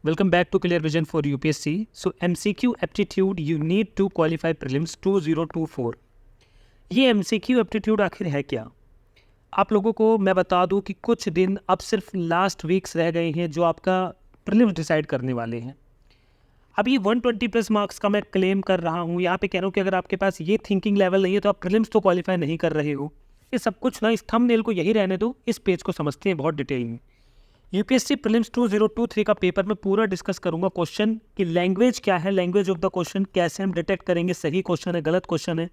Welcome back to Clear Vision for UPSC. So MCQ aptitude you need to qualify prelims 2024. ये MCQ aptitude आखिर है क्या? आप लोगों को मैं बता दूं कि कुछ दिन अब सिर्फ लास्ट वीक्स रह गए हैं जो आपका प्रीलिम्स डिसाइड करने वाले हैं। अब ये 120 प्लस मार्क्स का मैं क्लेम कर रहा हूँ, यहाँ पे कह रहा हूँ कि अगर आपके पास ये थिंकिंग लेवल नहीं है तो आप प्रीलिम्स तो क्वालिफाई नहीं कर रहे हो। ये सब कुछ ना इस थंबनेल को यही रहने दो, इस पेज को समझते हैं बहुत डिटेल में। यूपीएससी प्रीलिम्स 2023 का पेपर में पूरा डिस्कस करूंगा क्वेश्चन की लैंग्वेज क्या है, लैंग्वेज ऑफ द क्वेश्चन कैसे हम डिटेक्ट करेंगे सही क्वेश्चन है गलत क्वेश्चन है,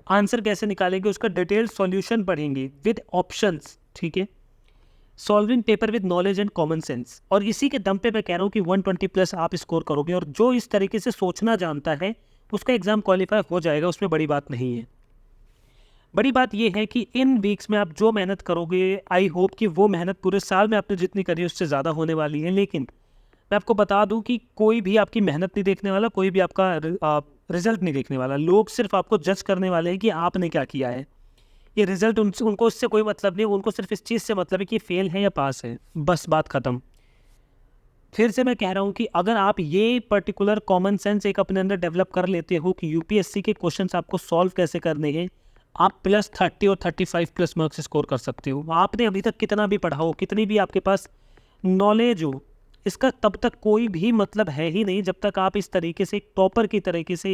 आंसर कैसे निकालेंगे, उसका डिटेल सॉल्यूशन पढ़ेंगे विद ऑप्शंस, ठीक है, solving paper with knowledge and common sense. और इसी के दम पे मैं कह रहा हूँ कि 120 प्लस आप स्कोर करोगे और जो इस तरीके से सोचना जानता है उसका एग्जाम क्वालिफाई हो जाएगा, उसमें बड़ी बात नहीं है। बड़ी बात यह है कि इन वीक्स में आप जो मेहनत करोगे आई होप कि वो मेहनत पूरे साल में आपने जितनी करी उससे ज़्यादा होने वाली है। लेकिन मैं आपको बता दूं कि कोई भी आपकी मेहनत नहीं देखने वाला, कोई भी आपका रिजल्ट नहीं देखने वाला। लोग सिर्फ आपको जज करने वाले हैं कि आपने क्या किया है। ये रिजल्ट उनको इससे कोई मतलब नहीं, उनको सिर्फ इस चीज़ से मतलब है कि फेल है या पास है, बस बात ख़त्म। फिर से मैं कह रहा हूँ कि अगर आप ये पर्टिकुलर कॉमन सेंस एक अपने अंदर डेवलप कर लेते हो कि यूपीएससी के क्वेश्चंस आपको सॉल्व कैसे करने हैं, आप +30 और 35 प्लस मार्क्स स्कोर कर सकते हो। आपने अभी तक कितना भी पढ़ा हो, कितनी भी आपके पास नॉलेज हो, इसका तब तक कोई भी मतलब है ही नहीं जब तक आप इस तरीके से एक टॉपर की तरीके से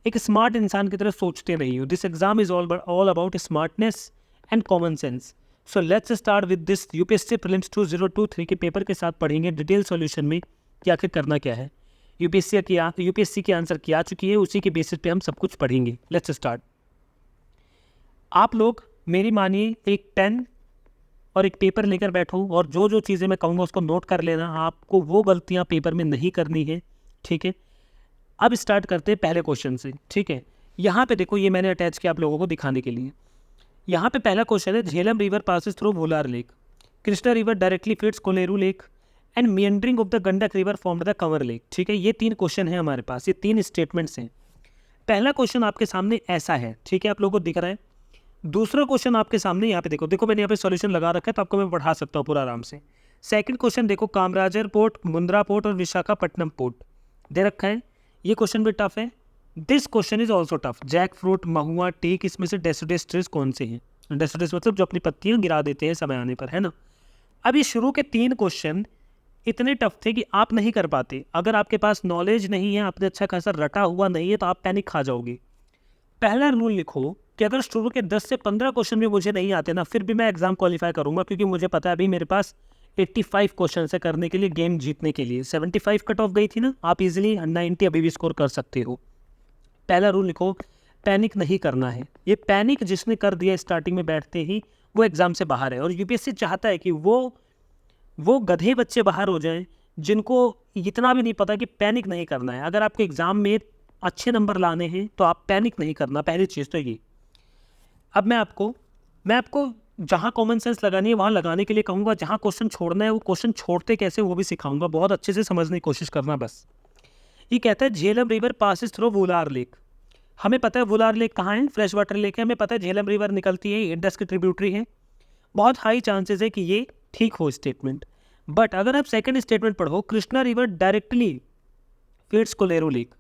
एक स्मार्ट इंसान की तरह सोचते नहीं हो। This exam is all about smartness and common sense. So let's start with this UPSC prelims 2023 के पेपर के साथ पढ़ेंगे डिटेल सॉल्यूशन में कि आखिर करना क्या है। यूपीएससी की आंसर की आ चुकी है, उसी के बेसिस पे हम सब कुछ पढ़ेंगे। Let's start. आप लोग मेरी मानिए एक पेन और एक पेपर लेकर बैठो और जो जो चीज़ें मैं कहूँगा उसको नोट कर लेना। आपको वो गलतियाँ पेपर में नहीं करनी है, ठीक है। अब स्टार्ट करते हैं पहले क्वेश्चन से, ठीक है। यहाँ पे देखो, ये मैंने अटैच किया आप लोगों को दिखाने के लिए। यहाँ पे पहला क्वेश्चन है, Jhelum river passes through Wular lake, Krishna river directly feeds Kolleru lake and meandering of the Gandak river formed the Kanwar lake, ठीक है। ये 3 क्वेश्चन है हमारे पास, ये 3 स्टेटमेंट्स हैं। पहला क्वेश्चन आपके सामने ऐसा है, ठीक है, आप लोगों को दिख रहा है। दूसरा क्वेश्चन आपके सामने यहाँ पे देखो मैंने यहाँ पे सॉल्यूशन लगा रखा है तो आपको मैं पढ़ा सकता हूँ पूरा आराम से। सेकंड क्वेश्चन देखो, कामराजर पोर्ट, मुंद्रा पोर्ट और विशाखापट्टनम पोर्ट दे रखा है। ये क्वेश्चन भी टफ है। This question is also tough. Jackfruit, mahua, teak, इसमें से डेसिडस ट्रीज कौन से हैं? डेसिडस मतलब जो अपनी पत्तियाँ गिरा देते हैं समय आने पर, है ना। अब ये शुरू के 3 क्वेश्चन इतने टफ थे कि आप नहीं कर पाते। अगर आपके पास नॉलेज नहीं है, आपने अच्छा खासा रटा हुआ नहीं है तो आप पैनिक खा जाओगे। पहला रूल लिखो कि अगर शुरू के 10 से 15 क्वेश्चन भी मुझे नहीं आते ना, फिर भी मैं एग्जाम क्वालिफाई करूंगा, क्योंकि मुझे पता है अभी मेरे पास 85 क्वेश्चन है करने के लिए, गेम जीतने के लिए। 75 कट ऑफ गई थी ना, आप इजीली 90 अभी भी स्कोर कर सकते हो। पहला रूल लिखो, पैनिक नहीं करना है। ये पैनिक जिसने कर दिया स्टार्टिंग में बैठते ही, वो एग्जाम से बाहर है। और यूपीएससी चाहता है कि वो गधे बच्चे बाहर हो जाएं जिनको इतना भी नहीं पता कि पैनिक नहीं करना है। अगर आपको एग्जाम में अच्छे नंबर लाने हैं तो आप पैनिक नहीं करना, पहली चीज़ तो ये। अब मैं आपको जहाँ कॉमन सेंस लगानी है वहाँ लगाने के लिए कहूँगा, जहाँ क्वेश्चन छोड़ना है वो क्वेश्चन छोड़ते कैसे वो भी सिखाऊंगा। बहुत अच्छे से समझने की कोशिश करना बस। ये कहता है Jhelum river passes through Wular lake. हमें पता है वुलार लेक कहाँ है, फ्रेश वाटर लेक है। हमें पता है झेलम रिवर निकलती है, इंडस की ट्रिब्यूटरी है। बहुत हाई चांसेस है कि ये ठीक हो स्टेटमेंट। बट अगर आप सेकंड स्टेटमेंट पढ़ो, Krishna river directly feeds Kolleru lake.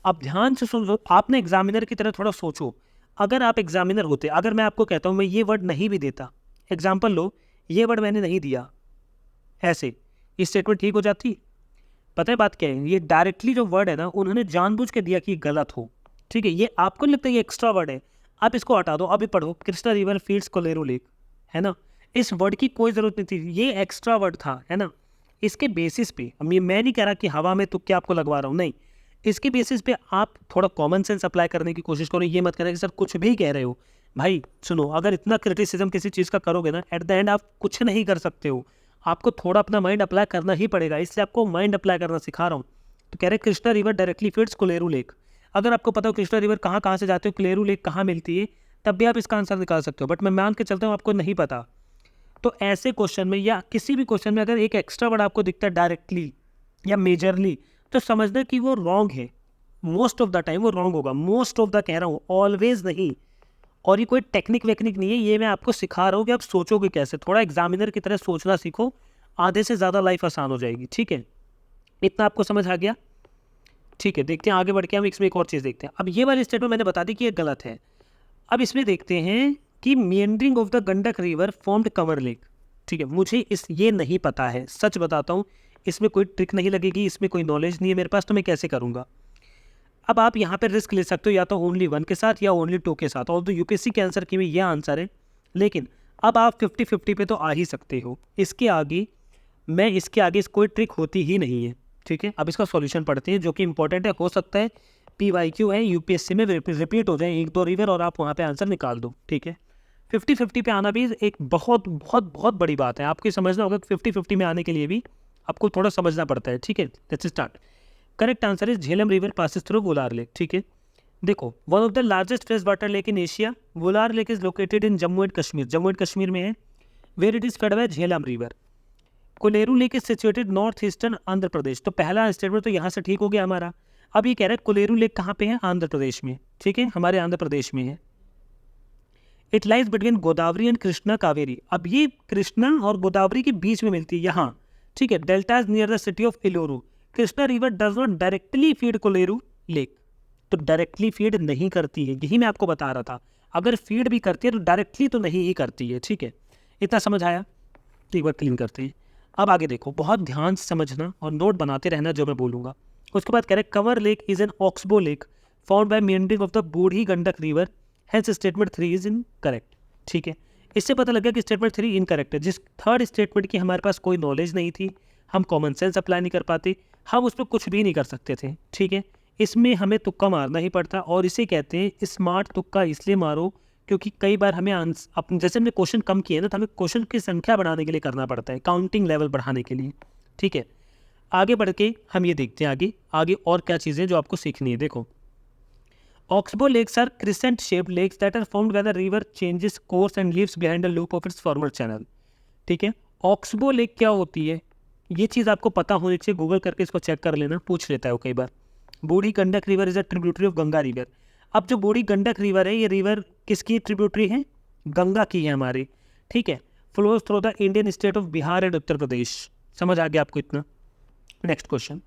अब ध्यान से सुन लो, आपने एग्जामिनर की तरह थोड़ा सोचो। अगर आप एग्जामिनर होते, अगर मैं आपको कहता हूँ मैं ये वर्ड नहीं भी देता, एग्जाम्पल लो, ये वर्ड मैंने नहीं दिया, ऐसे ये स्टेटमेंट ठीक हो जाती? पता है बात क्या है, ये डायरेक्टली जो वर्ड है ना, उन्होंने जानबूझ के दिया कि गलत हो, ठीक है। ये आपको लगता है ये एक्स्ट्रा वर्ड है, आप इसको हटा दो। अभी पढ़ो, Krishna river feeds Kolleru lake, है ना। इस वर्ड की कोई ज़रूरत नहीं थी, ये एक्स्ट्रा वर्ड था, है ना। इसके बेसिस पे, मैं नहीं कह रहा कि हवा में तुक्के आपको लगवा रहा हूँ, नहीं। इसके बेसिस पे आप थोड़ा कॉमन सेंस अप्लाई करने की कोशिश करो। ये मत करना कि सर कुछ भी कह रहे हो। भाई सुनो, अगर इतना क्रिटिसिज्म किसी चीज़ का करोगे ना, एट द एंड आप कुछ नहीं कर सकते हो। आपको थोड़ा अपना माइंड अप्लाई करना ही पड़ेगा, इसलिए आपको माइंड अप्लाई करना सिखा रहा हूँ। तो कह रहे Krishna river directly feeds Kolleru lake. अगर आपको पता हो कृष्णा रिवर कहाँ से जाते हो, कोलेरू लेक कहाँ मिलती है, तब भी आप इसका आंसर निकाल सकते हो। बट मैं मान के चलता हूँ आपको नहीं पता, तो ऐसे क्वेश्चन में या किसी भी क्वेश्चन में अगर एक एक्स्ट्रा वर्ड आपको दिखता है डायरेक्टली या मेजरली, तो समझना कि वो रॉन्ग है। मोस्ट ऑफ द टाइम वो रॉन्ग होगा, मोस्ट ऑफ द कह रहा हूँ, ऑलवेज नहीं। और ये कोई टेक्निक वेक्निक नहीं है, ये मैं आपको सिखा रहा हूँ कि आप सोचोगे कैसे। थोड़ा एग्जामिनर की तरह सोचना सीखो, आधे से ज़्यादा लाइफ आसान हो जाएगी, ठीक है। इतना आपको समझ आ गया? ठीक है, देखते हैं आगे बढ़ के हम इसमें एक और चीज़ देखते हैं। अब ये वाली स्टेटमेंट मैंने बता दी कि ये गलत है। अब इसमें देखते हैं कि meandering of the Gandak river formed Kanwar lake. ठीक है, मुझे ये नहीं पता है, सच बताता हूँ। इसमें कोई ट्रिक नहीं लगेगी, इसमें कोई नॉलेज नहीं है मेरे पास, तो मैं कैसे करूँगा। अब आप यहाँ पर रिस्क ले सकते हो या तो ओनली 1 के साथ या ओनली 2 के साथ, और तो यूपीएससी के आंसर की में ये आंसर है, लेकिन अब आप 50-50 पे तो आ ही सकते हो। इसके आगे कोई ट्रिक होती ही नहीं है। ठीक है, अब इसका सॉल्यूशन पढ़ते हैं जो कि इंपॉर्टेंट है। हो सकता है PYQ है यूपीएससी में रिपीट हो जाए 1-2 रिवर और आप वहाँ पे आंसर निकाल दो। ठीक है, 50-50 पे आना भी एक बहुत बहुत बहुत बड़ी बात है। आपको समझना होगा कि 50-50 में आने के लिए भी आपको थोड़ा समझना पड़ता है। ठीक है, let's start. Correct answer is Jhelum river passes through Wular lake. ठीक है, देखो, one of the largest fresh water lake in Asia, Wular lake is located in Jammu and Kashmir. Jammu and Kashmir में है। Where it is fed by Jhelum river. Kolleru lake is situated north eastern Andhra Pradesh. तो पहला statement तो यहाँ से ठीक हो गया हमारा। अब ये कह रहा है कोलेरू लेक कहाँ पे है? आंध्र प्रदेश में। ठीक है, हमारे आंध्र प्रदेश में है। It lies between Godavari and Krishna Kaveri. अब ये कृष्णा और गोदावरी के बीच में मिलती है यहाँ। ठीक है, delta is near the city of Eluru. Krishna river does not directly feed Kolleru lake. तो डायरेक्टली फीड नहीं करती है, यही मैं आपको बता रहा था। अगर फीड भी करती है तो डायरेक्टली तो नहीं ही करती है। ठीक है, इतना समझ आया? एक बार क्लीन करते हैं। अब आगे देखो, बहुत ध्यान से समझना और नोट बनाते रहना जो मैं बोलूँगा। उसके बाद कह रहे Kanwar lake is an oxbow lake found by meandering of the Burhi Gandak river, hence statement 3 is incorrect. ठीक है, इससे पता लग गया कि स्टेटमेंट 3 इनकरेक्ट है। जिस थर्ड स्टेटमेंट की हमारे पास कोई नॉलेज नहीं थी, हम कॉमन सेंस अप्लाई नहीं कर पाते, हम उस पर कुछ भी नहीं कर सकते थे। ठीक है, इसमें हमें तुक्का मारना ही पड़ता, और इसे कहते हैं स्मार्ट तुक्का। इसलिए मारो क्योंकि कई बार हमें अपने जैसे हमने क्वेश्चन कम किए ना, तो हमें क्वेश्चन की संख्या बढ़ाने के लिए करना पड़ता है, काउंटिंग लेवल बढ़ाने के लिए। ठीक है, आगे बढ़ के हम ये देखते हैं आगे और क्या चीज़ें जो आपको सीखनी है। देखो, oxbow lakes are crescent shaped lakes that are formed when the river changes course and leaves behind the loop of its former channel. ठीक है, ऑक्सबो लेक क्या होती है, ये चीज़ आपको पता होनी चाहिए। गूगल करके इसको चेक कर लेना, पूछ लेता है वो कई बार। बूढ़ी Gandak river is a tributary of Ganga river. अब जो बूढ़ी गंडक रिवर है, ये रिवर किसकी ट्रिब्यूटरी है? गंगा की है हमारी। ठीक है, flows through the Indian state of Bihar and Uttar Pradesh. समझ आ गया आपको इतना? नेक्स्ट क्वेश्चन,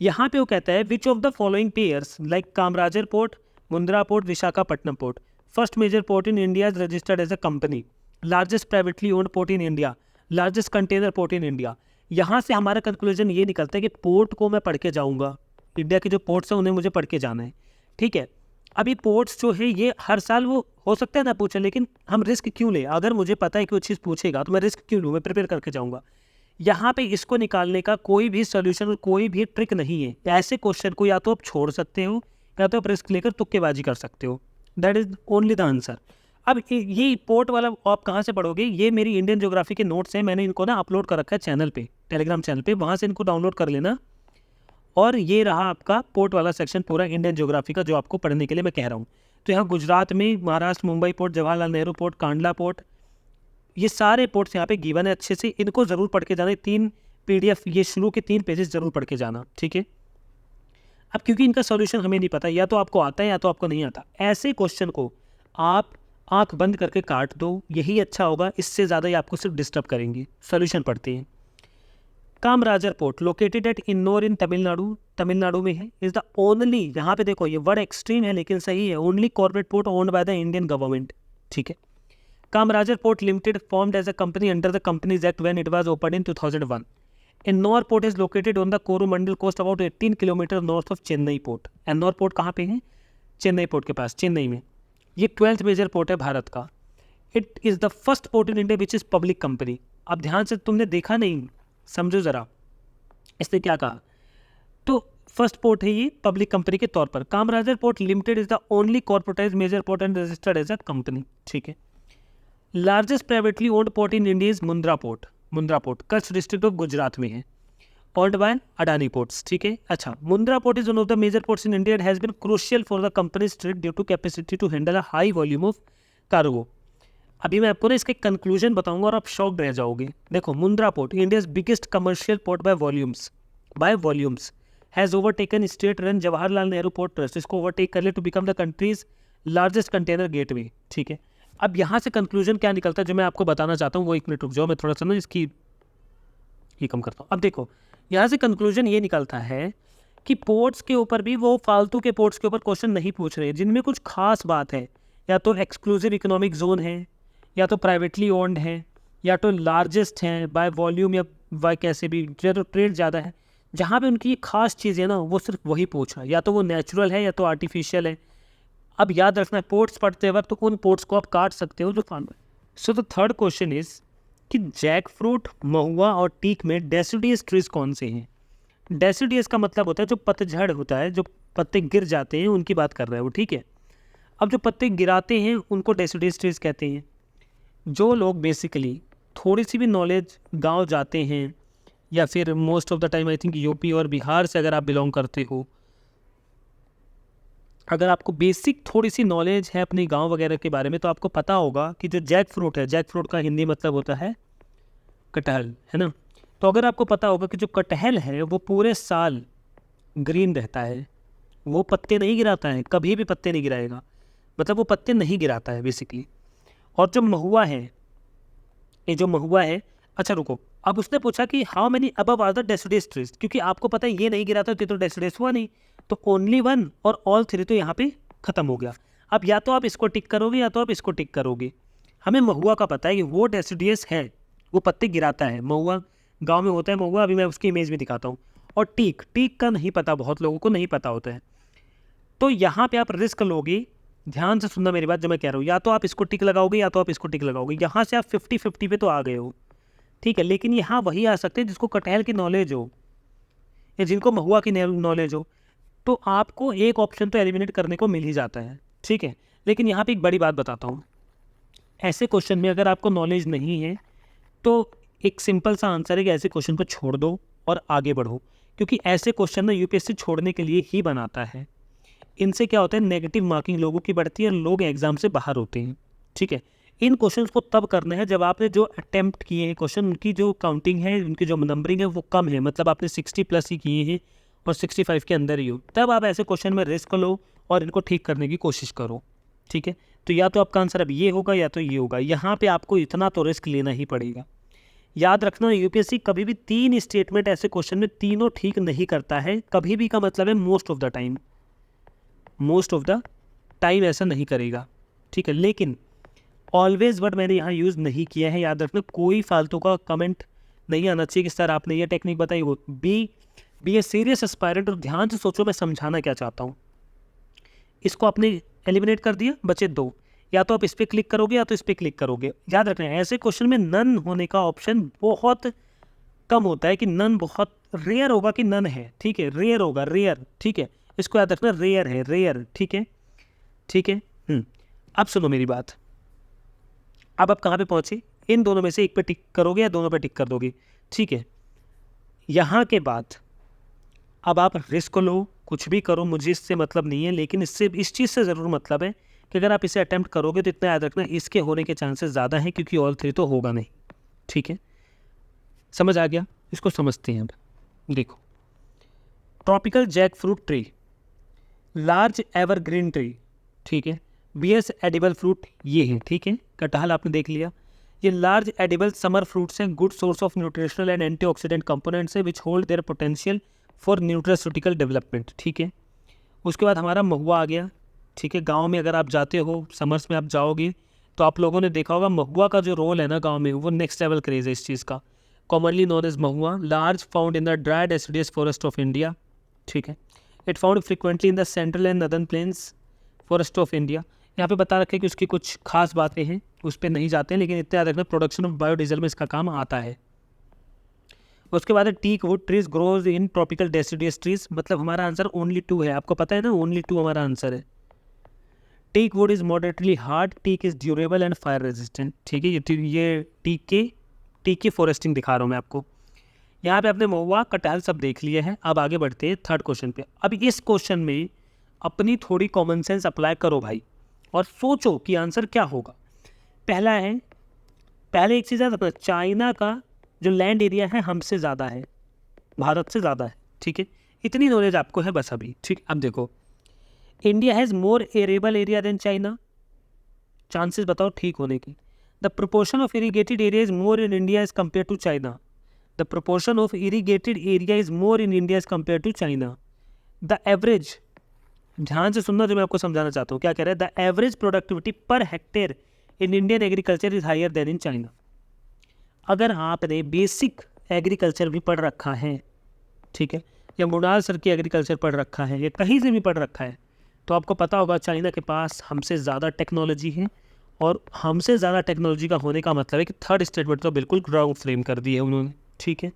यहाँ पे वो कहता है which of the following pairs like Kamarajar port, Mundra port, Visakhapatnam port, first major port in India is registered as a company, largest privately owned port in India, largest container port in India. यहाँ से हमारा conclusion ये निकलता है कि port को मैं पढ़ के जाऊँगा, इंडिया के जो पोर्ट्स हैं उन्हें मुझे पढ़ के जाना है। ठीक है, अभी पोर्ट्स जो है ये हर साल वो हो सकता है ना पूछे, लेकिन हम रिस्क क्यों लें? अगर मुझे पता है कि वो चीज़ पूछेगा तो मैं रिस्क क्यों लूँ? मैं प्रिपेयर करके जाऊँगा। यहाँ पे इसको निकालने का कोई भी सोल्यूशन, कोई भी ट्रिक नहीं है। ऐसे क्वेश्चन को या तो आप छोड़ सकते हो या तो आप रिस्क लेकर तुक्केबाजी कर सकते हो। That is only the answer. अब ये पोर्ट वाला आप कहाँ से पढ़ोगे? ये मेरी इंडियन ज्योग्राफी के नोट्स हैं, मैंने इनको ना अपलोड कर रखा है चैनल पे, टेलीग्राम चैनल पे, वहाँ से इनको डाउनलोड कर लेना। और ये रहा आपका पोर्ट वाला सेक्शन पूरा इंडियन ज्योग्राफी का जो आपको पढ़ने के लिए मैं कह रहा हूँ। तो यहाँ गुजरात में Maharashtra Mumbai port, Jawaharlal Nehru port, Kandla port, ये सारे पोर्ट्स यहाँ पे गिवन है अच्छे से। इनको ज़रूर पढ़ के जाना। 3 PDF ये शुरू के 3 पेजेस ज़रूर पढ़ के जाना। ठीक है, अब क्योंकि इनका सॉल्यूशन हमें नहीं पता, या तो आपको आता है या तो आपको नहीं आता। ऐसे क्वेश्चन को आप आंख बंद करके काट दो, यही अच्छा होगा। इससे ज़्यादा ये आपको सिर्फ डिस्टर्ब करेंगे। सॉल्यूशन पढ़ते हैं। कामराजर पोर्ट लोकेटेड एट इन्नोर इन तमिलनाडु में है, इज द ओनली, यहाँ पे देखो ये वर्ड एक्सट्रीम है लेकिन सही है, only corporate port owned by the Indian government. ठीक है, Kamarajar port limited formed as a company under the companies act when it was opened in 2001। Ennore port is located on the Coromandel coast about 18 kilometre north of Chennai port. Ennore port कहाँ पे है? Chennai port के पास, चेन्नई में। ये 12th major port है भारत का। It is the first port in India which is public company. अब ध्यान से, तुमने देखा नहीं, समझो ज़रा इसने क्या कहा। तो फर्स्ट पोर्ट है ये पब्लिक कंपनी के तौर पर। Kamarajar port limited is the only corporatise major port and registered as a company. ठीक है, largest privately owned port in India is Mundra port. Mundra port Kutch district of Gujarat में है, ओन्ड बाय अडानी पोर्ट्स। ठीक है, अच्छा, Mundra port is one of the major ports in India and has been crucial for the company's trade due to capacity to handle a high volume of cargo. अभी मैं आपको ना इसके कंक्लूजन बताऊंगा और आप शॉक्ड रह जाओगे। देखो, Mundra port India's biggest commercial port by volumes has overtaken state run Jawaharlal Nehru port trust. इसको ओवरटेक कर ले to become the country's largest container gateway. ठीक है, अब यहाँ से कंक्लूजन क्या निकलता है जो मैं आपको बताना चाहता हूँ, वो 1 मिनट रुक जाओ, मैं थोड़ा सा ना इसकी ये कम करता हूँ। अब देखो, यहाँ से कंक्लूजन ये निकलता है कि पोर्ट्स के ऊपर भी वो फालतू के पोर्ट्स के ऊपर क्वेश्चन नहीं पूछ रहे जिनमें कुछ खास बात है, या तो एक्सक्लूसिव इकोनॉमिक जोन है, या तो प्राइवेटली ओन्ड है, या तो लार्जेस्ट हैं बाय वॉल्यूम या बाय कैसे भी, या तो ट्रेड ज़्यादा है। जहाँ पे उनकी खास चीज़ है ना, वो सिर्फ वही पूछ रहा है, या तो वो नेचुरल है या तो आर्टिफिशियल है। अब याद रखना है पोर्ट्स पढ़ते वक्त तो उन पोर्ट्स को आप काट सकते हो जो farmer. So the third question is कि जैक फ्रूट, महुआ और टीक में डेसिडियस ट्रीज कौन से हैं। डेसिडियस का मतलब होता है जो पतझड़ होता है, जो पत्ते गिर जाते हैं उनकी बात कर रहा है वो, ठीक है। अब जो पत्ते गिराते हैं उनको डेसिडियस ट्रीज कहते हैं। जो लोग बेसिकली थोड़ी सी भी नॉलेज गांव जाते हैं, या फिर most of the time I think UP और बिहार से अगर आप बिलोंग करते हो, अगर आपको बेसिक थोड़ी सी नॉलेज है अपने गांव वगैरह के बारे में, तो आपको पता होगा कि जो जैक फ्रूट है, जैक फ्रूट का हिंदी मतलब होता है कटहल, है ना। तो अगर आपको पता होगा कि जो कटहल है वो पूरे साल ग्रीन रहता है, वो पत्ते नहीं गिराता है, कभी भी पत्ते नहीं गिराएगा, मतलब वो पत्ते नहीं गिराता है बेसिकली। और जो महुआ है, ये जो महुआ है, अच्छा रुको, अब उसने पूछा कि how many above are the deciduous trees, क्योंकि आपको पता है ये नहीं गिराता तो डेसिडियस हुआ नहीं, तो ओनली वन और ऑल थ्री तो यहाँ पे खत्म हो गया। अब या तो आप इसको टिक करोगे या तो आप इसको टिक करोगे। हमें महुआ का पता है कि वो डेसिडियस है, वो पत्ते गिराता है, महुआ गांव में होता है महुआ, अभी मैं उसकी इमेज भी दिखाता हूँ। और टीक, टीक का नहीं पता, बहुत लोगों को नहीं पता होता है। तो यहाँ पे आप रिस्क लोगे, ध्यान से सुनना मेरी बात जो मैं कह रहा हूँ, या तो आप इसको टिक लगाओगे या तो आप इसको टिक लगाओगे। यहाँ से आप 50-50 पे तो आ गए हो, ठीक है। लेकिन यहाँ वही आ सकते हैं जिसको कटहल की नॉलेज हो या जिनको महुआ की नॉलेज हो, तो आपको एक ऑप्शन तो एलिमिनेट करने को मिल ही जाता है, ठीक है। लेकिन यहाँ पे एक बड़ी बात बताता हूँ, ऐसे क्वेश्चन में अगर आपको नॉलेज नहीं है तो एक सिंपल सा आंसर है कि ऐसे क्वेश्चन को छोड़ दो और आगे बढ़ो, क्योंकि ऐसे क्वेश्चन ना यूपीएससी छोड़ने के लिए ही बनाता है। इनसे क्या होता है, नेगेटिव मार्किंग लोगों की बढ़ती है और लोग एग्जाम से बाहर होते हैं, ठीक है। इन क्वेश्चंस को तब करना है जब आपने जो अटेम्प्ट किए हैं क्वेश्चन, उनकी जो काउंटिंग है, उनकी जो नंबरिंग है वो कम है, मतलब आपने 60+ ही किए हैं और 65 के अंदर ही हो, तब आप ऐसे क्वेश्चन में रिस्क लो और इनको ठीक करने की कोशिश करो, ठीक है। तो या तो आपका आंसर अब ये होगा या तो ये होगा, यहाँ पे आपको इतना तो रिस्क लेना ही पड़ेगा। याद रखना यूपीएससी कभी भी 3 स्टेटमेंट ऐसे क्वेश्चन में तीनों ठीक नहीं करता है, कभी भी का मतलब है most of the time, most of the time ऐसा नहीं करेगा, ठीक है। लेकिन ऑलवेज वर्ड मैंने यहाँ यूज़ नहीं किया है, याद रखना। कोई फालतू का कमेंट नहीं आना चाहिए कि सर आपने ये टेक्निक बताई हो। बी ए सीरियस एस्पायरेंट, और ध्यान से सोचो मैं समझाना क्या चाहता हूँ। इसको आपने एलिमिनेट कर दिया, बचे 2, या तो आप इस पर क्लिक करोगे या तो इस पर क्लिक करोगे। याद रखना है ऐसे क्वेश्चन में नन होने का ऑप्शन बहुत कम होता है, कि नन बहुत रेयर होगा कि नन है, ठीक है, रेयर होगा, रेयर, ठीक है। इसको याद रखना, रेयर है, रेयर, ठीक है, ठीक है। अब सुनो मेरी बात, अब आप कहाँ पे पहुँचे, इन दोनों में से एक पे टिक करोगे या दोनों पे टिक कर दोगे, ठीक है। यहाँ के बाद अब आप रिस्क लो, कुछ भी करो, मुझे इससे मतलब नहीं है, लेकिन इससे इस चीज़ से ज़रूर मतलब है कि अगर आप इसे अटैम्प्ट करोगे तो इतना याद रखना इसके होने के चांसेस ज़्यादा हैं, क्योंकि ऑल 3 तो होगा नहीं, ठीक है। समझ आ गया, इसको समझते हैं अब। देखो, tropical jackfruit tree, large evergreen tree, ठीक है। बियर्स एडिबल फ्रूट ये है, ठीक है। कटहल आपने देख लिया, ये लार्ज एडिबल समर फ्रूट्स हैं, good source of nutritional and antioxidant components है which hold their potential for nutraceutical development, ठीक है। उसके बाद हमारा महुआ आ गया, ठीक है। गांव में अगर आप जाते हो, समर्स में आप जाओगे तो आप लोगों ने देखा होगा महुआ का जो रोल है ना गांव में, वो नेक्स्ट लेवल क्रेज है इस चीज़ का। Commonly known as mahua, large found in the dry deciduous forest of India, ठीक है। It found frequently in the central and northern plains forest of India. यहाँ पे बता रखे कि उसकी कुछ खास बातें हैं, उस पर नहीं जाते हैं, लेकिन इतना याद रखना प्रोडक्शन ऑफ बायोडीजल में इसका काम आता है। उसके बाद teak wood trees grows in tropical deciduous trees, मतलब हमारा आंसर ओनली 2 है, आपको पता है ना, ओनली 2 हमारा आंसर है। Teak wood is moderately hard, teak is durable and fire resistant, ठीक है। ये टीक की फॉरेस्टिंग दिखा रहा हूँ मैं आपको। यहाँ पे आपने महुआ, कटहल सब देख लिए हैं। अब आगे बढ़ते हैं थर्ड क्वेश्चन पे। अब इस क्वेश्चन में अपनी थोड़ी कॉमन सेंस अप्लाई करो भाई, और सोचो कि आंसर क्या होगा। पहला है, पहले एक चीज़ याद रखना, चाइना का जो लैंड एरिया है हमसे ज़्यादा है, भारत से ज़्यादा है, ठीक है। इतनी नॉलेज आपको है बस अभी, ठीक। अब देखो, India has more arable area than China, chances बताओ ठीक होने की। The proportion of irrigated area is more in India as compare to China, the proportion of irrigated area is more in India as compare to China. The average, ध्यान से सुनना जो मैं आपको समझाना चाहता हूँ, क्या कह रहा है, the average productivity per hectare in Indian agriculture is higher than in China. अगर आपने बेसिक एग्रीकल्चर भी पढ़ रखा है, ठीक है, या मृणाल सर की एग्रीकल्चर पढ़ रखा है, या कहीं से भी पढ़ रखा है, तो आपको पता होगा चाइना के पास हमसे ज़्यादा टेक्नोलॉजी है। और हमसे ज़्यादा टेक्नोलॉजी का होने का मतलब है कि थर्ड स्टेटमेंट तो बिल्कुल रॉन्ग फ्रेम कर दी है उन्होंने, ठीक है,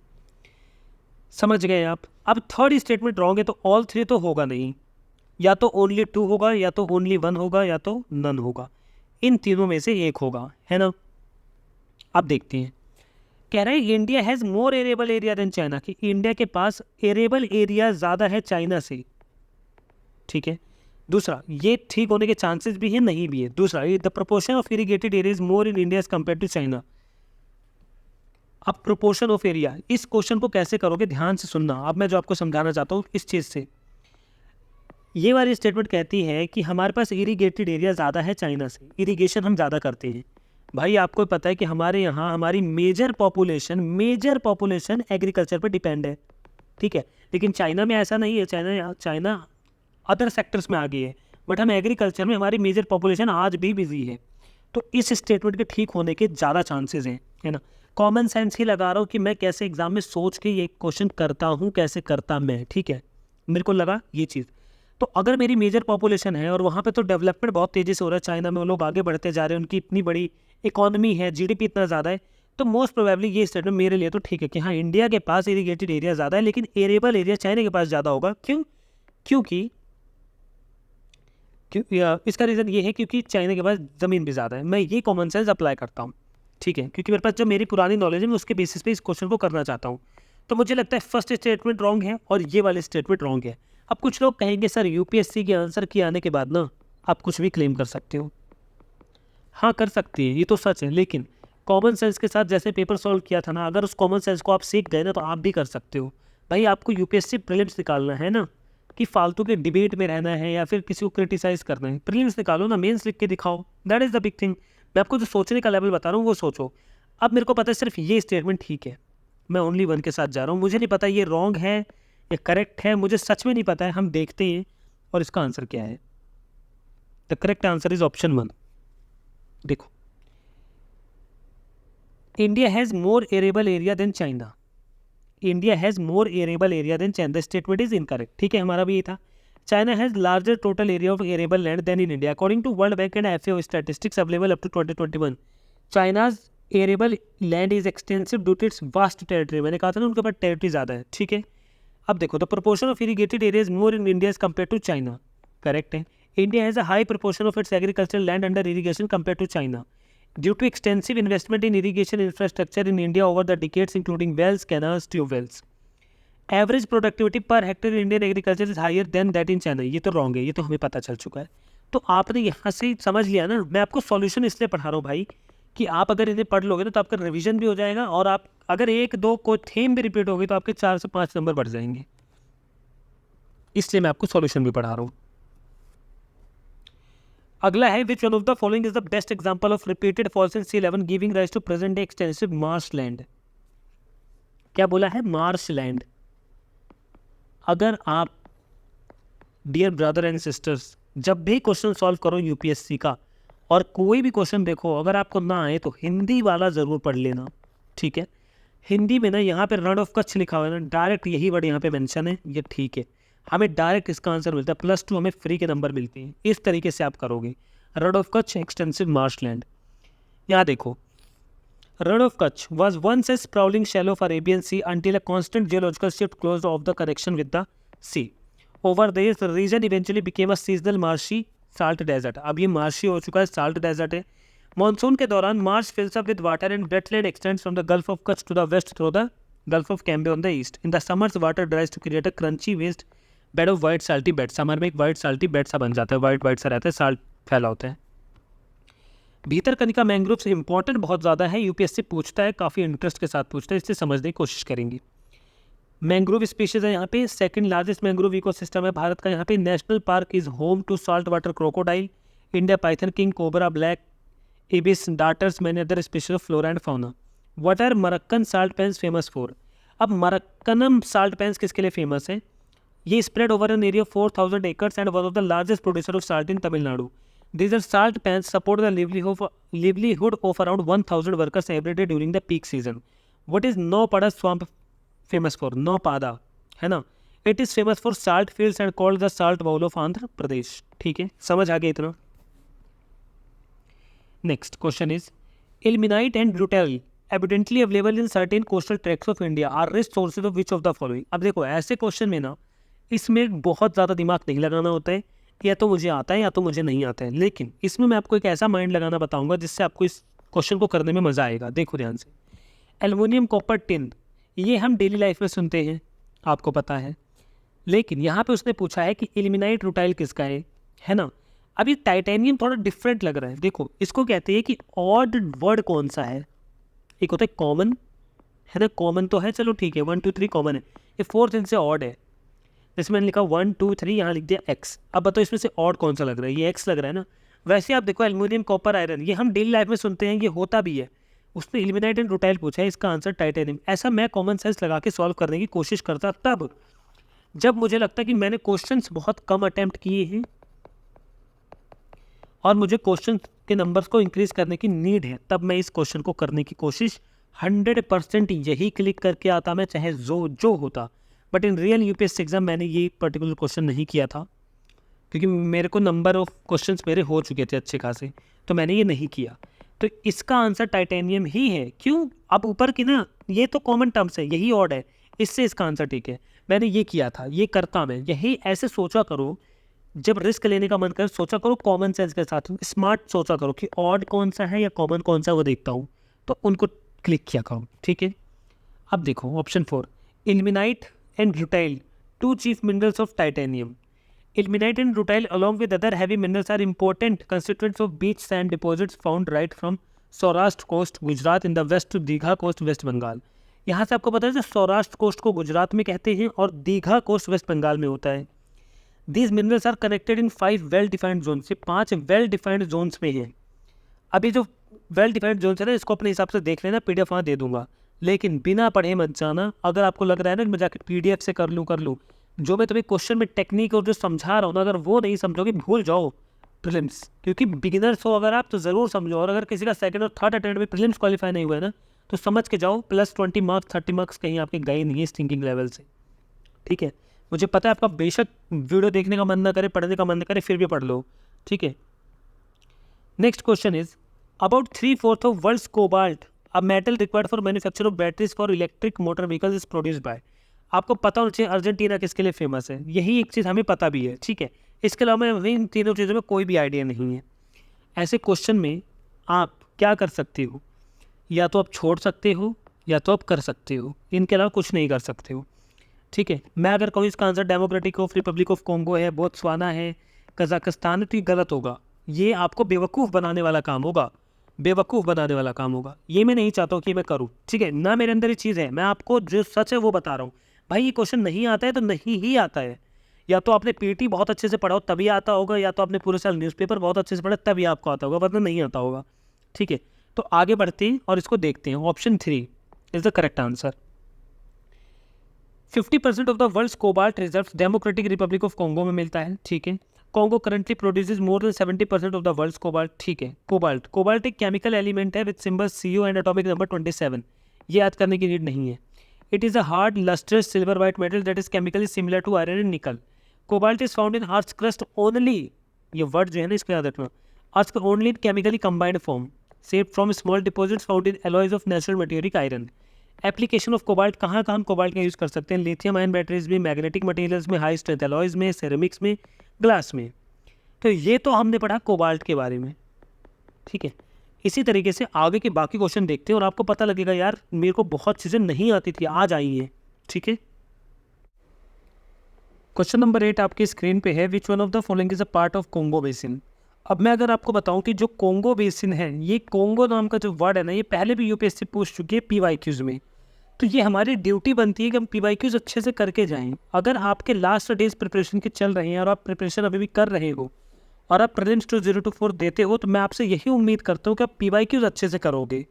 समझ गए आप। अब थर्ड स्टेटमेंट रॉन्ग है तो ऑल थ्री तो होगा नहीं, या तो ओनली 2 होगा, या तो ओनली 1 होगा, या तो नन होगा, इन तीनों में से एक होगा, है ना। अब देखते हैं, कह रहा है India has more arable area than China, कि इंडिया के पास एरेबल एरिया ज़्यादा है चाइना से, ठीक है। दूसरा, ये ठीक होने के चांसेस भी हैं, नहीं भी है। दूसरा, the proportion of irrigated area is more in India as compare to China. अब प्रोपोर्शन ऑफ एरिया, इस क्वेश्चन को कैसे करोगे, ध्यान से सुनना। अब मैं जो आपको समझाना चाहता हूँ इस चीज़ से, ये वाली स्टेटमेंट कहती है कि हमारे पास इरीगेटेड एरिया ज़्यादा है चाइना से, इरीगेशन हम ज़्यादा करते हैं। भाई आपको पता है कि हमारे यहाँ हमारी मेजर पॉपुलेशन एग्रीकल्चर पर डिपेंड है, ठीक है। लेकिन चाइना में ऐसा नहीं है, चाइना अदर सेक्टर्स में आ गई है, बट हम एग्रीकल्चर में हमारी मेजर पॉपुलेशन आज भी बिजी है। तो इस स्टेटमेंट के ठीक होने के ज़्यादा चांसेस हैं, है ना। कॉमन सेंस ही लगा रहा हूँ कि मैं कैसे एग्जाम में सोच के ये क्वेश्चन करता हूँ, कैसे करता मैं, ठीक है। मेरे को लगा ये चीज़, तो अगर मेरी मेजर पॉपुलेशन है और वहाँ पे तो डेवलपमेंट बहुत तेज़ी से हो रहा है, चाइना में वो लोग आगे बढ़ते जा रहे हैं, उनकी इतनी बड़ी इकॉनमी है, जीडीपी इतना ज़्यादा है, तो मोस्ट प्रोबेबली ये स्टेटमेंट मेरे लिए तो ठीक है कि हाँ इंडिया के पास इरीगेटेड एरिया ज़्यादा है, लेकिन एरेबल एरिया चाइना के पास ज़्यादा होगा। क्योंकि इसका रीज़न ये है क्योंकि चाइना के पास ज़मीन भी ज़्यादा है। मैं ये कॉमन सेंस अप्लाई करता हूँ, ठीक है, क्योंकि मेरे पास जो मेरी पुरानी नॉलेज है मैं उसके बेसिस पे इस क्वेश्चन को करना चाहता हूँ। तो मुझे लगता है फर्स्ट स्टेटमेंट रॉन्ग है और ये वाले स्टेटमेंट रॉन्ग है। अब कुछ लोग कहेंगे सर यूपीएससी के आंसर की आने के बाद ना आप कुछ भी क्लेम कर सकते हो। हाँ कर सकती है, ये तो सच है, लेकिन कॉमन सेंस के साथ जैसे पेपर सॉल्व किया था ना, अगर उस कॉमन सेंस को आप सीख गए ना तो आप भी कर सकते हो। भाई आपको यूपीएससी प्रीलिम्स निकालना है ना, कि फालतू के डिबेट में रहना है या फिर किसी को क्रिटिसाइज करना है। प्रीलिम्स निकालो ना, मेंस लिख के दिखाओ, that is the big thing. मैं आपको जो सोचने का लेवल बता रहा हूँ वो सोचो। अब मेरे को पता है सिर्फ ये स्टेटमेंट ठीक है, मैं ओनली 1 के साथ जा रहा हूँ, मुझे नहीं पता ये रॉन्ग है या करेक्ट है, मुझे सच में नहीं पता है। हम देखते हैं और इसका आंसर क्या है। The correct answer is option 1। देखो, India has more arable area than China, India has more arable area than China, the statement is incorrect, ठीक है, हमारा भी ये था। China has larger total area of arable land than in India according to World Bank and FAO statistics available up to 2021। China's arable land is extensive due to its vast territory, मैंने कहा था ना उनके पास territory ज़्यादा है, ठीक है। अब देखो, the proportion of irrigated area is more in India as compare to China, correct है। India has a high proportion of its agricultural land under irrigation compare to China due to extensive investment in irrigation infrastructure in India over the decades including wells, canals, tubewells. Average productivity per hectare Indian agriculture is higher than that in China, ये तो wrong है, ये तो हमें पता चल चुका है। तो आपने यहाँ से समझ लिया ना, मैं आपको सॉल्यूशन इसलिए पढ़ा रहा हूँ भाई कि आप अगर इन्हें पढ़ लोगे ना तो आपका रिवीजन भी हो जाएगा, और आप अगर 1-2 कोई थीम भी रिपीट होगी तो आपके 4 से 5 नंबर बढ़ जाएंगे, इसलिए मैं आपको सॉल्यूशन भी पढ़ा रहा हूँ। अगला है, which one of the following is the best example of repeated falls in sea 11 giving rise to present day extensive marsh land. क्या बोला है, मार्श लैंड। अगर आप डियर ब्रदर एंड सिस्टर्स जब भी क्वेश्चन सॉल्व करो यूपीएससी का और कोई भी क्वेश्चन देखो, अगर आपको ना आए तो हिंदी वाला ज़रूर पढ़ लेना, ठीक है। हिंदी में ना यहाँ पे रण ऑफ कच्छ लिखा हुआ है ना, डायरेक्ट यही वर्ड यहाँ पे मेंशन है, ये ठीक है, हमें डायरेक्ट इसका आंसर मिलता है, +2 हमें फ्री के नंबर मिलते हैं। इस तरीके से आप करोगे, रण of Kutch extensive marsh land. यहाँ देखो, Run of Kutch was once a sprawling shallow of Arabian Sea until a constant geological shift closed off the connection with the sea. Over this, the region eventually became a seasonal marshy salt desert. अब ये marshy हो चुका है, salt desert है। Monsoon के दौरान marsh fills up with water and wetland extends from the Gulf of Kutch to the west through the Gulf of Cambay on the east. In the summers, water dries to create a crunchy waste bed of white salty bed. Summer में एक white salty bed सा बन जाता है, white सा रहता है, salt फैला होता है। भीतर कनिका मैंग्रोव से इंपॉर्टेंट बहुत ज़्यादा है, यूपीएससी पूछता है, काफ़ी इंटरेस्ट के साथ पूछता है, इससे समझने की कोशिश करेंगे। मैंग्रोव स्पीशीज़ है यहाँ पे, सेकंड लार्जेस्ट मैंग्रोव इकोसिस्टम है भारत का। यहाँ पे national park is home to salt water crocodile, India python king, cobra, black ibis, darters, many other species of flora and fauna. What are Marakkanam salt pans famous for. अब Marakkanam salt pans किसके लिए famous है? ये spread over an area 4000 acres and one of the largest producer of salt in Tamil Nadu. These are salt pans support the livelihood of around 1000 workers every day during the peak season. What is Nopada swamp famous for? Nopada है ना. It is famous for salt fields and called the salt bowl of Andhra Pradesh. ठीक है, समझ आ गया इतना. Next question is ilmenite and rutile abundantly available in certain coastal tracts of India are rich sources of which of the following. अब देखो ऐसे question में ना इसमें बहुत ज़्यादा दिमाग नहीं लगाना होता है, या तो मुझे आता है या तो मुझे नहीं आता है, लेकिन इसमें मैं आपको एक ऐसा माइंड लगाना बताऊंगा जिससे आपको इस क्वेश्चन को करने में मज़ा आएगा. देखो ध्यान से. एल्युमिनियम, कॉपर, टिन, ये हम डेली लाइफ में सुनते हैं, आपको पता है. लेकिन यहाँ पे उसने पूछा है कि इल्मेनाइट रूटाइल किसका है ना. अब ये टाइटेनियम थोड़ा डिफरेंट लग रहा है. देखो इसको कहते हैं कि ऑड वर्ड कौन सा है. एक होता है कॉमन, है ना. कॉमन तो है, चलो ठीक है, 1 2 3 कॉमन है. ये फोर्थ इनसे ऑड है. जैसे मैंने लिखा 1 2 3, यहाँ लिख दिया एक्स. अब बताओ इसमें से ऑड कौन सा लग रहा है. ये एक्स लग रहा है ना. वैसे आप देखो एल्युमिनियम, कॉपर, आयरन, ये हम डेली लाइफ में सुनते हैं, ये होता भी है. उसने इल्मेनाइट एंड रूटाइल पूछा है, इसका आंसर टाइटेनियम. ऐसा मैं कॉमन सेंस लगा के सॉल्व करने की कोशिश करता तब जब मुझे लगता कि मैंने क्वेश्चंस बहुत कम अटैम्प्ट किए हैं और मुझे क्वेश्चन के नंबर्स को इंक्रीज करने की नीड है, तब मैं इस क्वेश्चन को करने की कोशिश 100% यही क्लिक करके आता मैं, चाहे जो होता. But in real UPSC exam मैंने ये पर्टिकुलर क्वेश्चन नहीं किया था, क्योंकि मेरे को नंबर ऑफ क्वेश्चंस मेरे हो चुके थे अच्छे खासे, तो मैंने ये नहीं किया. तो इसका आंसर टाइटेनियम ही है. क्यों? अब ऊपर की ना ये तो कॉमन टर्म्स है, यही ऑड है, इससे इसका आंसर ठीक है. मैंने ये किया था, ये करता मैं. यही ऐसे सोचा करो, जब रिस्क लेने का मन करे सोचा करो कॉमन सेंस के साथ, स्मार्ट सोचा करो कि ऑड कौन सा है या कॉमन कौन सा, वो देखता हूँ, तो उनको क्लिक किया करो. ठीक है. अब देखो option 4, ilmenite and rutile, two chief minerals of titanium. Ilmenite and rutile along with other heavy minerals are important constituents of beach sand deposits found right from Saurashtra coast Gujarat in the west to Digha coast West Bengal. यहाँ से आपको पता है Saurashtra coast को गुजरात में कहते हैं और दीघा कोस्ट वेस्ट बंगाल में होता है. These minerals are connected in 5 well defined zones. ये 5 well defined zones में हैं. अभी जो well defined zones है ना, इसको अपने हिसाब से देख लेना, PDF वहाँ दे दूंगा, लेकिन बिना पढ़े मत जाना. अगर आपको लग रहा है ना मैं जाकर PDF से कर लूँ, जो मैं तुम्हें क्वेश्चन में टेक्निक और जो समझा रहा हूँ ना, अगर वो नहीं समझोगे भूल जाओ प्रीलिम्स. क्योंकि बिगिनर्स हो अगर आप तो ज़रूर समझो, और अगर किसी का सेकंड और थर्ड अटेम्प्ट में प्रीलिम्स क्वालिफाई नहीं हुआ है ना, तो समझ के जाओ +20 मार्क्स 30 मार्क्स कहीं आपके गए नहीं है इस थिंकिंग लेवल से. ठीक है. मुझे पता है आपका बेशक वीडियो देखने का मन ना करे, पढ़ने का मन ना करे, फिर भी पढ़ लो. ठीक है. Next question is about 3/4 of world's cobalt, a metal required for manufacture of batteries for electric motor vehicles is produced by. आपको पता होना चाहिए अर्जेंटीना किसके लिए फेमस है. यही एक चीज़ हमें पता भी है. ठीक है. इसके अलावा हमें इन तीनों चीज़ों में कोई भी आइडिया नहीं है. ऐसे क्वेश्चन में आप क्या कर सकते हो, या तो आप छोड़ सकते हो या तो आप कर सकते हो, इनके अलावा कुछ नहीं कर सकते हो. ठीक है. मैं अगर कहूँ इसका answer democratic of Republic of Congo है, बोत्सवाना है, कजाकिस्तान है, तो ये गलत होगा. ये आपको बेवकूफ़ बनाने वाला काम होगा, बेवकूफ़ बनाने वाला काम होगा. ये मैं नहीं चाहता हूँ कि मैं करूँ. ठीक है ना. मेरे अंदर ये चीज़ है, मैं आपको जो सच है वो बता रहा हूँ. भाई ये क्वेश्चन नहीं आता है तो नहीं ही आता है. या तो आपने पीटी बहुत अच्छे से पढ़ा हो तभी आता होगा, या तो आपने पूरे साल न्यूज़पेपर बहुत अच्छे से पढ़ा तभी आपको आता होगा, वरना नहीं आता होगा. ठीक है. तो आगे बढ़ते हैं और इसको देखते हैं. Option 3 is the correct answer. 50% of the world's cobalt reserves Democratic Republic of Congo में मिलता है. ठीक है. Congo currently produces more than 70% of the world's cobalt. ठीक है. कोबाल्ट एक केमिकल एलिमेंट है with symbol CO and atomic number 27. ये याद करने की नीड नहीं है. It is a hard lustrous silver white metal that is chemically similar to iron and निकल. Cobalt is found in earth crust only. ये word जो है ना इसको याद रखना. Earth only in chemically combined form saved from small deposits found in alloys of natural material iron. Application of cobalt कहाँ कहाँ कोबाल्ट का यूज़ कर सकते हैं? लिथियम आयन बैटरीज में, मैग्नेटिक मटेरियल्स में, हाई स्ट्रेंथ एलॉयज में, सेरेमिक्स में, ग्लास में. तो ये तो हमने पढ़ा कोबाल्ट के बारे में. ठीक है. इसी तरीके से आगे के बाकी क्वेश्चन देखते हैं और आपको पता लगेगा यार मेरे को बहुत चीज़ें नहीं आती थी, आज आई है. ठीक है. क्वेश्चन नंबर 8 आपकी स्क्रीन पे है. Which one of the following is a part of Congo basin. अब मैं अगर आपको बताऊं कि जो कोंगो बेसिन है, ये कोंगो नाम का जो वर्ड है ना, ये पहले भी यूपीएससी पूछ चुकी है PYQs में. तो ये हमारी ड्यूटी बनती है कि हम PYQs अच्छे से करके जाएं. अगर आपके लास्ट डेज प्रिपरेशन के चल रहे हैं और आप प्रिपरेशन अभी भी कर रहे हो और आप प्रीलिम्स 2024 देते हो, तो मैं आपसे यही उम्मीद करता हूँ कि आप PYQs अच्छे से करोगे.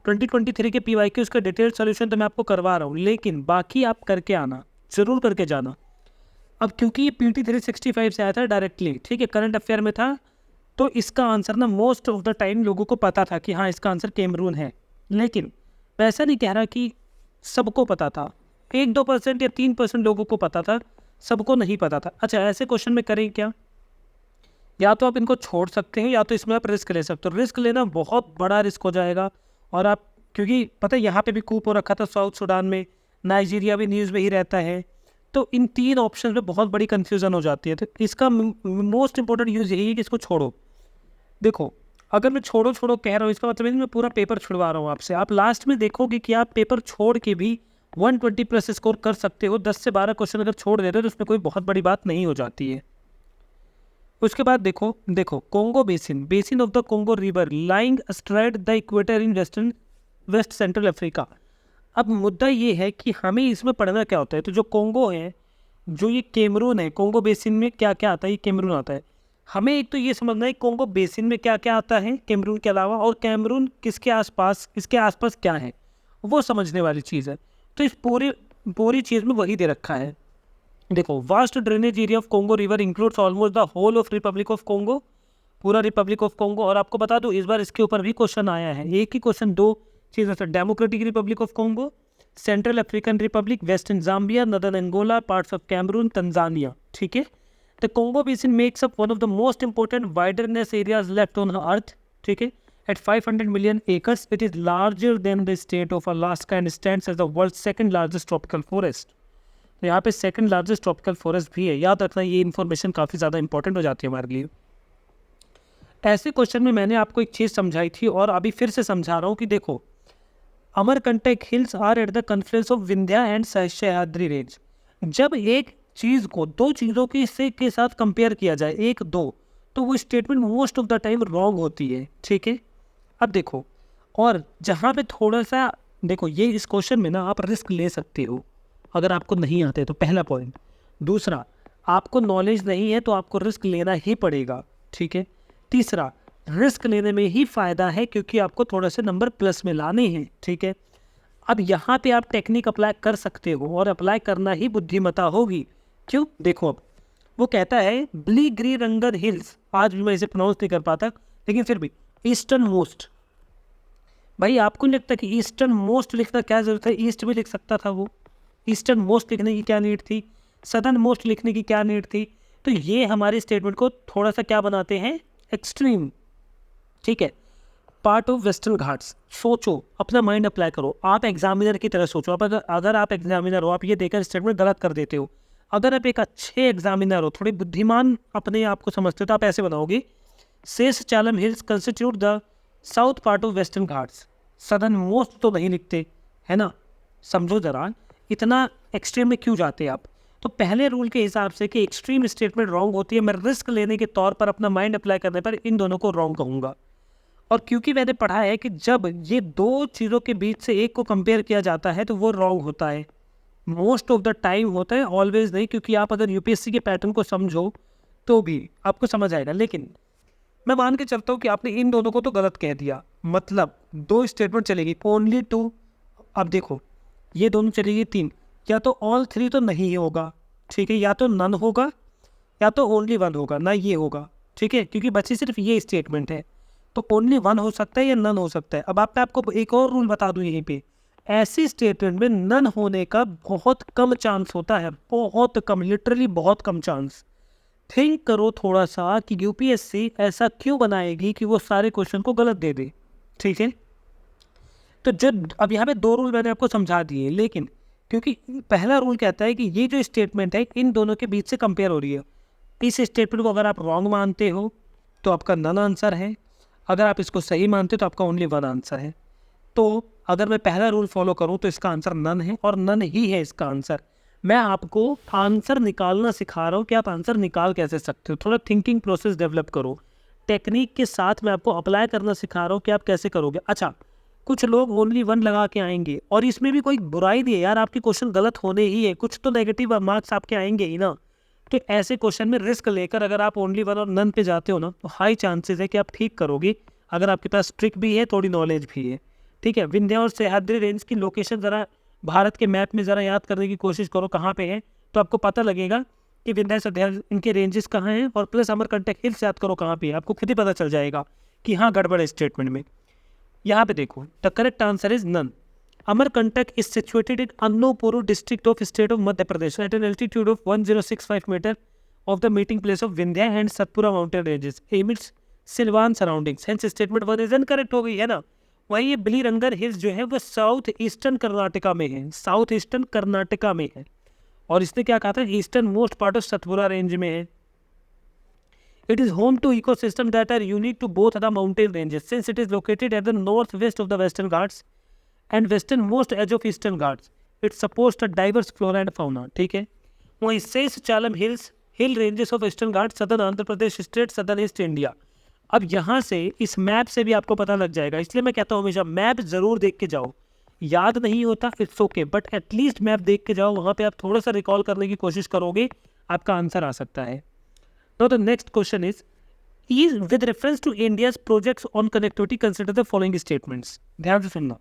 2023 के PYQ उसका डिटेल्ड सोल्यूशन तो मैं आपको करवा रहा हूँ, लेकिन बाकी आप करके आना, ज़रूर करके जाना। अब क्योंकि ये PT 365 से आया था डायरेक्टली, ठीक है, करंट अफेयर में था, तो इसका आंसर ना मोस्ट ऑफ द टाइम लोगों को पता था कि हाँ इसका आंसर कैमरून है। लेकिन मैं ऐसा नहीं कह रहा कि सबको पता था, 1-2% या 3% लोगों को पता था, सबको नहीं पता था। अच्छा, ऐसे क्वेश्चन में करें क्या? या तो आप इनको छोड़ सकते हैं या तो इसमें आप रिस्क ले सकते हो। रिस्क लेना बहुत बड़ा रिस्क हो जाएगा, और आप, क्योंकि पता है यहाँ पे भी कूप हो रखा था साउथ सूडान में, नाइजीरिया भी न्यूज़ में ही रहता है, तो इन 3 ऑप्शन में बहुत बड़ी कन्फ्यूज़न हो जाती है। तो इसका मोस्ट इंपॉर्टेंट यूज़ यही है कि इसको छोड़ो। देखो, अगर मैं छोड़ो छोड़ो कह रहा हूँ, इसका मतलब मैं पूरा पेपर छुड़वा रहा हूँ आपसे। आप लास्ट में देखोगे कि आप पेपर छोड़ के भी 120+ स्कोर कर सकते हो। 10 से 12 क्वेश्चन अगर छोड़ देते हो तो उसमें कोई बहुत बड़ी बात नहीं हो जाती है। उसके बाद देखो Congo basin of the Congo river lying astride the equator in west central Africa. अब मुद्दा ये है कि हमें इसमें पढ़ना क्या होता है। तो जो कोंगो है, जो ये कैमरून है, कोंगो बेसिन में क्या क्या आता है, ये कैमरून आता है। हमें एक तो ये समझना है कोंगो बेसिन में क्या क्या आता है कैमरून के अलावा, और कैमरून किसके आसपास, इसके आसपास क्या है, वो समझने वाली चीज़ है। तो इस पूरी चीज़ में वही दे रखा है। देखो, vast drainage area of Congo river includes almost the whole of Republic of Congo, पूरा रिपब्लिक ऑफ कोंगो। और आपको बता दूं, इस बार इसके ऊपर भी क्वेश्चन आया है, एक ही क्वेश्चन 2 चीज़ें से, democratic Republic of Congo, central African republic, western Zambia, northern Angola, parts of Cameroon, Tanzania, ठीक है। The Congo basin makes up one of the most important wilderness areas left on earth, ठीक है। At 500 million acres, it is larger than the state of Alaska and stands as the world's second largest tropical forest. तो यहाँ पे second largest tropical forest भी है। याद रखना, ये इन्फॉर्मेशन काफ़ी ज़्यादा इंपॉर्टेंट हो जाती है हमारे लिए। ऐसे क्वेश्चन में मैंने आपको एक चीज़ समझाई थी और अभी फिर से समझा रहा हूँ कि देखो, Amarkantak hills are at the confluence of Vindhya and Sahyadri range. जब एक चीज़ को 2 चीज़ों के साथ कंपेयर किया जाए, 1-2, तो वो statement most of the time wrong होती है, ठीक है। अब देखो, और जहाँ पे थोड़ा सा देखो, ये इस क्वेश्चन में ना आप रिस्क ले सकते हो अगर आपको नहीं आते तो, पहला पॉइंट। दूसरा, आपको नॉलेज नहीं है तो आपको रिस्क लेना ही पड़ेगा, ठीक है। तीसरा, रिस्क लेने में ही फ़ायदा है क्योंकि आपको थोड़ा से नंबर प्लस में लाने हैं, ठीक है। अब यहाँ पे आप टेक्निक अप्लाई कर सकते हो और अप्लाई करना ही बुद्धिमता होगी। क्यों? देखो, अब वो कहता है ब्लीग्रीरंगन हिल्स, आज भी मैं इसे प्रोनाउंस नहीं कर पाता, लेकिन फिर भी ईस्टर्न मोस्ट। भाई, आपको नहीं लगता कि ईस्टर्न मोस्ट लिखना क्या ज़रूरत है? ईस्ट भी लिख सकता था वो। ईस्टर्न मोस्ट लिखने की क्या नीड थी? सदर्न मोस्ट लिखने की क्या नीड थी? तो ये हमारे स्टेटमेंट को थोड़ा सा क्या बनाते हैं, एक्सट्रीम, ठीक है। पार्ट ऑफ वेस्टर्न घाट्स, सोचो, अपना माइंड अप्लाई करो, आप एग्जामिनर की तरह सोचो। अब अगर आप एग्जामिनर हो, आप ये देखकर स्टेटमेंट गलत कर देते हो। अगर आप एक अच्छे एग्जामिनर हो, थोड़े बुद्धिमान अपने आप को समझते हो, तो आप ऐसे बनाओगे, Seshachalam hills constitute the south part of western Ghats. Southern most तो नहीं लिखते, है ना। समझो ज़रा, इतना एक्सट्रीम में क्यों जाते हैं आप? तो पहले रूल के हिसाब से कि एक्सट्रीम स्टेटमेंट रॉन्ग होती है, मैं रिस्क लेने के तौर पर अपना माइंड अप्लाई करने पर इन दोनों को रॉन्ग कहूँगा। और क्योंकि मैंने पढ़ा है कि जब ये 2 चीज़ों के बीच से एक को कंपेयर किया जाता है तो वो रॉन्ग होता है, मोस्ट ऑफ द टाइम होता है, ऑलवेज नहीं। क्योंकि आप अगर यूपीएससी के पैटर्न को समझो तो भी आपको समझ आएगा। लेकिन मैं मान के चलता हूँ कि आपने इन दोनों को तो गलत कह दिया, मतलब 2 स्टेटमेंट चलेगी, ओनली 2। अब देखो, ये दोनों चलेगी 3, या तो ऑल 3 तो नहीं होगा, ठीक है, या तो नन होगा या तो ओनली 1 होगा, ना ये होगा, ठीक है, क्योंकि बची सिर्फ ये स्टेटमेंट है। तो ओनली 1 हो सकता है या नन हो सकता है। अब आपको एक और रूल बता दूं यहीं पे, ऐसी स्टेटमेंट में नन होने का बहुत कम चांस होता है, बहुत कम, लिटरली बहुत कम चांस। थिंक करो थोड़ा सा कि यूपीएससी ऐसा क्यों बनाएगी कि वो सारे क्वेश्चन को गलत दे दे, ठीक है। तो जब अब यहाँ पे 2 रूल मैंने आपको समझा दिए, लेकिन क्योंकि पहला रूल कहता है कि ये जो स्टेटमेंट है इन दोनों के बीच से कंपेयर हो रही है, इस स्टेटमेंट को अगर आप रॉन्ग मानते हो तो आपका नन आंसर है, अगर आप इसको सही मानते हो तो आपका ओनली 1 आंसर है। तो अगर मैं पहला रूल फॉलो करूँ तो इसका आंसर नन है, और नन ही है इसका आंसर। मैं आपको आंसर निकालना सिखा रहा हूँ कि आप आंसर निकाल कैसे सकते हो। थोड़ा थिंकिंग प्रोसेस डेवलप करो, टेक्निक के साथ मैं आपको अप्लाई करना सिखा रहा हूँ कि आप कैसे करोगे। अच्छा, कुछ लोग ओनली 1 लगा के आएंगे, और इसमें भी कोई बुराई नहीं है यार, आपके क्वेश्चन गलत होने ही है, कुछ तो नेगेटिव मार्क्स आपके आएंगे ही ना। तो ऐसे क्वेश्चन में रिस्क लेकर अगर आप ओनली 1 और नन पे जाते हो ना, तो हाई चांसेस है कि आप ठीक करोगे, अगर आपके पास ट्रिक भी है, थोड़ी नॉलेज भी है, ठीक है, विंध्या और सह्याद्री रेंज की लोकेशन ज़रा भारत के मैप में ज़रा याद करने की कोशिश करो कहाँ पे है, तो आपको पता लगेगा कि विंध्या सह्याद्री इनके रेंजेस कहाँ हैं, और प्लस अमरकंटक हिल्स याद करो कहाँ पे है, आपको खुद ही पता चल जाएगा कि हाँ गड़बड़ है स्टेटमेंट में। यहाँ पे देखो, the correct answer is none. Amarkantak is situated in Anuppur district of state of Madhya Pradesh at an altitude of 1065 meter of the meeting place of Vindhya and Satpura mountain ranges amidst Silvan surroundings. Hence statement 1 is incorrect हो गई है ना। वही ये बिलीरंगर hills जो है वो south eastern Karnataka में है, साउथ ईस्टर्न कर्नाटका में है, और इसने क्या कहा था, eastern most part of Satpura range में है। It is home to ecosystem that are unique to both the mountain ranges since it is located at the northwest of the Western Ghats and westernmost edge of Eastern Ghats. It supports a diverse flora and fauna. ठीक है, वहीं Seshachalam hills hill ranges of eastern Ghat southern Andhra Pradesh state southern east India. अब यहाँ से इस map से भी आपको पता लग जाएगा, इसलिए मैं कहता हूँ हमेशा मैप जरूर देख के जाओ। याद नहीं होता it's okay, but at least map देख के जाओ, वहाँ पे आप थोड़ा सा रिकॉल करने की कोशिश करोगे, आपका आंसर आ सकता है। तो the next question is with reference to India's projects on connectivity consider the following statements. ध्यान से सुनना।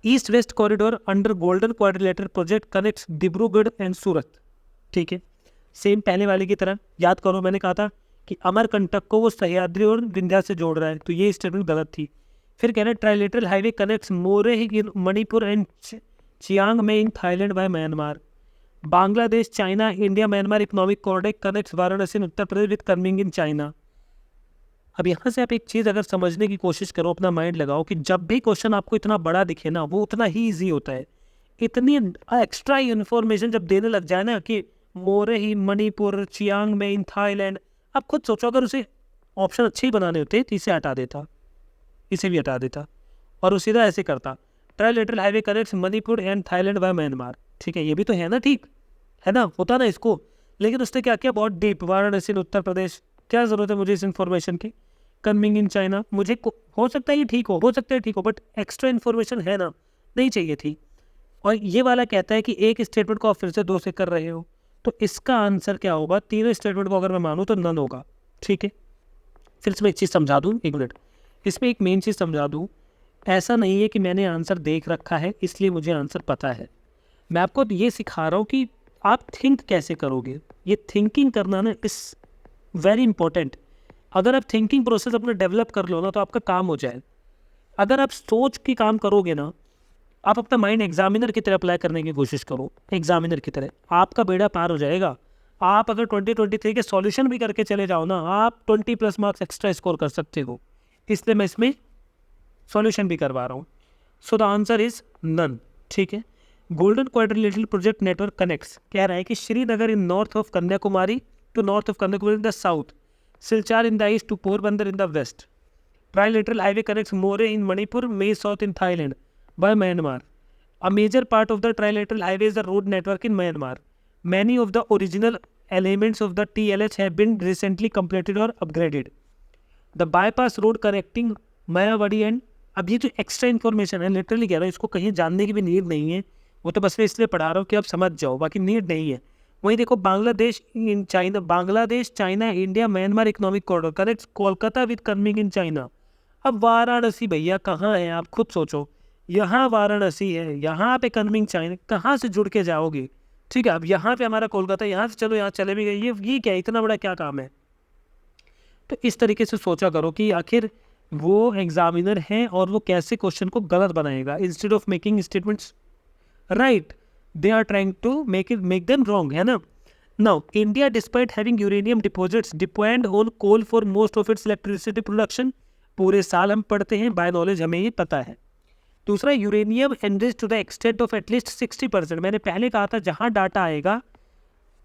East west corridor under golden quadrilateral project connects Dibrugarh and Surat. ठीक है, सेम पहले वाले की तरह याद करो, मैंने कहा था कि अमरकंटक को वो सह्याद्री और विंध्या से जोड़ रहा है, तो ये स्टेटमेंट गलत थी। फिर कह रहे हैं trilateral highway connects Moreh in Manipur and Chiang Mai in Thailand by Myanmar. Bangladesh China India Myanmar economic corridor connects Varanasi in Uttar Pradesh with Kunming in China. अब यहाँ से आप एक चीज़ अगर समझने की कोशिश करो, अपना माइंड लगाओ कि जब भी क्वेश्चन आपको इतना बड़ा दिखे ना, वो उतना ही ईजी होता है। इतनी एक्स्ट्रा इन्फॉर्मेशन जब देने लग जाए ना कि मोरही Manipur Chiang Mai in Thailand, अब खुद सोचो अगर उसे ऑप्शन अच्छे ही बनाने होते तो इसे हटा देता, इसे भी हटा देता, और वो सीधा ऐसे करता trilateral highway connects Manipur and Thailand by Myanmar. ठीक है, ये भी तो है ना, ठीक है ना, होता ना इसको, लेकिन उसने क्या किया, बहुत डीप वाराणसी उत्तर प्रदेश। क्या ज़रूरत है मुझे इस इन्फॉर्मेशन की, कनमिंग इन चाइना, मुझे हो सकता है ये ठीक हो सकता है ठीक हो, बट एक्स्ट्रा इन्फॉर्मेशन है ना, नहीं चाहिए थी। और ये वाला कहता है कि एक स्टेटमेंट को आप फिर से 2 से कर रहे हो, तो इसका आंसर क्या होगा, तीनों स्टेटमेंट को अगर मैं मानूँ तो नन होगा। ठीक है, फिर से मैं एक चीज़ समझा दूँ, एक मिनट, इसमें एक मेन चीज़ समझा दूँ। ऐसा नहीं है कि मैंने आंसर देख रखा है इसलिए मुझे आंसर पता है, मैं आपको ये सिखा रहा हूँ कि आप थिंक कैसे करोगे। ये थिंकिंग करना ना इस वेरी इंपॉर्टेंट। अगर आप थिंकिंग प्रोसेस अपना डेवलप कर लो ना, तो आपका काम हो जाए। अगर आप सोच के काम करोगे ना, आप अपना माइंड एग्जामिनर की तरह अप्लाई करने की कोशिश करो, एग्जामिनर की तरह, आपका बेड़ा पार हो जाएगा। आप अगर 2023 के सॉल्यूशन भी करके चले जाओ ना, आप 20+ मार्क्स एक्स्ट्रा स्कोर कर सकते हो, इसलिए मैं इसमें सॉल्यूशन भी करवा रहा हूँ। So the answer is none. ठीक है, golden quadrilateral project network connects, कह रहा है कि Srinagar in north of Kanyakumari to north of Kanyakumari in the south, Silchar in the east to Porbandar in the west. Trilateral highway connects Moreh in Manipur, Mae Sot in Thailand by Myanmar. A major part of the trilateral highway is the road network in Myanmar. Many of the original elements of the TLH have been recently completed or upgraded. The bypass road connecting Mayawadi and, अब ये जो extra information है, literally कह रहा हूँ, इसको कहीं जानने की भी नीड नहीं है, वो तो बस मैं इसलिए पढ़ा रहा हूँ कि आप समझ जाओ, बाकी नीड नहीं है। वहीं देखो, Bangladesh in China, Bangladesh China India Myanmar economic corridor connects Kolkata with Kunming in China. अब वाराणसी भैया कहाँ है, आप खुद सोचो, यहाँ वाराणसी है, यहाँ पे कनमिंग चाइना, कहाँ से जुड़ के जाओगे। ठीक है, अब यहाँ पे हमारा कोलकाता, यहाँ से चलो यहाँ चले भी गए, ये क्या इतना बड़ा क्या काम है। तो इस तरीके से सोचा करो कि आखिर वो एग्जामिनर हैं और वो कैसे क्वेश्चन को गलत बनाएगा। Instead of making statements right, they are trying to make them wrong, है ना। Now India despite having uranium deposits depend on coal for most of its electricity production. पूरे साल हम पढ़ते हैं, बाय नॉलेज हमें ये पता है। दूसरा, uranium enriched to the extent of at least 60%। मैंने पहले कहा था जहाँ डाटा आएगा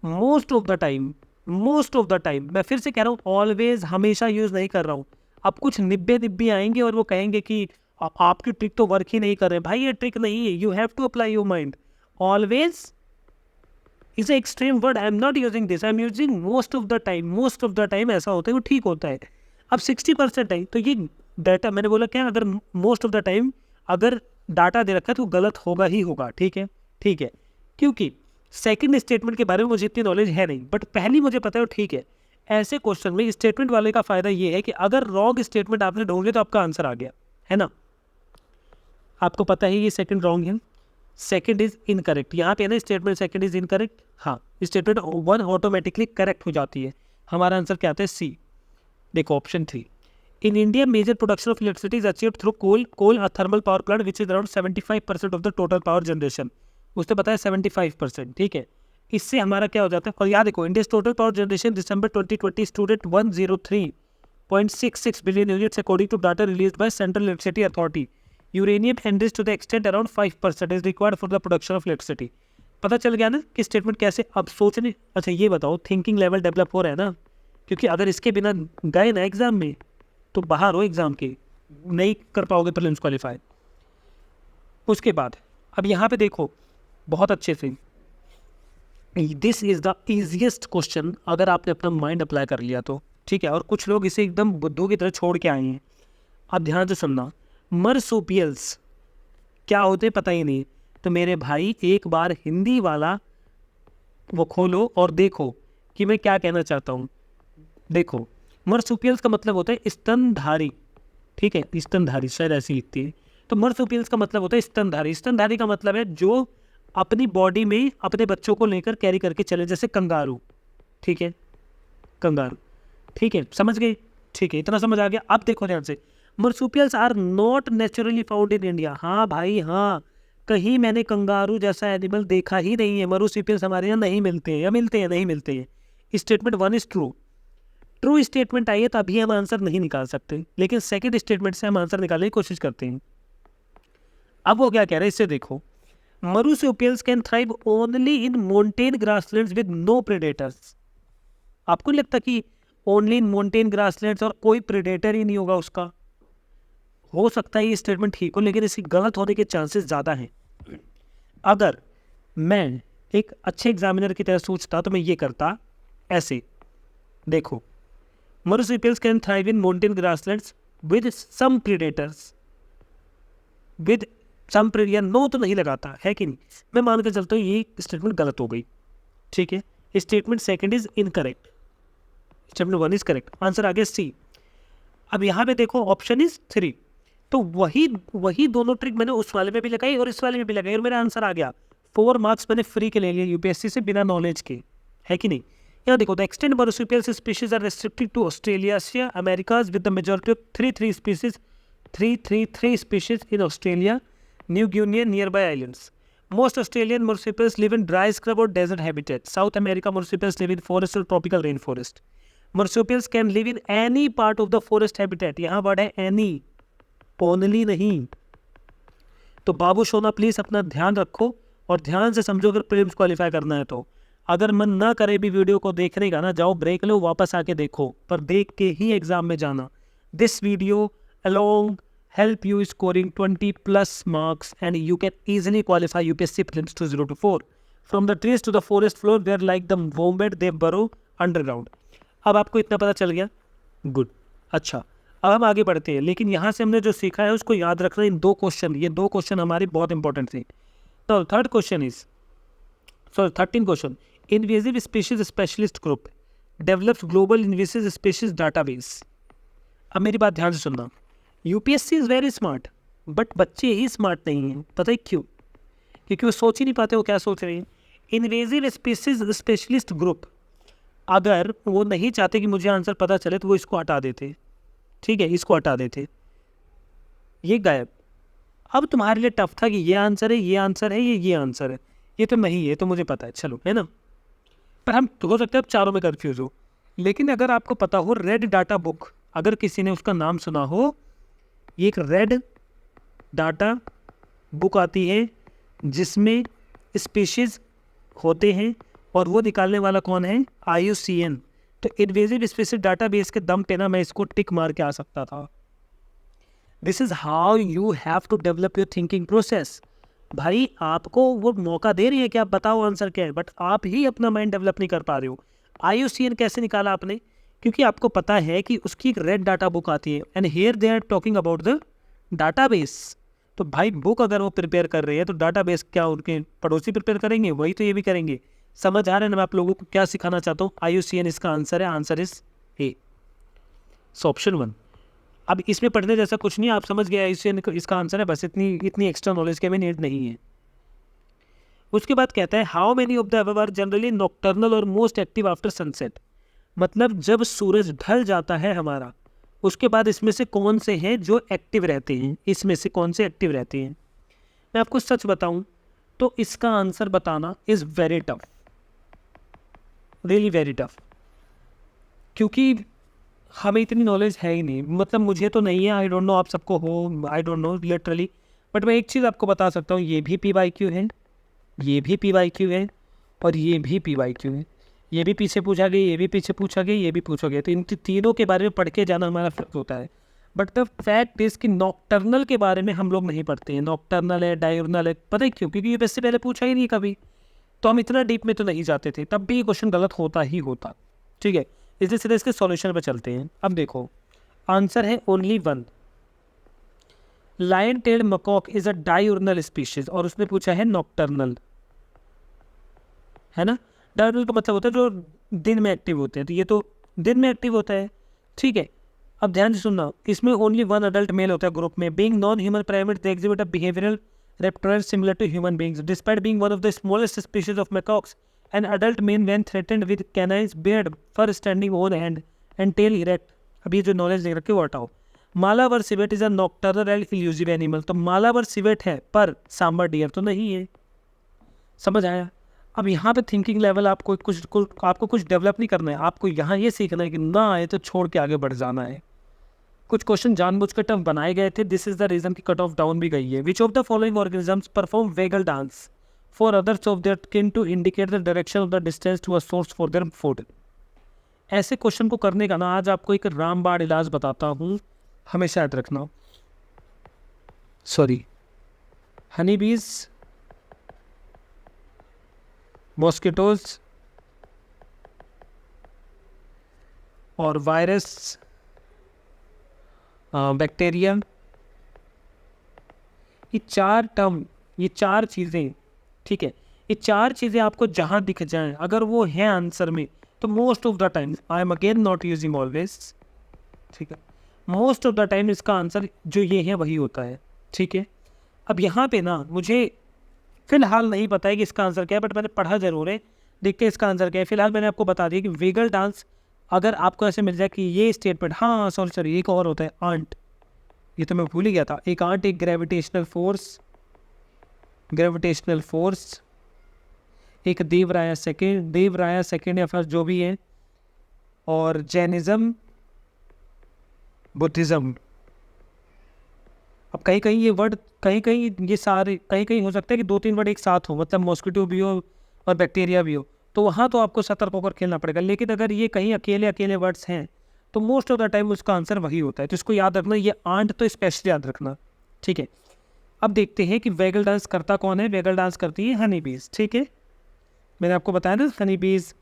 मोस्ट ऑफ द टाइम, मैं फिर से कह रहा हूँ, ऑलवेज हमेशा यूज़ नहीं कर रहा हूँ। अब कुछ निब्बे आएंगे और वो कहेंगे कि आपकी ट्रिक तो वर्क ही नहीं कर रहे। भाई ये ट्रिक नहीं है, you have to apply your mind. Always is a extreme word, I am not using this, I am using most of the time ऐसा होता है, वो ठीक होता है। अब 60% है, तो ये डाटा मैंने बोला क्या, अगर मोस्ट ऑफ द टाइम अगर डाटा दे रखा है तो गलत होगा ही होगा। ठीक है, क्योंकि सेकंड स्टेटमेंट के बारे में मुझे इतनी नॉलेज है नहीं, बट पहली मुझे पता है। ठीक है, ऐसे क्वेश्चन में स्टेटमेंट वाले का फ़ायदा ये है कि अगर रॉन्ग स्टेटमेंट आपने ढूंढ लिया तो आपका आंसर आ गया, है ना। आपको पता है ये सेकंड रॉन्ग है, सेकंड इज इनकरेक्ट। यहाँ पे है ना स्टेटमेंट सेकंड इज इनकरेक्ट, हाँ स्टेटमेंट वन ऑटोमेटिकली करेक्ट हो जाती है। हमारा आंसर क्या आता है? सी। देखो option 3, in India major production of electricity is achieved through coal thermal power plant which is around 75% of the total power generation. उसने बताया 75%, ठीक है। इससे हमारा क्या हो जाता है, और याद देखो India total power generation December 2020 stood at 103.66 billion units according to data released by Central Electricity Authority. Uranium enriched to the extent around 5% is required for the production of electricity. पता चल गया ना कि स्टेटमेंट कैसे अब सोचने। अच्छा ये बताओ थिंकिंग लेवल डेवलप हो रहा है ना, क्योंकि अगर इसके बिना गए ना एग्जाम में तो बाहर हो एग्जाम के, नहीं कर पाओगे प्रीलिम्स क्वालिफाई। उसके बाद अब यहाँ पे देखो बहुत अच्छे से, this is the easiest question अगर आपने अपना माइंड अप्लाई कर लिया तो, ठीक है। और कुछ लोग इसे एकदम बुद्धू की तरह छोड़ के आए हैं। अब ध्यान से सुनना, मर्सुपियल्स क्या होते पता ही नहीं, तो मेरे भाई एक बार हिंदी वाला वो खोलो और देखो कि मैं क्या कहना चाहता हूँ। देखो मर्सुपियल्स का मतलब होता है स्तनधारी, ठीक है, स्तनधारी शायद ऐसी लिखती है। तो मर्सुपियल्स का मतलब होता है स्तनधारी। स्तनधारी का मतलब है जो अपनी बॉडी में अपने बच्चों को लेकर कैरी करके चले, जैसे कंगारू, ठीक है, कंगारू, ठीक है, समझ गए, ठीक है, इतना समझ आ गया। अब देखो ध्यान से, marsupials are not naturally found in India. हाँ भाई हाँ, कहीं मैंने कंगारू जैसा एनिमल देखा ही नहीं है। मर्सुपियल्स हमारे यहाँ नहीं मिलते हैं, या मिलते हैं नहीं मिलते हैं। Statement 1 is true. True statement I है तो अभी हम आंसर नहीं निकाल सकते, लेकिन सेकंड स्टेटमेंट से हम आंसर निकालने की कोशिश करते हैं। अब वो क्या कह रहे हैं इससे देखो, marsupials can thrive only in mountain grasslands with no predators. आपको नहीं लगता कि ओनली इन माउंटेन ग्रासलैंड्स और कोई प्रेडेटर ही नहीं होगा उसका? हो सकता है ये स्टेटमेंट ठीक हो, लेकिन इसकी गलत होने के चांसेस ज़्यादा हैं। अगर मैं एक अच्छे एग्जामिनर की तरह सोचता तो मैं ये करता ऐसे, देखो marsupials can thrive in mountain grasslands with some predators, with some या नो तो नहीं लगाता है कि नहीं। मैं मान कर चलता हूँ ये स्टेटमेंट गलत हो गई, ठीक है। Statement second is incorrect, statement 1 is correct. Answer आ गया सी। अब यहाँ पे देखो ऑप्शन इज 3, तो वही दोनों ट्रिक मैंने उस वाले में भी लगाई और इस वाले में भी लगाई, और मेरा आंसर आ गया। 4 मार्क्स मैंने फ्री के ले लिए यूपीएससी से बिना नॉलेज के, है कि नहीं। यहाँ देखो, the extent marsupials species are restricted to Australia, Americas with the majority of 3 species in Australia, New Guinea, nearby islands. Most Australian marsupials live in dry scrub or desert habitat. South America marsupials live in forest or tropical rainforest. Marsupials can live in any part of the forest habitat. यहाँ word है any, only नहीं। तो बाबू सोना please अपना ध्यान रखो और ध्यान से समझो अगर प्रीलिम्स क्वालिफाई करना है तो। अगर मन ना करे भी वीडियो को देखने का ना, जाओ ब्रेक लो, वापस आके देखो, पर देख के ही एग्जाम में जाना। This video along help you scoring 20+ marks and you can easily qualify UPSC prelims 2024. From the trees to the forest floor, they are like the wombat, they burrow underground. अब आपको इतना पता चल गया, गुड। अच्छा अब हम आगे बढ़ते हैं, लेकिन यहाँ से हमने जो सीखा है उसको याद रखना। इन 2 क्वेश्चन, ये 2 क्वेश्चन हमारे बहुत इंपॉर्टेंट थे। तो third question is, sorry 13 question, invasive species specialist group develops global invasive species database. अब मेरी बात ध्यान से सुनना, UPSC is very smart, but बच्चे ही स्मार्ट नहीं हैं। पता है क्यों? क्योंकि वो सोच ही नहीं पाते वो क्या सोच रहे हैं। इन्वेजिव स्पीशीज स्पेशलिस्ट ग्रुप, अगर वो नहीं चाहते कि मुझे आंसर पता चले तो वो इसको हटा देते, ठीक है, इसको हटा देते, ये गायब। अब तुम्हारे लिए टफ था कि ये आंसर है, ये आंसर है, ये आंसर है, ये तो नहीं है, तो मुझे पता है, चलो, है ना। पर हम तो हो सकता है अब चारों में कन्फ्यूज हो। लेकिन अगर आपको पता हो रेड डाटा बुक, अगर किसी ने उसका नाम सुना हो, ये एक रेड डाटा बुक आती है जिसमें स्पीशीज़ होते हैं और वो निकालने वाला कौन है? IUCN। तो इन्वेजिव स्पीशीज डाटाबेस के दम पे ना मैं इसको टिक मार के आ सकता था। This is how you have to develop your thinking process. भाई आपको वो मौका दे रही है कि आप बताओ आंसर क्या है, बट आप ही अपना माइंड डेवलप नहीं कर पा रहे हो। IUCN कैसे निकाला आपने? क्योंकि आपको पता है कि उसकी एक रेड डाटा बुक आती है, and here they are talking about the database. तो भाई बुक अगर वो प्रिपेयर कर रही है तो डाटाबेस क्या उनके पड़ोसी प्रिपेयर करेंगे? वही तो ये भी करेंगे। समझ आ रहा है ना मैं आप लोगों को क्या सिखाना चाहता हूँ? IUCN इसका आंसर है, answer is a. So option 1, अब इसमें पढ़ने जैसा कुछ नहीं, आप समझ गया इससे इसका आंसर है, बस इतनी एक्स्ट्रा नॉलेज के में नीड नहीं है। उसके बाद कहता है how many of the above are generally nocturnal और मोस्ट एक्टिव आफ्टर सनसेट, मतलब जब सूरज ढल जाता है हमारा, उसके बाद इसमें से कौन से हैं जो एक्टिव रहते हैं, इसमें से कौन से एक्टिव रहते हैं। मैं आपको सच बताऊं तो इसका आंसर बताना is very tough, really very tough, क्योंकि हमें इतनी नॉलेज है ही नहीं, मतलब मुझे तो नहीं है, आई डोंट नो आप सबको हो, I don't know literally, but मैं एक चीज़ आपको बता सकता हूँ, ये भी PYQ है, ये भी PYQ है, और ये भी PYQ है, ये भी पीछे पूछा गया, ये भी पीछे पूछा गया, ये भी पूछा गया, तो इन तीनों के बारे में पढ़ के जाना हमारा फर्क होता है। बट द फैक्ट इज़ कि नॉक्टर्नल के बारे में हम लोग नहीं पढ़ते हैं, नॉक्टर्नल है, डायurnal है, पता है क्यों? क्योंकि ये इससे पहले पूछा ही नहीं कभी, तो हम इतना डीप में तो नहीं जाते थे, तब भी ये क्वेश्चन गलत होता ही होता, ठीक है। इसलिए सीधे इसके सॉल्यूशन पर चलते हैं। अब देखो आंसर है only one, lion tailed macaque is a diurnal species, और उसने पूछा है नॉक्टर्नल, है ना। डायurnal का मतलब होता है जो दिन में एक्टिव होते हैं, तो ये तो दिन में एक्टिव होता है, ठीक है। अब ध्यान से सुनना, इसमें ओनली वन अडल्ट मेल होता है ग्रुप में, being non human primate they exhibit a behavioural reptile similar to human beings. Despite being one of the smallest species of macaques, an adult male when threatened with canines beard, fur standing on hand, and tail erect. अभी जो knowledge दे रखे वो हटाओ। Malabar civet is a nocturnal and elusive animal, तो Malabar civet है पर sambar dear तो नहीं है, समझ आया। अब यहाँ पे थिंकिंग लेवल आपको कुछ डेवलप नहीं करना है, आपको यहाँ ये सीखना है कि ना आए तो छोड़ के आगे बढ़ जाना है। कुछ क्वेश्चन जानबूझकर टफ बनाए गए थे, दिस इज द रीजन कि कट ऑफ डाउन भी गई है। Which of the following organisms perform waggle dance for others of their kin to indicate the direction of the distance to a source for their food. ऐसे question को करने का ना आज आपको एक रामबाण इलाज बताता हूँ, हमेशा याद रखना। सॉरी, हनी बीज, मॉस्किटोज और वायरस, बैक्टीरिया, ये चार टर्म, ये चार चीज़ें, ठीक है, ये चार चीज़ें आपको जहाँ दिख जाएं, अगर वो हैं आंसर में, तो most of the time, I am again not using always, ठीक है, मोस्ट ऑफ द टाइम इसका आंसर जो ये है वही होता है, ठीक है। अब यहाँ पे ना मुझे फिलहाल नहीं पता है कि इसका आंसर क्या है, बट मैंने पढ़ा जरूर है, देखते हैं इसका आंसर क्या है। फिलहाल मैंने आपको बता दिया कि वेगल डांस, अगर आपको ऐसे मिल जाए कि ये स्टेटमेंट, हाँ सॉरी एक और होता है आंट, ये तो मैं भूल ही गया था, एक आंट एक ग्रेविटेशनल फोर्स, एक देवराया सेकेंड या फर्स्ट जो भी है, और जैनिज्म, बुद्धिज़्म। अब कहीं कहीं ये वर्ड, कहीं ये सारे, कहीं हो सकता है कि 2-3 वर्ड एक साथ हो, मतलब मॉस्किटो भी हो और बैक्टीरिया भी हो, तो वहाँ तो आपको सतर्क होकर खेलना पड़ेगा। लेकिन अगर ये कहीं अकेले वर्ड्स हैं तो मोस्ट ऑफ द टाइम उसका आंसर वही होता है, तो इसको याद रखना, ये आंट तो स्पेशली याद रखना, ठीक है। अब देखते हैं कि वेगल डांस करता कौन है। वेगल डांस करती है हनी बीज, ठीक है, मैंने आपको बताया ना हनी बीज।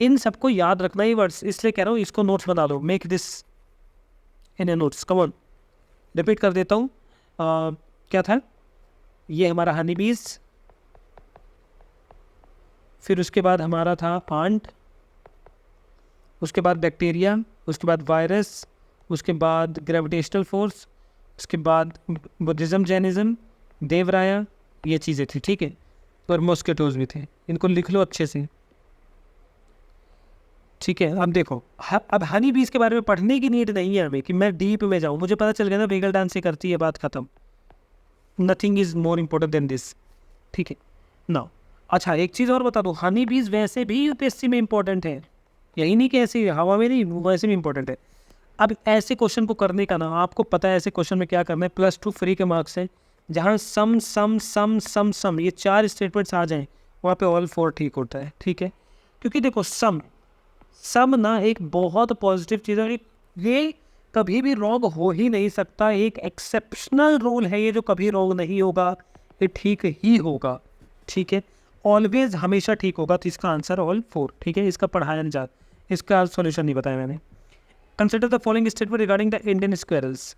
इन सबको याद रखना ही वर्ड्स, इसलिए कह रहा हूँ इसको नोट्स बना लो, make this in a notes. Come on, repeat कर देता हूँ, क्या था, ये हमारा हनी बीज, फिर उसके बाद हमारा था आंट, उसके बाद बैक्टीरिया, उसके बाद वायरस, उसके बाद ग्रेविटेशनल फोर्स, उसके बाद बुद्धिज़्म, जैनिज्म, देवराया, ये चीज़ें थी, ठीक है, और मॉस्किटोज भी थे। इनको लिख लो अच्छे से, ठीक है। अब देखो, अब हनी बीज के बारे में पढ़ने की नीड नहीं है हमें कि मैं डीप में जाऊँ, मुझे पता चल गया ना वेगल डांस से करती है, बात खत्म, nothing is more important then this, ठीक है ना। अच्छा एक चीज़ और बता दूँ, हनी बीज वैसे भी यूपीएससी में इंपॉर्टेंट है, यही नहीं कि ऐसे हवा में नहीं, वैसे भी इंपॉर्टेंट है। अब ऐसे क्वेश्चन को करने का ना, आपको पता है ऐसे क्वेश्चन में क्या करना है, +2 फ्री के मार्क्स हैं, जहाँ सम ये 4 स्टेटमेंट्स आ जाएं, वहाँ पे ऑल 4 ठीक होता है, ठीक है। क्योंकि देखो सम ना एक बहुत पॉजिटिव चीज़ है, ये कभी भी रॉन्ग हो ही नहीं सकता, एक एक्सेप्शनल रूल है ये जो कभी रॉन्ग नहीं होगा, ये ठीक ही होगा, ठीक है, ऑलवेज हमेशा ठीक होगा। तो इसका आंसर ऑल 4, ठीक है, इसका पढ़ाया नहीं जा, इसका सॉल्यूशन नहीं बताया मैंने। Consider the following statement regarding the Indian squirrels.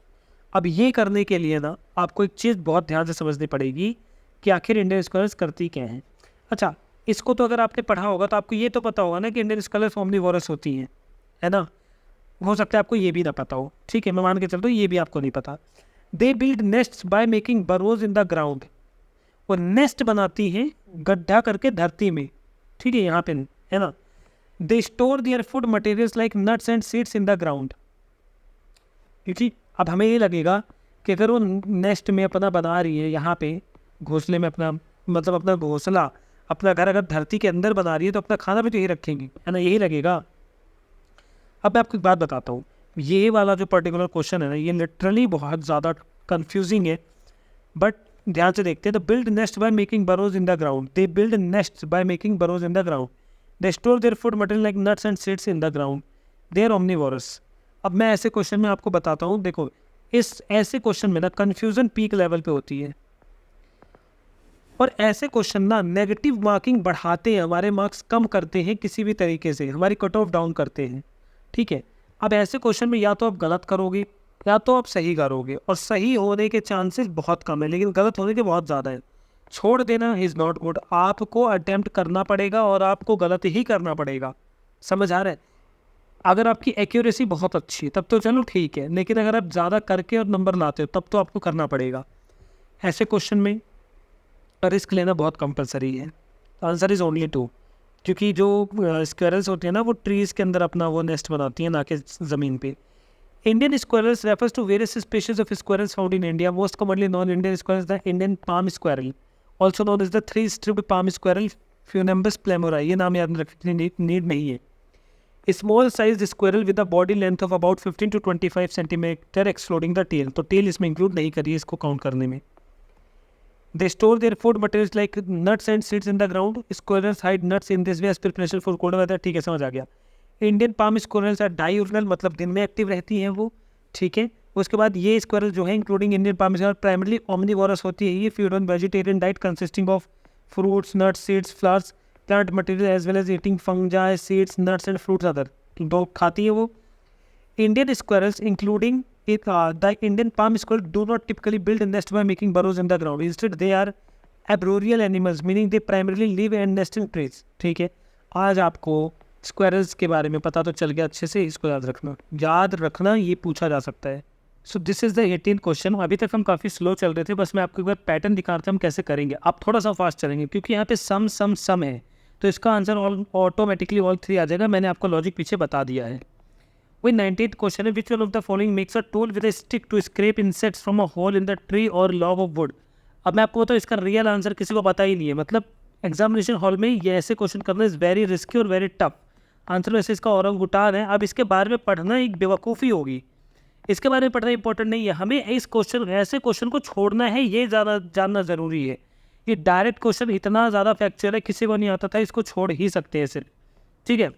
अब ये करने के लिए ना आपको एक चीज़ बहुत ध्यान से समझनी पड़ेगी कि आखिर इंडियन स्क्वेरल्स करती क्या हैं। अच्छा, इसको तो अगर आपने पढ़ा होगा तो आपको ये तो पता होगा ना कि इंडियन स्क्वेरल्स ओमनिवोरस होती हैं, है ना। हो सकता है आपको ये भी ना पता हो, ठीक है, मैं मान के चलता हूँ ये भी आपको नहीं पता। They build nest by making burrows in the ground, वो नेस्ट बनाती हैं गड्ढा करके धरती में, ठीक है, यहाँ पे है ना। They store their food materials like nuts and seeds in the ground, क्योंकि अब हमें ये लगेगा कि अगर वो नेस्ट में अपना बना रही है यहाँ पे घोंसले में अपना, मतलब अपना घोंसला, अपना घर अगर धरती के अंदर बना रही है तो अपना खाना भी तो यही रखेंगी, है ना, यही लगेगा। अब मैं आपको एक बात बताता हूँ, ये वाला जो पर्टिकुलर क्वेश्चन है ना, ये लिटरली बहुत ज़्यादा कंफ्यूजिंग है, बट ध्यान से देखते हैं। तो build nest by making burrows in the ground, they build nest by making burrows in the ground, they store their food material like nuts and seeds in the ground, they are omnivorous. अब मैं ऐसे question में आपको बताता हूँ, देखो इस ऐसे क्वेश्चन में ना कन्फ्यूजन पीक लेवल पे होती है, और ऐसे क्वेश्चन ना नेगेटिव मार्किंग बढ़ाते हैं, हमारे मार्क्स कम करते हैं, किसी भी तरीके से हमारी कट ऑफ डाउन करते हैं, ठीक है। अब ऐसे क्वेश्चन में या तो आप गलत करोगे या तो आप सही करोगे, और सही होने के चांसेस बहुत कम है, लेकिन गलत होने के बहुत ज़्यादा है। छोड़ देना इज़ नॉट गुड, आपको अटेम्प्ट करना पड़ेगा और आपको गलत ही करना पड़ेगा, समझ आ रहा है। अगर आपकी एक्यूरेसी बहुत अच्छी है तब तो चलो ठीक है, लेकिन अगर आप ज़्यादा करके और नंबर लाते हो तब तो आपको करना पड़ेगा। ऐसे क्वेश्चन में रिस्क लेना बहुत कंपलसरी है। आंसर इज़ ओनली 2, क्योंकि जो स्क्वेरल्स होते हैं ना वो ट्रीज़ के अंदर अपना वो नेस्ट बनाती हैं, ना कि ज़मीन पे। Indian squirrels refers to various species of squirrels found in India, most commonly known Indian squirrels the Indian palm squirrel, also known as the three striped palm squirrel, फ्यूनेम्बस प्लेमोराई, ये नाम याद रखने की नीड नहीं है। Small size squirrel with a body length of about 15 to 25 centimetre excluding the tail, तो टेल इसमें इंक्लूड नहीं करिए इसको काउंट करने में। They store their food materials like nuts and seeds in the ground. Squirrels hide nuts in this way as preparation for cold weather, ठीक है, समझ आ गया। इंडियन पाम स्क्वेरल्स आर डाइयूर्नल, मतलब दिन में एक्टिव रहती हैं वो, ठीक है। उसके बाद ये स्क्वेरल जो है including Indian palm squirrel primarily omnivorous होती है, ये feed on vegetarian diet consisting of fruits, nuts, seeds, flowers, plant material as well as eating fungi, seeds, nuts and fruits other, तो खाती है वो। Indian squirrels, including the Indian palm squirrel, do not typically build a nest by making burrows in the ground. Instead, they are arboreal animals, meaning they primarily live and nest in trees. ठीक है, आज आपको squirrels के बारे में पता तो चल गया, अच्छे से इसको याद रखना ये पूछा जा सकता है। So this is the 18th question. अभी तक हम काफ़ी स्लो चल रहे थे, बस मैं आपको एक बार पैटर्न दिखाता हूँ हम कैसे करेंगे। आप थोड़ा सा फास्ट चलेंगे क्योंकि यहाँ पे सम है, तो इसका आंसर ऑटोमेटिकली ऑल 3 आ जाएगा। मैंने आपको लॉजिक पीछे बता दिया है। वही 19th क्वेश्चन है, which one of the following makes a tool with a stick to scrape insects from a hole in the tree और लॉग ऑफ वुड। अब मैं आपको बताऊँ इसका रियल आंसर किसी को पता ही नहीं है, मतलब एग्जामिनेशन हॉल में ये ऐसे क्वेश्चन करना इज़ वेरी रिस्की और वेरी टफ। आंसर वैसे इसका औरंगुटान है। अब इसके बारे में पढ़ना एक बेवकूफ़ी होगी, इसके बारे में पढ़ना इंपॉर्टेंट नहीं है, हमें इस क्वेश्चन ऐसे क्वेश्चन को छोड़ना है, ये ज़्यादा जानना ज़रूरी है। ये डायरेक्ट क्वेश्चन इतना ज़्यादा फैक्चुअल है, किसी को नहीं आता था, इसको छोड़ ही सकते हैं सिर्फ, ठीक है।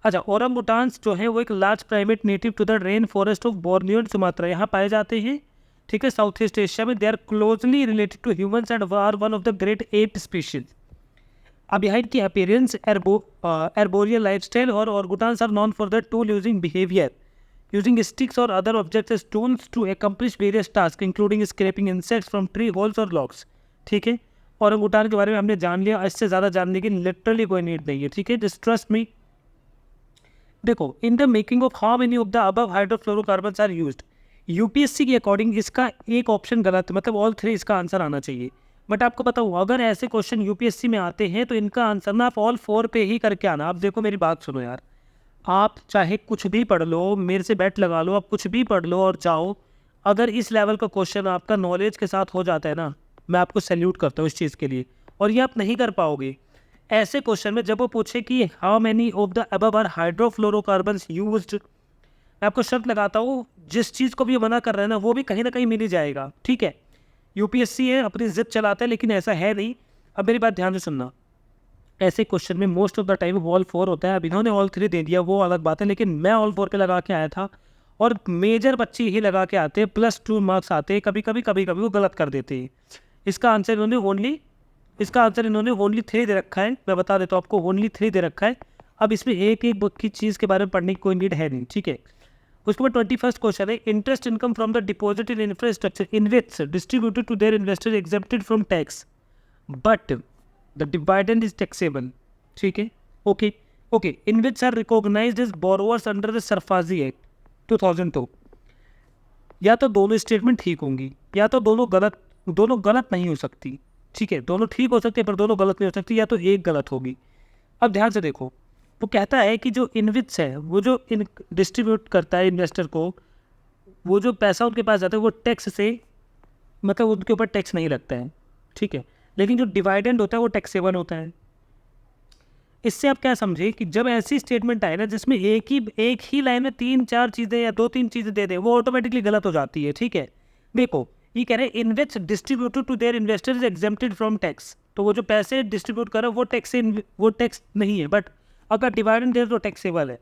अच्छा, ओरंगुटान्स जो है वो एक large primate native to the rain forest of Borneo and Sumatra, यहाँ पाए जाते हैं, ठीक है, साउथ ईस्ट एशिया में। They are closely related to humans and are one of the great ape species. अब यहाँ की अपीयरेंस, एर्बोरियल लाइफस्टाइल और orangutans are known for the tool using behaviour, using sticks और other objects as tools to accomplish various task including scraping insects from tree holes और logs, ठीक है। Orangutan के बारे में हमने जान लिया, इससे ज़्यादा जानने की लिटरली कोई नीड नहीं है, ठीक है, जस्ट ट्रस्ट मी। देखो, in the making of how many of the above hydrofluorocarbons are used, UPSC के अकॉर्डिंग इसका एक ऑप्शन गलत है, मतलब ऑल 3 इसका आंसर आना चाहिए। बट आपको पता हुआ अगर ऐसे क्वेश्चन यूपीएससी में आते हैं तो इनका आंसर ना आप ऑल 4 पे ही करके आना। आप देखो मेरी बात सुनो यार, आप चाहे कुछ भी पढ़ लो, मेरे से बैट लगा लो, आप कुछ भी पढ़ लो और जाओ, अगर इस लेवल का क्वेश्चन आपका नॉलेज के साथ हो जाता है ना, मैं आपको सैल्यूट करता हूँ इस चीज़ के लिए, और ये आप नहीं कर पाओगे। ऐसे क्वेश्चन में जब वो पूछे कि how many of the above are hydrofluorocarbons used, मैं आपको शर्त लगाता हूँ जिस चीज़ को भी ये मना कर रहे हैं ना वो भी कहीं ना कहीं मिल ही जाएगा, ठीक है। यूपीएससी है, अपनी जिद चलाता है, लेकिन ऐसा है नहीं। अब मेरी बात ध्यान से सुनना, ऐसे क्वेश्चन में most of the time all 4 होता है। अब इन्होंने ऑल 3 दे दिया वो अलग बात है, लेकिन मैं ऑल 4 पे लगा के आया था, और मेजर बच्चे ही लगा के आते हैं, +2 मार्क्स आते हैं, कभी कभी वो गलत कर देते हैं। इसका आंसर इन्होंने ओनली 3 दे रखा है, मैं बता देता हूँ आपको, ओनली 3 दे रखा है। अब इसमें एक बुक की चीज़ के बारे में पढ़ने की कोई नीड है नहीं, ठीक है। उसके बाद 21st क्वेश्चन है, interest income from the deposit in infrastructure in which distributed to their investors exempted from tax but the dividend is taxable, ठीक है। Okay, in which are recognised as borrowers under the SARFAESI act, 2002। या तो दोनों statement ठीक होंगी या तो दोनों गलत नहीं हो सकती, ठीक है, दोनों ठीक हो सकती है पर दोनों गलत नहीं हो सकती, या तो एक गलत होगी। अब ध्यान से देखो, वो कहता है कि जो इनविट्स है वो जो डिस्ट्रीब्यूट करता है इन्वेस्टर को, वो जो पैसा उनके पास जाता है वो टैक्स से, मतलब उनके ऊपर टैक्स नहीं लगता है, ठीक है, लेकिन जो डिवाइडेंड होता है वो टैक्सेबल होता है। इससे आप क्या समझे कि जब ऐसी स्टेटमेंट आए ना जिसमें एक ही लाइन में 3-4 चीज़ें या 2-3 चीज़ें दे दें, वो ऑटोमेटिकली गलत हो जाती है, ठीक है। देखो ये कह रहे हैं invest distributed to their investors exempted from tax, तो वो जो पैसे डिस्ट्रीब्यूट कर रहे हैं वो टैक्स नहीं है, बट अगर डिवाइडेंड दे तो टैक्सेबल है।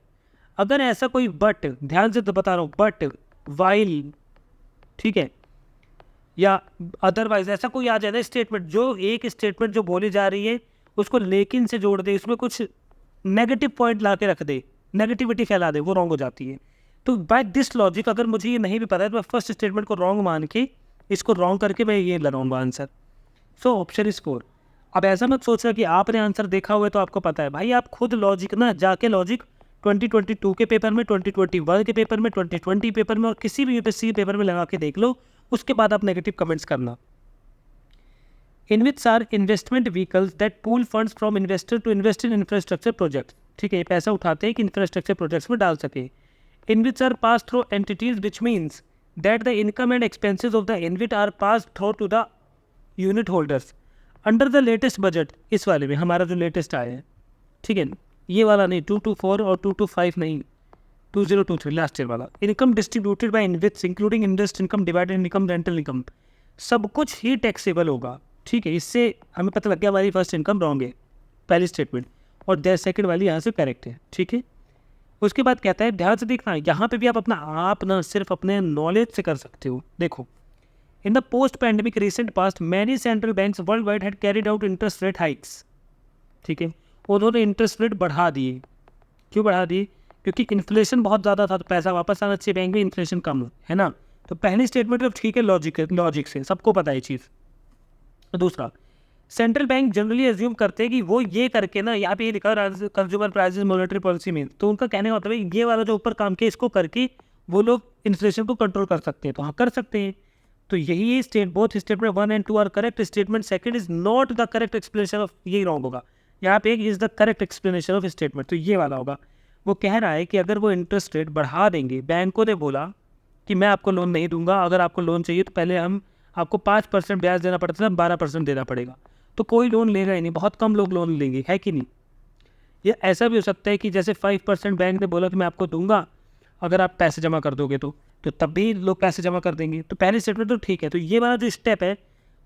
अगर ऐसा कोई बट, ध्यान से तो बता रहा हूँ, बट वाइल, ठीक है, या अदरवाइज ऐसा कोई आ जाए ना स्टेटमेंट, जो एक स्टेटमेंट जो बोली जा रही है उसको लेकिन से जोड़ दे, इसमें कुछ नेगेटिव पॉइंट ला के रख दे, नेगेटिविटी फैला दे, वो रॉन्ग हो जाती है। तो बाय दिस लॉजिक अगर मुझे ये नहीं भी पता है तो मैं फर्स्ट स्टेटमेंट को रॉन्ग मान के इसको रॉन्ग करके मैं ये लगाऊंगा आंसर। So option is 4। अब ऐसा मत सोच रहा कि आपने आंसर देखा हुआ है तो आपको पता है, भाई आप खुद लॉजिक ना जाके लॉजिक 2022 के पेपर में, 2021 के पेपर में, 2020 पेपर में और किसी भी यूपीएससी पेपर में लगा के देख लो, उसके बाद आप नेगेटिव कमेंट्स करना। InvITs are investment vehicles that pool funds from investor to invest in infrastructure projects, ठीक है, ये पैसा उठाते हैं कि इंफ्रास्ट्रक्चर प्रोजेक्ट्स में डाल सके। InvITs are pass through entities which means that the income and expenses of the InvIT are pass through to the unit holders under the latest budget. इस वाले में हमारा जो लेटेस्ट आया है, ठीक है, ये वाला नहीं, 224 और 225 नहीं, 2023 लास्ट ईयर वाला। Income distributed by InvITs including interest income, divided income, rental income, सब कुछ ही टैक्सेबल होगा, ठीक है। इससे हमें पता लग गया हमारी फर्स्ट इनकम रॉन्ग है, पहली स्टेटमेंट, और सेकंड वाली यहाँ से करेक्ट है, ठीक है। उसके बाद कहता है, ध्यान से देखना, यहाँ पे भी आप ना सिर्फ अपने नॉलेज से कर सकते हो। देखो, in the post pandemic recent past many central banks world wide had carried out interest rate hikes, ठीक है, उन्होंने इंटरेस्ट रेट बढ़ा दिए। क्यों बढ़ा दिए? क्योंकि इन्फ्लेशन बहुत ज़्यादा था, तो पैसा वापस आना चाहिए बैंक में, इन्फ्लेशन कम है ना। तो पहली स्टेटमेंट तो ठीक है, लॉजिक से सबको पता है चीज़। तो दूसरा, सेंट्रल बैंक जनरली एज्यूम करते हैं कि वो ये करके ना, यहाँ पे ये लिखा कंज्यूमर प्राइसेस मॉनेटरी पॉलिसी में, तो उनका कहने का मतलब है ये वाला जो ऊपर काम किया इसको करके वो लोग इन्फ्लेशन को कंट्रोल कर सकते हैं। तो हाँ, कर सकते हैं। तो यही both statement 1 and 2 are correct. Statement second is not the correct explanation of, ये रॉन्ग होगा। यहाँ पे is the correct explanation of statement, तो ये वाला होगा। वो कह रहा है कि अगर वो इंटरेस्ट रेट बढ़ा देंगे, बैंकों ने बोला कि मैं आपको लोन नहीं दूंगा, अगर आपको लोन चाहिए तो पहले हम आपको 5% ब्याज देना पड़ता था, 12% देना पड़ेगा, तो कोई लोन लेगा ही नहीं, बहुत कम लोग लोन लेंगे, है कि नहीं। ये ऐसा भी हो सकता है कि जैसे 5% बैंक ने बोला कि मैं आपको दूंगा अगर आप पैसे जमा कर दोगे, तो तब भी लोग पैसे जमा कर देंगे। तो पहले स्टेटमेंट तो ठीक है। तो ये वाला जो स्टेप है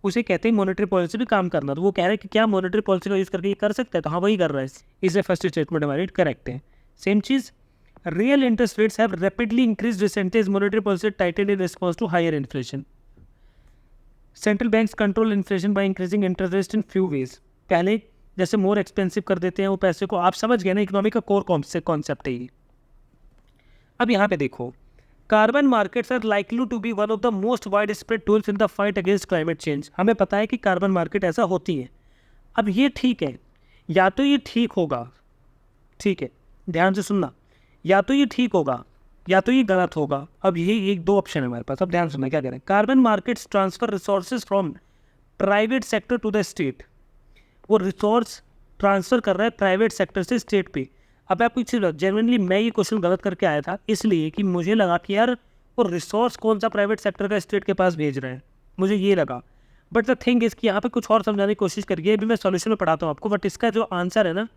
उसे कहते हैं मॉनेटरी पॉलिसी भी काम करना। तो वो कह रहे हैं कि क्या मॉनेटरी पॉलिसी का यूज़ करके ये कर सकता है, तो हाँ वही कर रहा है, इसलिए फर्स्ट स्टेटमेंट हमारी करेक्ट है। सेम चीज़, real interest rates have rapidly increase recently as monetary policy tightened in response to higher inflation. Central banks control inflation by increasing interest rates in few ways. पहले जैसे more expensive कर देते हैं वो पैसे को, आप समझ गए ना, इकोनॉमिक का कोर कॉन्सेप्ट है ये। अब यहाँ पे देखो, carbon markets are likely to be one of the most wide spread tools in the fight against climate change. हमें पता है कि कार्बन मार्केट ऐसा होती है। अब ये ठीक है, या तो ये ठीक होगा, ठीक है, ध्यान से सुनना, या तो ये ठीक होगा या तो ये गलत होगा। अब ये दो ऑप्शन है हमारे पास। अब ध्यान सुनना क्या कह रहे हैं। Carbon markets transfer resources from private sector to the state. वो रिसोर्स ट्रांसफर कर रहा है प्राइवेट सेक्टर से स्टेट पे। अब आपको चीज़, जेनुइनली मैं ये क्वेश्चन गलत करके आया था, इसलिए कि मुझे लगा कि यार वो रिसोर्स कौन सा प्राइवेट सेक्टर का स्टेट के पास भेज रहे हैं, मुझे ये लगा। बट द थिंग इज कि यहाँ पे कुछ और समझाने की कोशिश करिए, अभी मैं सॉल्यूशन में पढ़ाता हूँ आपको। बट इसका जो आंसर है ना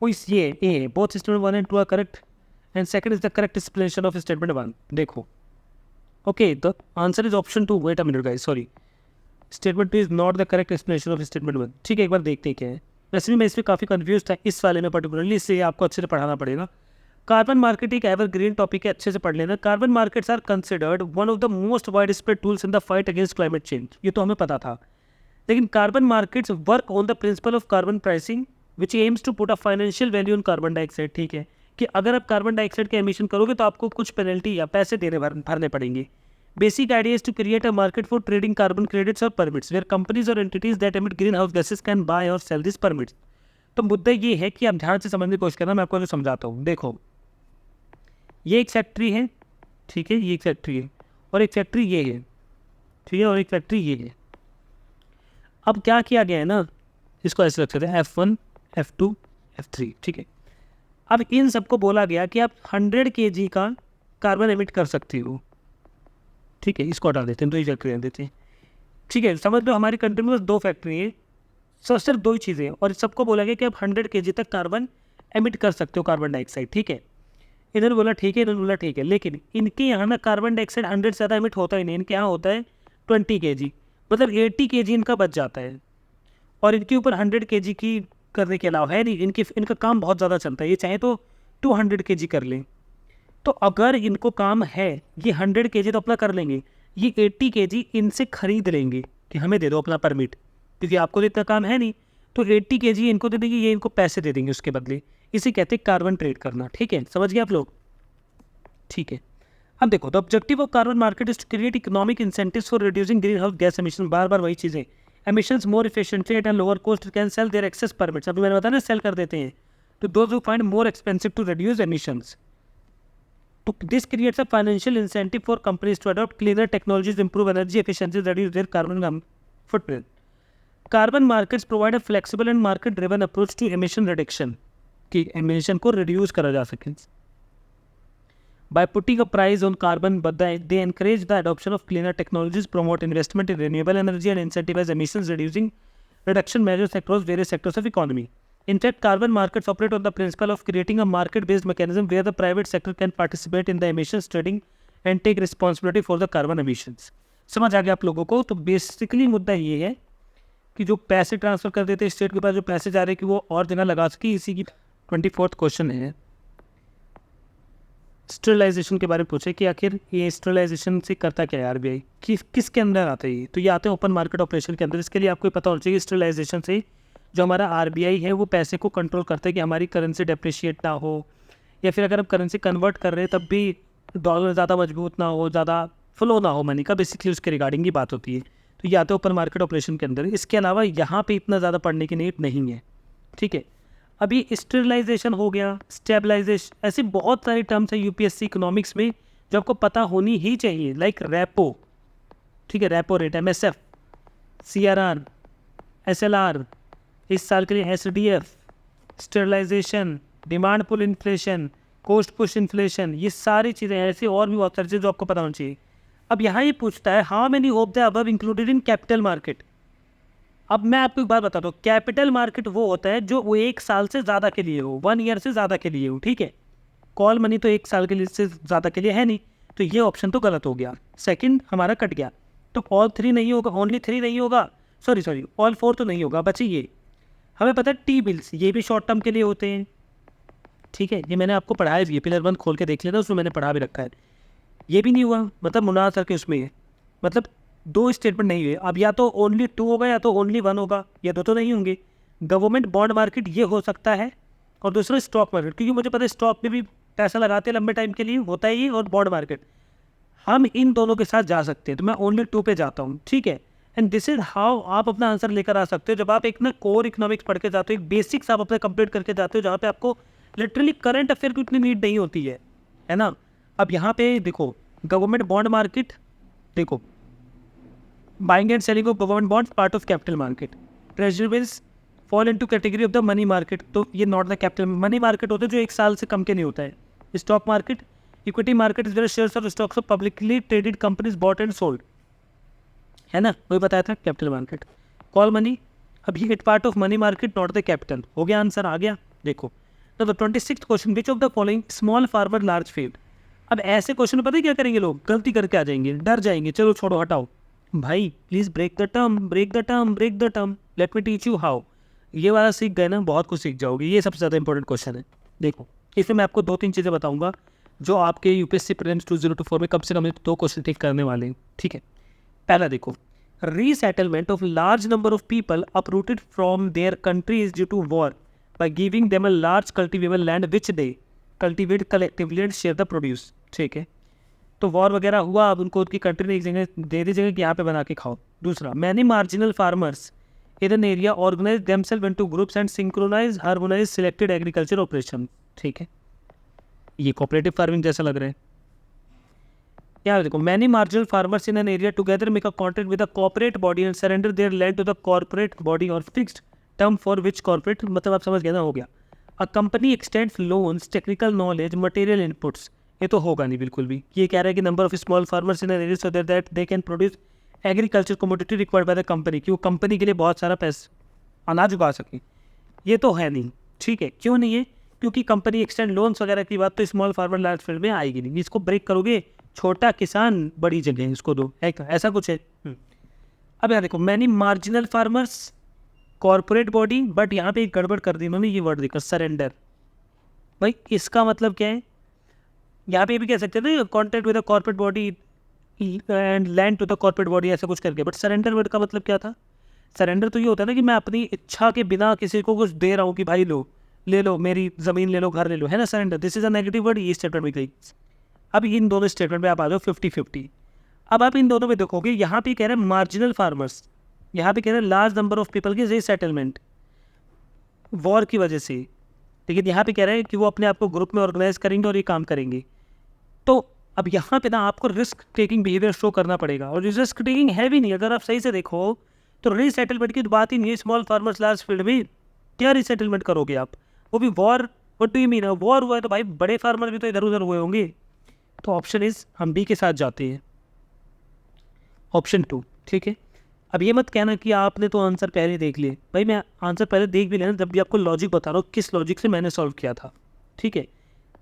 वो ये है, both statement 1 and 2 are correct and second is the correct explanation of statement 1। देखो, okay, the answer is option 2। Wait a minute guys, sorry, statement 2 is not the correct explanation of statement 1। ठीक है, एक बार देखते हैं क्या है। वैसे भी मैं इसमें काफ़ी कंफ्यूज था इस वाले में पर्टिकुलरली, इससे आपको अच्छे से पढ़ाना पड़ेगा। कार्बन मार्केट एक एवरग्रीन टॉपिक है, अच्छे से पढ़ लेना। Carbon markets are considered one of the most wide spread tools in the fight against climate change. ये तो हमें पता था, लेकिन carbon markets work on the principle of carbon pricing which aims to put a financial value on carbon dioxide. ठीक है, कि अगर आप कार्बन डाइऑक्साइड के एमिशन करोगे तो आपको कुछ पेनल्टी या पैसे भरने पड़ेंगे। Basic idea is to create a market for trading carbon credits or permits, where companies or entities that emit greenhouse gases can buy or sell these permits. तो मुद्दा ये है कि आप ध्यान से समझने की कोशिश करना, मैं आपको समझाता हूँ। देखो, ये एक फैक्ट्री है, ठीक है, ये एक फैक्ट्री है और एक फैक्ट्री ये है, ठीक है, और एक फैक्ट्री ये है। अब क्या किया गया है ना, इसको ऐसे रख सकते हैं F1, F2, F3, ठीक है। अब इन सबको बोला गया कि आप 100 kg का कार्बन एमिट कर सकती हो, ठीक है। इसको हटा देते हैं, 2 ही फैक्ट्री देते हैं, ठीक है। समझ लो हमारी कंट्री में बस 2 फैक्ट्री है, सिर्फ 2 ही चीज़ें हैं, और सबको बोला गया कि आप 100 kg तक कार्बन एमिट कर सकते हो, कार्बन डाइऑक्साइड, ठीक है। इन्होंने बोला ठीक है, इन्होंने बोला ठीक है, लेकिन इनके यहाँ ना कार्बन डाइऑक्साइड 100 से ज़्यादा एमिट होता ही नहीं, इनके यहाँ होता है 20 kg, मतलब 80 kg इनका बच जाता है, और इनके ऊपर 100 kg की करने के अलावा है नहीं, इनका काम बहुत ज़्यादा चलता है, ये चाहे तो 200 kg कर लें। तो अगर इनको काम है, ये 100 kg तो अपना कर लेंगे, ये 80 kg इनसे खरीद लेंगे कि हमें दे दो अपना परमिट, क्योंकि आपको तो इतना काम है नहीं, तो 80 kg इनको दे देंगे, ये इनको पैसे दे देंगे उसके बदले। इसे कहते हैं कार्बन ट्रेड करना, ठीक है, समझ गए आप लोग, ठीक है। अब देखो, the objective of carbon market is to create economic incentives for reducing green house gas emission, बार बार वही चीज़ें, emissions more efficiently at and lower cost can sell their excess permits, अभी मैंने बताया ना सेल कर देते हैं, तो those who find more expensive to reduce emissions. तो this creates a financial incentive for companies to adopt cleaner technologies, improve energy efficiency, reduce their carbon footprint. Carbon markets provide a flexible and market driven approach to emission reduction, कि emission को reduce करा जा सके। By putting a price on carbon, but they encourage the adoption of cleaner technologies, promote investment in renewable energy, and incentivize emissions reduction measures across various sectors of economy. In fact, carbon markets operate on the principle of creating a market-based mechanism where the private sector can participate in the emissions trading and take responsibility for the carbon emissions. समझ आ गया आप लोगों को? तो basically मुद्दा ये है कि जो पैसे ट्रांसफर कर देते हैं स्टेट के पास, जो पैसे जा रहे हैं कि वो और जगह लगा सके। इसी की 24वां क्वेश्चन है, स्टरलाइजेशन के बारे में पूछे कि आखिर ये स्टरलाइजेशन से करता क्या है आरबीआई, किसके अंदर आता है ये? तो ये आते हैं ओपन मार्केट ऑपरेशन के अंदर। इसके लिए आपको पता होना चाहिए स्टरलाइजेशन से जो हमारा आरबीआई है वो पैसे को कंट्रोल करता है कि हमारी करेंसी डेप्रिशिएट ना हो, या फिर अगर हम करेंसी कन्वर्ट कर रहे हैं तब भी डॉलर ज़्यादा मजबूत ना हो, ज़्यादा फ्लो ना हो मनी का, बेसिकली उसके रिगार्डिंग की बात होती है। तो ये आते हैं ओपन मार्केट ऑपरेशन के अंदर। इसके अलावा यहाँ पर इतना ज़्यादा पढ़ने की नीड नहीं है, ठीक है। अभी स्टरलाइजेशन हो गया, स्टेबलाइजेशन, ऐसी बहुत सारी टर्म्स है यूपीएससी इकोनॉमिक्स में जो आपको पता होनी ही चाहिए, लाइक रेपो, ठीक है, repo rate, MSF, CRR, SLR, इस साल के लिए SDF, sterilisation, demand pull inflation, cost push inflation, ये सारी चीज़ें ऐसी और भी बहुत सारी चीज़ें जो आपको पता होनी चाहिए। अब यहाँ ये पूछता है how many of the above included in capital market. अब मैं आपको एक बात बताता हूँ, कैपिटल मार्केट वो होता है जो वो 1 साल से ज़्यादा के लिए हो, 1 ईयर से ज़्यादा के लिए हो, ठीक है। कॉल मनी तो 1 साल के लिए से ज़्यादा के लिए है नहीं, तो ये ऑप्शन तो गलत हो गया, सेकंड हमारा कट गया। तो ऑल 3 नहीं होगा, ओनली 3 नहीं होगा, सॉरी ऑल 4 तो नहीं होगा, बचे ये। हमें पता है टी बिल्स, ये भी शॉर्ट टर्म के लिए होते हैं, ठीक है, ये मैंने आपको पढ़ाया भी है, पिलर 1 खोल के देख लेना, उसमें मैंने पढ़ा भी रखा है। ये भी नहीं हुआ, मतलब मुनार सर के उसमें है, मतलब 2 स्टेटमेंट नहीं हुए। अब या तो ओनली 2 होगा या तो ओनली 1 होगा, या 2 तो नहीं होंगे। गवर्नमेंट बॉन्ड मार्केट ये हो सकता है, और दूसरा स्टॉक मार्केट, क्योंकि मुझे पता है स्टॉक में भी पैसा लगाते हैं लंबे टाइम के लिए, होता है ये, और बॉन्ड मार्केट, हम इन दोनों के साथ जा सकते हैं। तो मैं ओनली 2 पे जाता हूँ, ठीक है। एंड दिस इज हाउ आप अपना आंसर लेकर आ सकते हो जब आप एक ना कोर इकोनॉमिक्स पढ़ के जाते हो, एक बेसिक्स आप अपने कंप्लीट करके जाते हो, जहाँ पे आपको लिटरली करंट अफेयर की उतनी नीड नहीं होती है ना। अब यहाँ पे देखो, गवर्नमेंट बॉन्ड मार्केट, देखो buying and selling of government bonds part of capital market, treasury bills fall into category of the money market, तो ये not the capital money market होते हैं जो 1 साल से कम के नहीं होता है। Stock market, equity market is where shares of stocks of publicly traded companies bought and sold, है ना, वही बताया था कैपिटल मार्केट। कॉल मनी, अब ये it part of money market not the capital, हो गया आंसर आ गया। देखो तो 26th question, which of the following small farmer large field. अब ऐसे क्वेश्चन पता है क्या करेंगे लोग, गलती करके आ जाएंगे, डर जाएंगे, चलो छोड़ो हटाओ भाई, please break the term, break the term, break the term, let me teach you how. ये वाला सीख गए ना, बहुत कुछ सीख जाओगे, ये सबसे ज़्यादा इंपॉर्टेंट क्वेश्चन है। देखो इसमें मैं आपको 2-3 चीज़ें बताऊंगा जो आपके यूपीएससी प्रीलिम्स 2024 में कम से कम 2 क्वेश्चन ठीक करने वाले हैं, ठीक है। पहला देखो, resettlement of large number of people uprooted from their countries due to war by giving them a large cultivable land which they cultivate collectively and share the produce, ठीक है। तो वॉर वगैरह हुआ, अब उनको उनकी कंट्री ने एक जगह दे दी जगह कि यहाँ पे बना के खाओ। दूसरा, many marginal farmers in an area organise themself into groups and synchronise harmonise selected agriculture operation, ठीक है, ये कोऑपरेटिव फार्मिंग जैसा लग रहा है। यहाँ देखो, many marginal farmers in an area together make a contract with a corporate body and surrender their land to the corporate body और fixed term for which corporate, मतलब आप समझ गए ना, हो गया। A company extends loans, technical knowledge, material inputs, ये तो होगा नहीं बिल्कुल भी। ये कह रहा है कि number of small farmers in an area so that they can produce agriculture commodity required by the company, कि वो कंपनी के लिए बहुत सारा पैसा अनाज उगा सके। ये तो है नहीं, ठीक है। क्यों नहीं है? क्योंकि कंपनी एक्सटेंड लोन्स वगैरह की बात तो स्मॉल फार्मर लार्ज फील्ड में आएगी नहीं। इसको ब्रेक करोगे, छोटा किसान बड़ी जगह इसको दो, है क्या? ऐसा कुछ है। अब यार देखो, many marginal farmers, corporate body, but यहाँ पे एक गड़बड़ कर दी इन्होंने, ये वर्ड देखो सरेंडर। भाई इसका मतलब क्या है? यहाँ पे भी कह सकते थे contract with the corporate body and land to the corporate body, ऐसा कुछ करके। बट सरेंडर वर्ड का मतलब क्या था? सरेंडर तो ये होता है ना कि मैं अपनी इच्छा के बिना किसी को कुछ दे रहा हूँ कि भाई लो, ले लो, मेरी ज़मीन ले लो, घर ले लो, है ना surrender. This is a negative word, ये स्टेटमेंट में गई। अब इन दोनों स्टेटमेंट में आप आ जाओ 50-50। अब आप इन दोनों में देखोगे, यहाँ पे कह रहे हैं मार्जिनल फार्मर्स, यहाँ पे कह रहे हैं लार्ज नंबर ऑफ पीपल की रीसेटलमेंट वॉर की वजह से, लेकिन यहाँ पे कह रहे हैं कि वो अपने आप को ग्रुप में ऑर्गेनाइज करेंगे और ये काम करेंगे। तो अब यहाँ पे ना आपको रिस्क टेकिंग बिहेवियर शो करना पड़ेगा, और रिस्क टेकिंग है भी नहीं। अगर आप सही से देखो तो रीसेटलमेंट की तो बात ही नहीं है स्मॉल फार्मर्स लार्ज फील्ड में। क्या रीसेटलमेंट करोगे आप? वो भी war, what do you mean? War हुआ है तो भाई बड़े फार्मर भी तो इधर उधर हुए होंगे। तो ऑप्शन इज, हम बी के साथ जाते हैं, ऑप्शन 2, ठीक है। अब ये मत कहना कि आपने तो आंसर पहले देख लिए। भाई मैं आंसर पहले देख भी लेना, जब भी आपको लॉजिक बता रहा हूँ किस लॉजिक से मैंने सॉल्व किया था, ठीक है।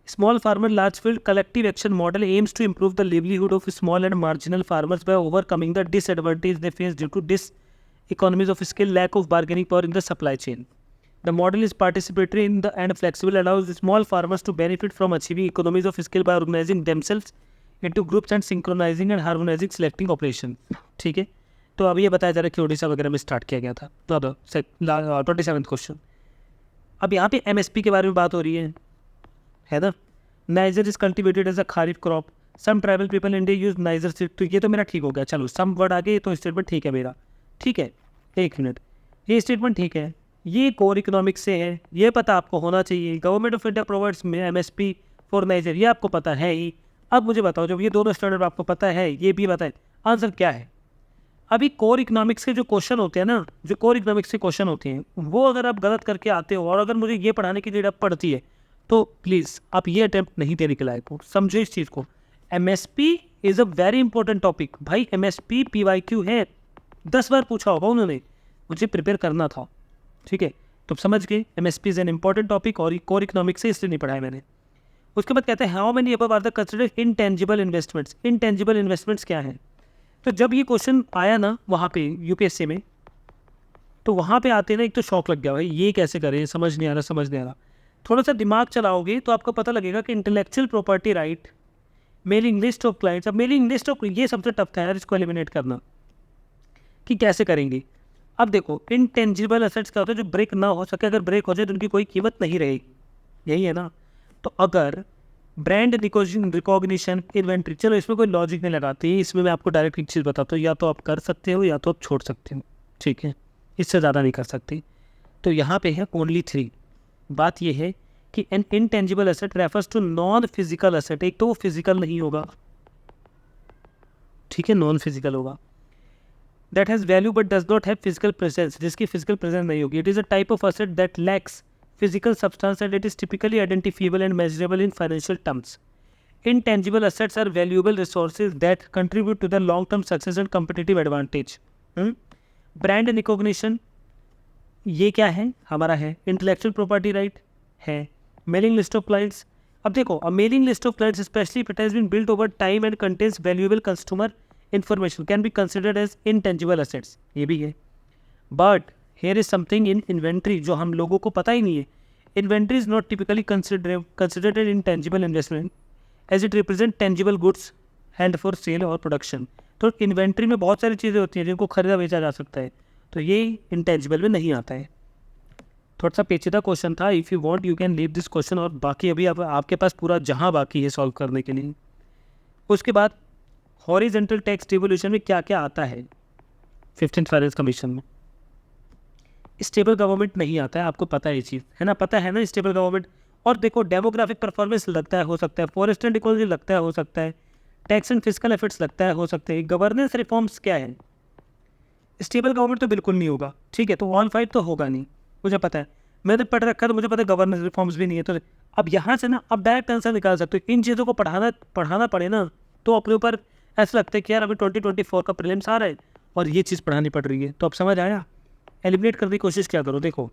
Small farmer large field collective action model aims to improve the livelihood of small and marginal farmers by overcoming the disadvantage they face due to dis economies of skill, lack of bargaining power in the supply chain. The model is participatory in the and flexible, allows small farmers to benefit from achieving economies of skill by organizing themselves into groups and synchronizing and harmonizing selecting operation, ठीक है। तो अब ये बताया जा रहा है कि ओडिशा वगैरह में स्टार्ट किया गया था। तो अब 27th क्वेश्चन, अब यहाँ पे MSP के बारे में बात हो रही है ना। Niger is cultivated as a kharif crop, some tribal people India use niger seed. तो ये तो मेरा ठीक हो गया, चलो सम वर्ड आगे तो स्टेटमेंट ठीक है मेरा, ठीक है। एक मिनट, ये स्टेटमेंट ठीक है, ये कोर इकोनॉमिक्स से है, ये पता आपको होना चाहिए। Government of India provides MSP for niger, ये आपको पता है ही। अब मुझे बताओ, जब ये दोनों स्टैंडर्ड आपको पता है, ये भी बताए, आंसर क्या है? अभी कोर इकोनॉमिक्स के जो क्वेश्चन होते हैं ना, जो कोर इकोनॉमिक्स के क्वेश्चन होते हैं, वो अगर आप गलत करके आते हो और अगर मुझे ये पढ़ाने की जरूरत पड़ती है, तो प्लीज़ आप ये अटैम्प्ट नहीं देने के लायक हो, समझो इस चीज़ को। MSP is a very important topic. भाई MSP PYQ है, 10 बार पूछा होगा उन्होंने, मुझे प्रिपेयर करना था, ठीक है। तो समझ गए MSP is an important topic, और कोर इकोनॉमिक्स से इसलिए नहीं पढ़ाया मैंने। उसके बाद कहते हैं how many above are the considered intangible investments. Intangible investments क्या है? तो जब ये क्वेश्चन आया ना वहाँ पे UPSC में, तो वहाँ पे आते ना एक तो शौक लग गया, भाई ये कैसे करें, समझ नहीं आ रहा। थोड़ा सा दिमाग चलाओगे तो आपको पता लगेगा कि intellectual property right, mailing list of clients. अब मेलिंग लिस्ट ऑफ, ये सबसे टफ था यार इसको एलिमिनेट करना, कि कैसे करेंगे। अब देखो, इनटेंजिबल एसेट्स क्या होता है? जो ब्रेक ना हो सके, अगर ब्रेक हो जाए तो उनकी कोई कीमत नहीं रहेगी, यही है ना। तो अगर ब्रांड रिकॉग्निशन, इन्वेंट्री, चलो इसमें कोई लॉजिक नहीं लगाती, इसमें मैं आपको डायरेक्ट एक चीज़ बताता हूँ, या तो आप कर सकते हो या तो आप छोड़ सकते हो, ठीक है, इससे ज़्यादा नहीं कर सकते। तो यहाँ पे है ओनली 3। बात यह है कि an intangible asset refers to non physical asset. एक तो वो फिजिकल नहीं होगा, ठीक है, नॉन फिजिकल होगा। That has value but does not have physical presence, जिसकी फिजिकल प्रेजेंस नहीं होगी। It is a type of asset that lacks physical substance and it is typically identifiable and measurable in financial terms. Intangible assets are valuable resources that contribute to the long-term success and competitive advantage. Brand recognition, ये क्या है? हमारा है intellectual property right है। Mailing list of clients, अब देखो, a mailing list of clients, especially if it has been built over time and contains valuable consumer information, can be considered as intangible assets, ये भी है। But here is something in inventory जो हम लोगों को पता ही नहीं है। Inventory is not typically considered an intangible investment as it represent tangible goods and for sale or production. तो इन्वेंट्री में बहुत सारी चीज़ें होती हैं जिनको खरीदा बेचा जा सकता है, तो ये इंटेंजिबल में नहीं आता है। थोड़ा सा पेचीदा क्वेश्चन था, if you want you can leave this question, और बाकी अभी आपके पास पूरा जहां बाकी है सॉल्व करने के लिए। उसके बाद हॉरिजेंटल टैक्स डिवोल्यूशन में क्या क्या आता है 15th फाइनेंस कमीशन में? स्टेबल गवर्नमेंट नहीं आता है, आपको पता है ये चीज़, है ना, पता है ना स्टेबल गवर्नमेंट। और देखो डेमोग्राफिक परफॉर्मेंस लगता है, हो सकता है, फॉरेस्ट एंड इकोलॉजी लगता है, हो सकता है, टैक्स एंड फिजिकल एफर्ट्स लगता है, हो सकते हैं। गवर्नेंस रिफॉर्म्स क्या है? स्टेबल गवर्नमेंट तो बिल्कुल नहीं होगा, ठीक है, तो ऑल फाइव तो होगा नहीं, मुझे पता है, मैंने पढ़ रखा है, तो मुझे पता है गवर्नेंस रिफॉर्म्स भी नहीं है। तो अब यहाँ से ना अब डायरेक्ट आंसर निकाल सकते हो। इन चीज़ों को पढ़ाना पड़े ना, तो अपने ऊपर ऐसा लगता है कि यार अभी 2024 का प्रीलिम्स आ रहा है और ये चीज़ पढ़ानी पड़ रही है। तो अब समझ आया? एलिमिनेट करने की कोशिश क्या करो। देखो,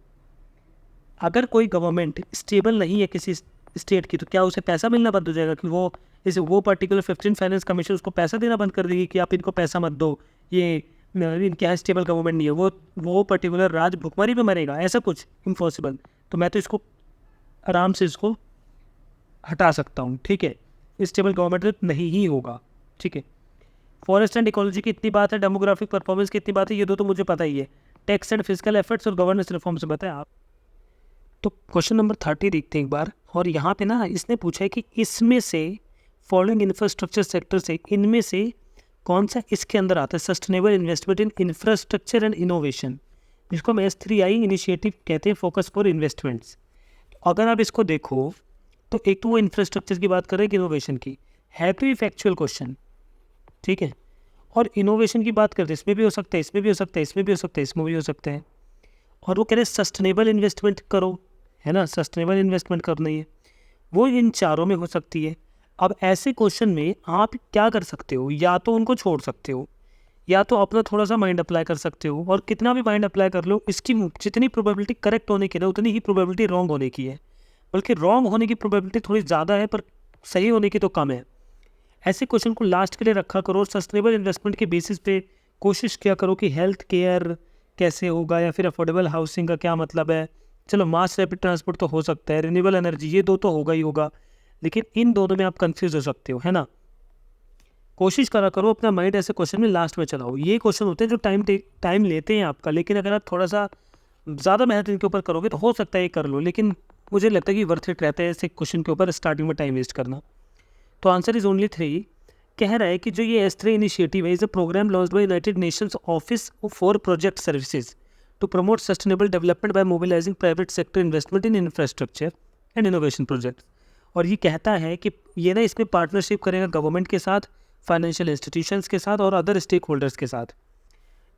अगर कोई गवर्नमेंट स्टेबल नहीं है किसी स्टेट की, तो क्या उसे पैसा मिलना बंद हो जाएगा कि वो पर्टिकुलर 15 फाइनेंस कमीशन उसको पैसा देना बंद कर देगी कि आप इनको पैसा मत दो, ये इनके यहाँ स्टेबल गवर्नमेंट नहीं है, वो पर्टिकुलर राज्य भुखमरी में मरेगा? ऐसा कुछ इम्पॉसिबल। तो मैं तो इसको आराम से इसको हटा सकता हूँ, ठीक है, स्टेबल गवर्नमेंट नहीं ही होगा, ठीक है। फॉरेस्ट एंड इकोलॉजी की इतनी बात है, डेमोग्राफिक परफॉर्मेंस की इतनी बात है, ये दो तो मुझे पता ही है। टैक्स एंड फिजिकल एफर्ट्स और गवर्नेंस रिफॉर्म से बताएं आप। तो क्वेश्चन नंबर 30 देखते हैं एक बार, और यहाँ पे ना इसने पूछा है कि इसमें से फॉलोइंग इंफ्रास्ट्रक्चर सेक्टर से इनमें से कौन सा इसके अंदर आता है? Sustainable investment in infrastructure and innovation, जिसको हम S3I इनिशिएटिव कहते हैं, फोकस फॉर इन्वेस्टमेंट्स। अगर आप इसको देखो तो एक तो वो इंफ्रास्ट्रक्चर की बात कर रहे हैं कि इनोवेशन की, है तो ये फैक्चुअल क्वेश्चन, ठीक है। और इनोवेशन की बात करते हैं, इसमें भी हो सकता है, इसमें भी हो सकता है, इसमें भी हो सकता है, इसमें भी हो सकता है। और वो कह रहे हैं सस्टेनेबल इन्वेस्टमेंट करो, है ना, सस्टेनेबल इन्वेस्टमेंट करनी है, वो इन चारों में हो सकती है। अब ऐसे क्वेश्चन में आप क्या कर सकते हो? या तो उनको छोड़ सकते हो, या तो अपना थोड़ा सा माइंड अप्लाई कर सकते हो, और कितना भी माइंड अप्लाई कर लो, इसकी जितनी प्रोबेबिलिटी करेक्ट होने की ना, उतनी ही प्रोबेबिलिटी रॉन्ग होने की है। बल्कि रॉन्ग होने की प्रोबेबिलिटी थोड़ी ज़्यादा है, पर सही होने की तो कम है। ऐसे क्वेश्चन को लास्ट के लिए रखा करो, और सस्टेनेबल इन्वेस्टमेंट के बेसिस पे कोशिश किया करो कि हेल्थ केयर कैसे होगा, या फिर अफोर्डेबल हाउसिंग का क्या मतलब है। चलो, मास रैपिड ट्रांसपोर्ट तो हो सकता है, रिन्यूएबल एनर्जी, ये दो तो होगा ही होगा, लेकिन इन दोनों में आप कंफ्यूज हो सकते हो, है ना। कोशिश करा करो अपना माइंड ऐसे क्वेश्चन में लास्ट में चलाओ। ये क्वेश्चन होते हैं जो टाइम लेते हैं आपका, लेकिन अगर आप थोड़ा सा ज़्यादा मेहनत इनके ऊपर करोगे तो हो सकता है ये कर लो, लेकिन मुझे लगता है कि वर्थ इट रहता है ऐसे क्वेश्चन के ऊपर स्टार्टिंग में टाइम वेस्ट करना। तो आंसर इज़ ओनली 3। कह रहा है कि जो ये S3 इनिशिएटिव है, is a programme launched by United Nations office for project services to promote sustainable development by mobilising private sector investment in infrastructure and innovation project. और ये कहता है कि ये ना इसमें पार्टनरशिप करेगा गवर्नमेंट के साथ, फाइनेंशियल इंस्टीट्यूशंस के साथ और अदर स्टेक होल्डर्स के साथ।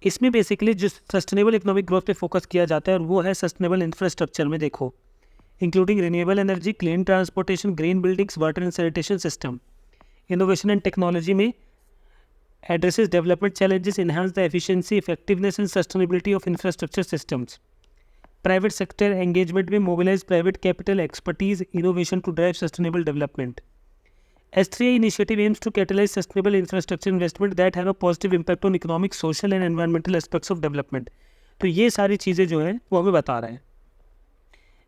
इसमें बेसिकली जो सस्टेनेबल इकोनॉमिक ग्रोथ पे फोकस किया जाता है, और वो है सस्टेनेबल इंफ्रास्ट्रक्चर में, देखो, including renewable energy, clean transportation, green buildings, water and sanitation system. Innovation and technology में addresses development challenges, enhance the efficiency, effectiveness and sustainability of infrastructure systems. Private sector engagement में mobilise private capital, expertise, innovation to drive sustainable development. S3I initiative aims to catalyze sustainable infrastructure investment that have a positive impact on economic, social and environmental aspects of development। तो ये सारी चीज़ें जो हैं वो हमें बता रहे हैं।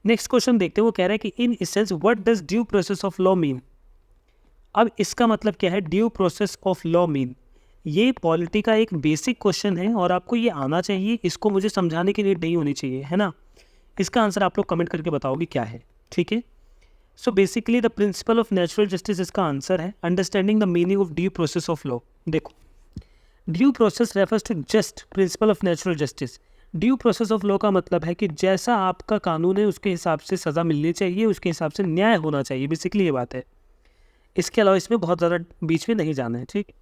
नेक्स्ट क्वेश्चन देखते हैं, वो कह रहा है कि in essence what does due process of law mean. अब इसका मतलब क्या है due process of law mean? ये पॉलिटी का एक बेसिक क्वेश्चन है और आपको ये आना चाहिए, इसको मुझे समझाने की नीड नहीं होनी चाहिए, है ना। इसका आंसर आप लोग कमेंट करके बताओगे क्या है, ठीक है। So basically the principle of natural justice इसका आंसर है, understanding the meaning of due process of law. देखो, due process refers to just principle of natural justice. Due process of law का मतलब है कि जैसा आपका कानून है उसके हिसाब से सज़ा मिलनी चाहिए, उसके हिसाब से न्याय होना चाहिए, बेसिकली ये बात है। इसके अलावा इसमें बहुत ज़्यादा बीच में नहीं जाना है, ठीक।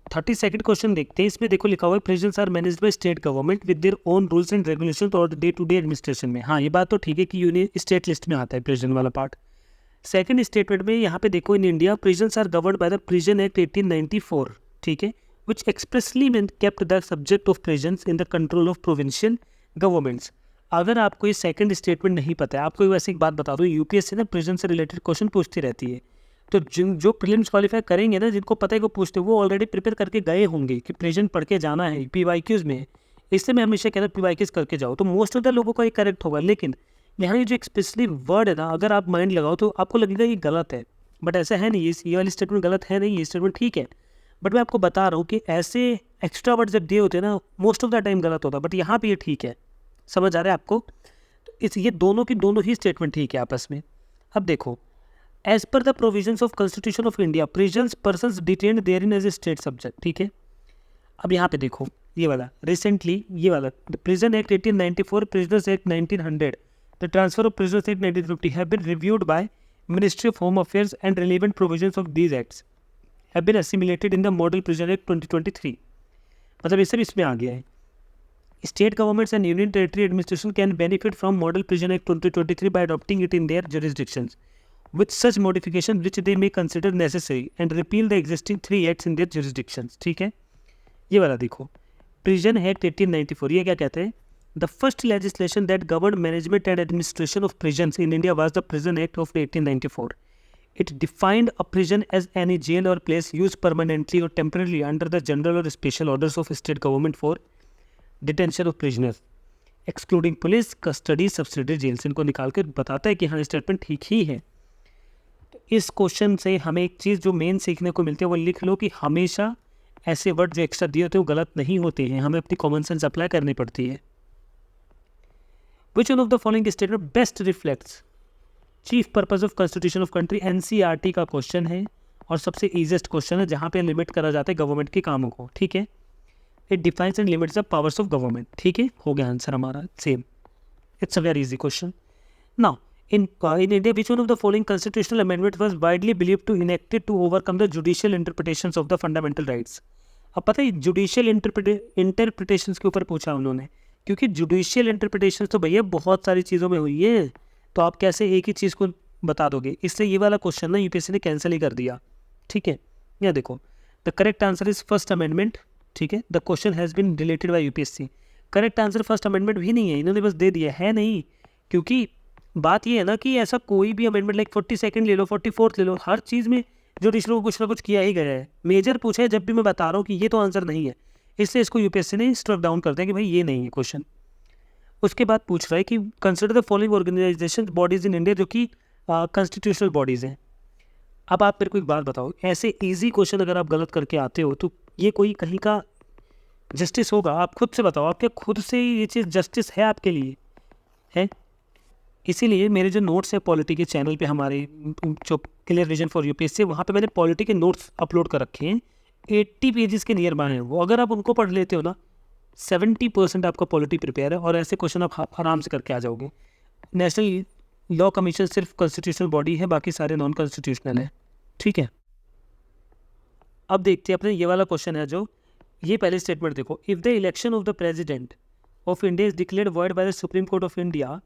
32nd क्वेश्चन देखते हैं, इसमें देखो लिखा हुआ है prisons are managed by state government with their own rules and regulation और डे टू डे एडमिनिस्ट्रेशन में। हाँ, ये बात तो ठीक है कि यूनियन स्टेट लिस्ट में आता है प्रिजन वाला पार्ट। सेकंड स्टेटमेंट में यहाँ पे देखो, in India prisons are governed by the prison act 1894, ठीक है, which expressly kept the subject of prisons in the control of provincial governments. अगर आपको ये सेकंड स्टेटमेंट नहीं पता है, आपको वैसे एक बात बता दो, यूपीएससी ना प्रिजन से रिलेटेड क्वेश्चन पूछती रहती है, तो जो प्रीलिम्स क्वालिफाई करेंगे ना, जिनको पता है वो पूछते, वो ऑलरेडी प्रिपेयर करके गए होंगे कि प्रेजेंट पढ़ के जाना है PYQs में। इससे मैं हमेशा कहता हूँ PYQs करके जाओ, तो मोस्ट ऑफ द लोगों का ये करेक्ट होगा। लेकिन यहाँ ये जो एक स्पेशली वर्ड है ना, अगर आप माइंड लगाओ तो आपको लगेगा ये गलत है, बट ऐसा है नहीं, ये वाली स्टेटमेंट गलत है नहीं, ये स्टेटमेंट ठीक है। बट मैं आपको बता रहा हूँ कि ऐसे एक्स्ट्रा वर्ड जब दिए होते हैं ना, मोस्ट ऑफ द टाइम गलत होता है, बट यहाँ पर ये ठीक है। समझ आ रहा है आपको? तो ये दोनों की दोनों ही स्टेटमेंट ठीक है आपस में। अब देखो, as per the provisions of constitution of India prisons persons detained therein as a state subject, ठीक है। अब यहाँ पे देखो, ये वाला रिसेंटली, ये वाला the prison act 1894, prisoners act 1900, the transfer of prisoners act 1950 have been reviewed by ministry of home affairs and relevant provisions of these acts have been assimilated in the model prison act 2023। मतलब ये सब इसमें आ गया है। State governments and union territory administration can benefit from Model Prison Act 2023 by adopting it in their jurisdictions, with such modifications which they may consider necessary, and repeal the existing 3 acts in their jurisdictions। ठीक है, ये वाला देखो, Prison Act 1894, ये क्या कहते हैं? The first legislation that governed management and administration of prisons in India was the Prison Act of 1894. It defined a prison as any jail or place used permanently or temporarily under the general or special orders of state government for detention of prisoners excluding police custody subsidiary jails. इनको निकाल कर बताता है कि हाँ statement ठीक ही है। तो इस क्वेश्चन से हमें एक चीज़ जो मेन सीखने को मिलती है वो लिख लो कि हमेशा ऐसे वर्ड जो एक्स्ट्रा दिए होते हैं वो गलत नहीं होते हैं, हमें अपनी कॉमन सेंस अप्लाई करनी पड़ती है। Which one of the following statement best reflects chief purpose of constitution of country? NCERT का क्वेश्चन है और सबसे ईजिएस्ट क्वेश्चन है जहाँ पे लिमिट करा जाता है गवर्नमेंट के कामों को। ठीक है, it defines and limits the powers of government. ठीक है, हो गया आंसर हमारा same. It's a very easy question. Now in India which one of the following constitutional amendment was widely believed to enacted to overcome the judicial interpretations of the fundamental rights? अब पता है judicial interpretations के ऊपर पूछा उन्होंने, क्योंकि judicial interpretations तो भैया बहुत सारी चीज़ों में हुई है, तो आप कैसे एक ही चीज़ को बता दोगे? इसलिए ये वाला क्वेश्चन ना यूपीएससी ने कैंसिल ही कर दिया। ठीक है, यहाँ देखो, the correct answer is first amendment. ठीक है, the question has been deleted by UPSC. Correct answer first amendment भी नहीं है, इन्होंने बस दे दिया है नहीं, क्योंकि बात ये है ना कि ऐसा कोई भी अमेंडमेंट लाइक 42nd ले लो 44th ले लो, हर चीज़ में जुडिशल को कुछ ना कुछ किया ही गया है। मेजर पूछा है जब भी मैं बता रहा हूँ कि ये तो आंसर नहीं है, इसलिए इसको यूपीएससी ने स्ट्रक डाउन करते हैं कि भाई ये नहीं है क्वेश्चन। उसके बाद पूछ रहा है कि consider the following organisation bodies in India जो कि कॉन्स्टिट्यूशनल बॉडीज़ हैं। अब आप मेरे को एक बात बताओ, ऐसे ईजी क्वेश्चन अगर आप गलत करके आते हो तो ये कोई कहीं का जस्टिस होगा? आप खुद से बताओ, आपके खुद से ये चीज़ जस्टिस है आपके लिए? है। इसीलिए मेरे जो नोट्स है पॉलिटी के चैनल पे हमारे जो क्लियर विजन फॉर यूपीएससी, वहाँ पे मैंने पॉलिटी के नोट्स अपलोड कर रखे हैं। 80 पेजेस के नियर बाय हैं वो, अगर आप उनको पढ़ लेते हो ना 70% आपका पॉलिटी प्रिपेयर है और ऐसे क्वेश्चन आप आराम से करके आ जाओगे। नेशनल लॉ कमीशन सिर्फ कॉन्स्टिट्यूशनल बॉडी है, बाकी सारे नॉन कॉन्स्टिट्यूशनल है। ठीक है, अब देखते हैं अपने ये वाला क्वेश्चन है जो ये पहले स्टेटमेंट देखो, if the election of the president of India is declared void by the supreme court of India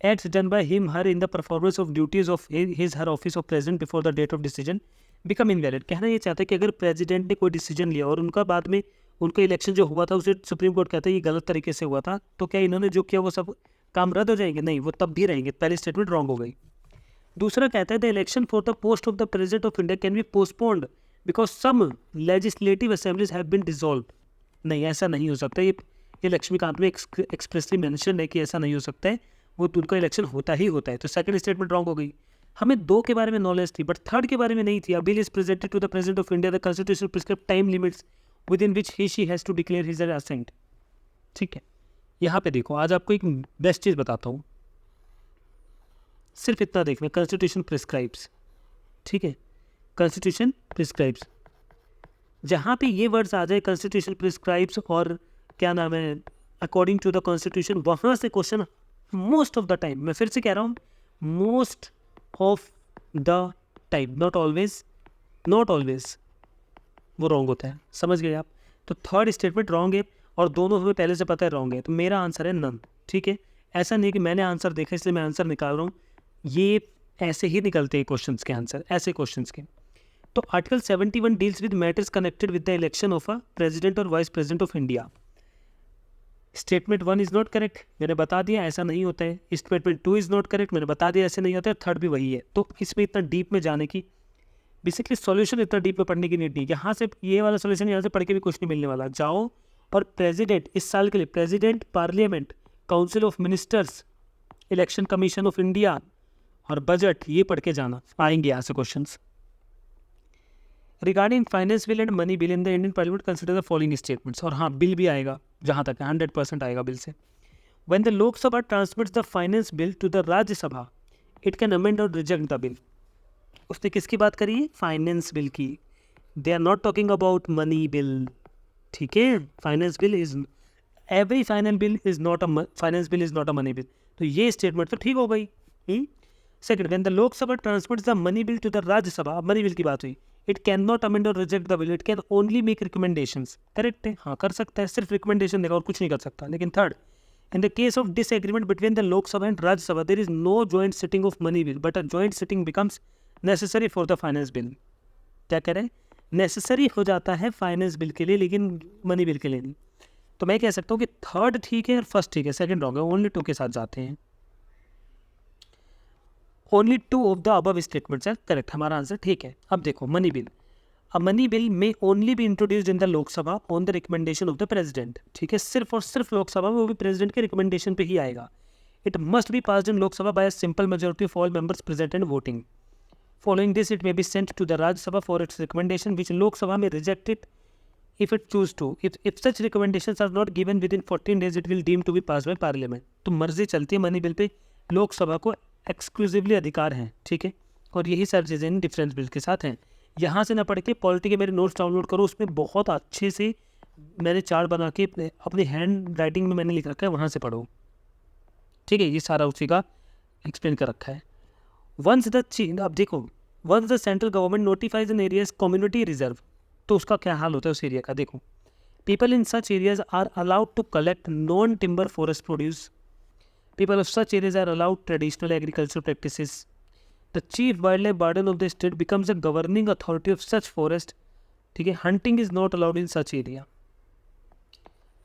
acts done by him her in the performance of duties of his her office of president before the date of decision become invalid। कहना ये चाहता है कि अगर president ने कोई decision लिया और उनका बाद में उनका इलेक्शन जो हुआ था उसे सुप्रीम कोर्ट कहता है ये गलत तरीके से हुआ था, तो क्या इन्होंने जो किया वो सब काम रद्द हो जाएंगे? नहीं, वो तब भी रहेंगे। पहली स्टेटमेंट रॉन्ग हो गई। दूसरा कहता है the election for the post of the president of India can be postponed because some legislative assemblies have been dissolve. नहीं, ऐसा नहीं हो सकता। ये लक्ष्मीकांत में एक्सप्रेसली मेंशन है कि ऐसा नहीं हो सकता है, वो उनका इलेक्शन होता ही होता है। तो सेकंड स्टेटमेंट रॉन्ग हो गई। हमें 2 के बारे में नॉलेज थी बट 3rd के बारे में नहीं थी। A bill is presented to the president of India the constitution prescribe time limits within which he she has to declare his assent. ठीक है, यहाँ पे देखो, आज आपको एक बेस्ट चीज़ बताता हूँ, सिर्फ इतना देखना, कॉन्स्टिट्यूशन प्रिस्क्राइब्स। ठीक है, कॉन्स्टिट्यूशन प्रिस्क्राइब्स, जहाँ पे ये वर्ड्स आ जाए कॉन्स्टिट्यूशन प्रिस्क्राइब्स और क्या नाम है अकॉर्डिंग टू द कॉन्स्टिट्यूशन, वहाँ से question most of the time, मैं फिर से कह रहा हूँ most of the time, not always वो रॉन्ग होता है। समझ गए आप? तो 3rd स्टेटमेंट रॉन्ग है और दोनों हमें पहले से पता है रॉन्ग है, तो मेरा आंसर है नन। ठीक है, ऐसा नहीं कि मैंने आंसर देखा इसलिए मैं आंसर निकाल रहा हूँ, ये ऐसे ही निकलते हैं क्वेश्चंस के आंसर, ऐसे क्वेश्चंस के। तो article 71 deals with matters connected with the election of a president और vice president of India. Statement 1 is not correct, मैंने बता दिया ऐसा नहीं होता है। स्टेटमेंट 2 इज़ नॉट करेक्ट, मैंने बता दिया ऐसे नहीं होता है। 3rd भी वही है। तो इसमें इतना डीप में जाने की, बेसिकली सॉल्यूशन इतना डीप में पढ़ने की नीड नहीं। यहाँ से ये वाला सॉल्यूशन यहाँ से पढ़ के भी कुछ नहीं मिलने वाला। जाओ और प्रेसिडेंट इस साल के लिए president, parliament, council of ministers, election commission of India और बजट, ये पढ़ के जाना, आएंगे यहाँ से question. Regarding finance bill and money bill in the Indian parliament consider the following statements. और हाँ, बिल भी आएगा, जहाँ तक 100% आएगा बिल से। When the Lok Sabha transmits the finance bill to the Rajya Sabha it can amend और रिजेक्ट द बिल। उसने किसकी बात करी है? फाइनेंस बिल की। They are not talking about money bill. ठीक है, finance bill is every finance bill is not a money bill. तो ये स्टेटमेंट तो ठीक हो गई। Second, when the Lok Sabha transmits the money bill to the Rajya Sabha, अब मनी बिल की बात हुई, इट कैन नॉट अमेंड और reject the bill, it can only make recommendations. Correct है, हाँ कर सकता है, सिर्फ रिकमेंडेशन देगा और कुछ नहीं कर सकता। लेकिन third, in the case of disagreement between the Lok Sabha and Rajya Sabha there is no joint sitting of money bill but a joint sitting becomes necessary for the finance bill. क्या कह रहे हैं, नेसेसरी हो जाता है फाइनेंस बिल के लिए लेकिन मनी बिल के लिए नहीं। तो मैं कह सकता हूँ कि थर्ड ठीक है और फर्स्ट ठीक है, सेकंड रॉन्ग है, ओनली टू के साथ जाते हैं। Only two of the above statements are correct, हमारा आंसर ठीक है। अब देखो money bill, a money bill may only be introduced in the Lok Sabha on the recommendation of the president. ठीक है, सिर्फ और सिर्फ लोकसभा में, वो भी प्रेसिडेंट के रिकमेंडेशन पे ही आएगा। It must be passed in Lok Sabha by a simple majority of all members present and voting. Following this, it may be sent to the Rajya Sabha for its recommendation, which Lok Sabha may reject it if it choose to. If such recommendations are not given within 14 days, it will deem to be passed by Parliament. तो मर्जी चलती है money bill pay, Lok Sabha को exclusively अधिकार हैं। ठीक है, और यही सारी चीज़ें इन डिफरेंस बिल के साथ हैं। यहाँ से ना पढ़ के पॉलिटी के मेरे नोट्स डाउनलोड करो, उसमें बहुत अच्छे से मैंने चार्ट बना के अपनी हैंड राइटिंग में मैंने लिख रखा है, वहाँ से पढ़ो। ठीक है, ये सारा उसी का एक्सप्लेन कर रखा है। वंस द अब देखो, once the central government notifies an areas community reserve, तो उसका क्या हाल होता है उस एरिया का। देखो, people in such areas are allowed to collect non timber forest produce, people of such areas are allowed traditional agriculture practices, the chief wild life warden of the state becomes the governing authority of such forest. ठीक है, hunting is not allowed in such area.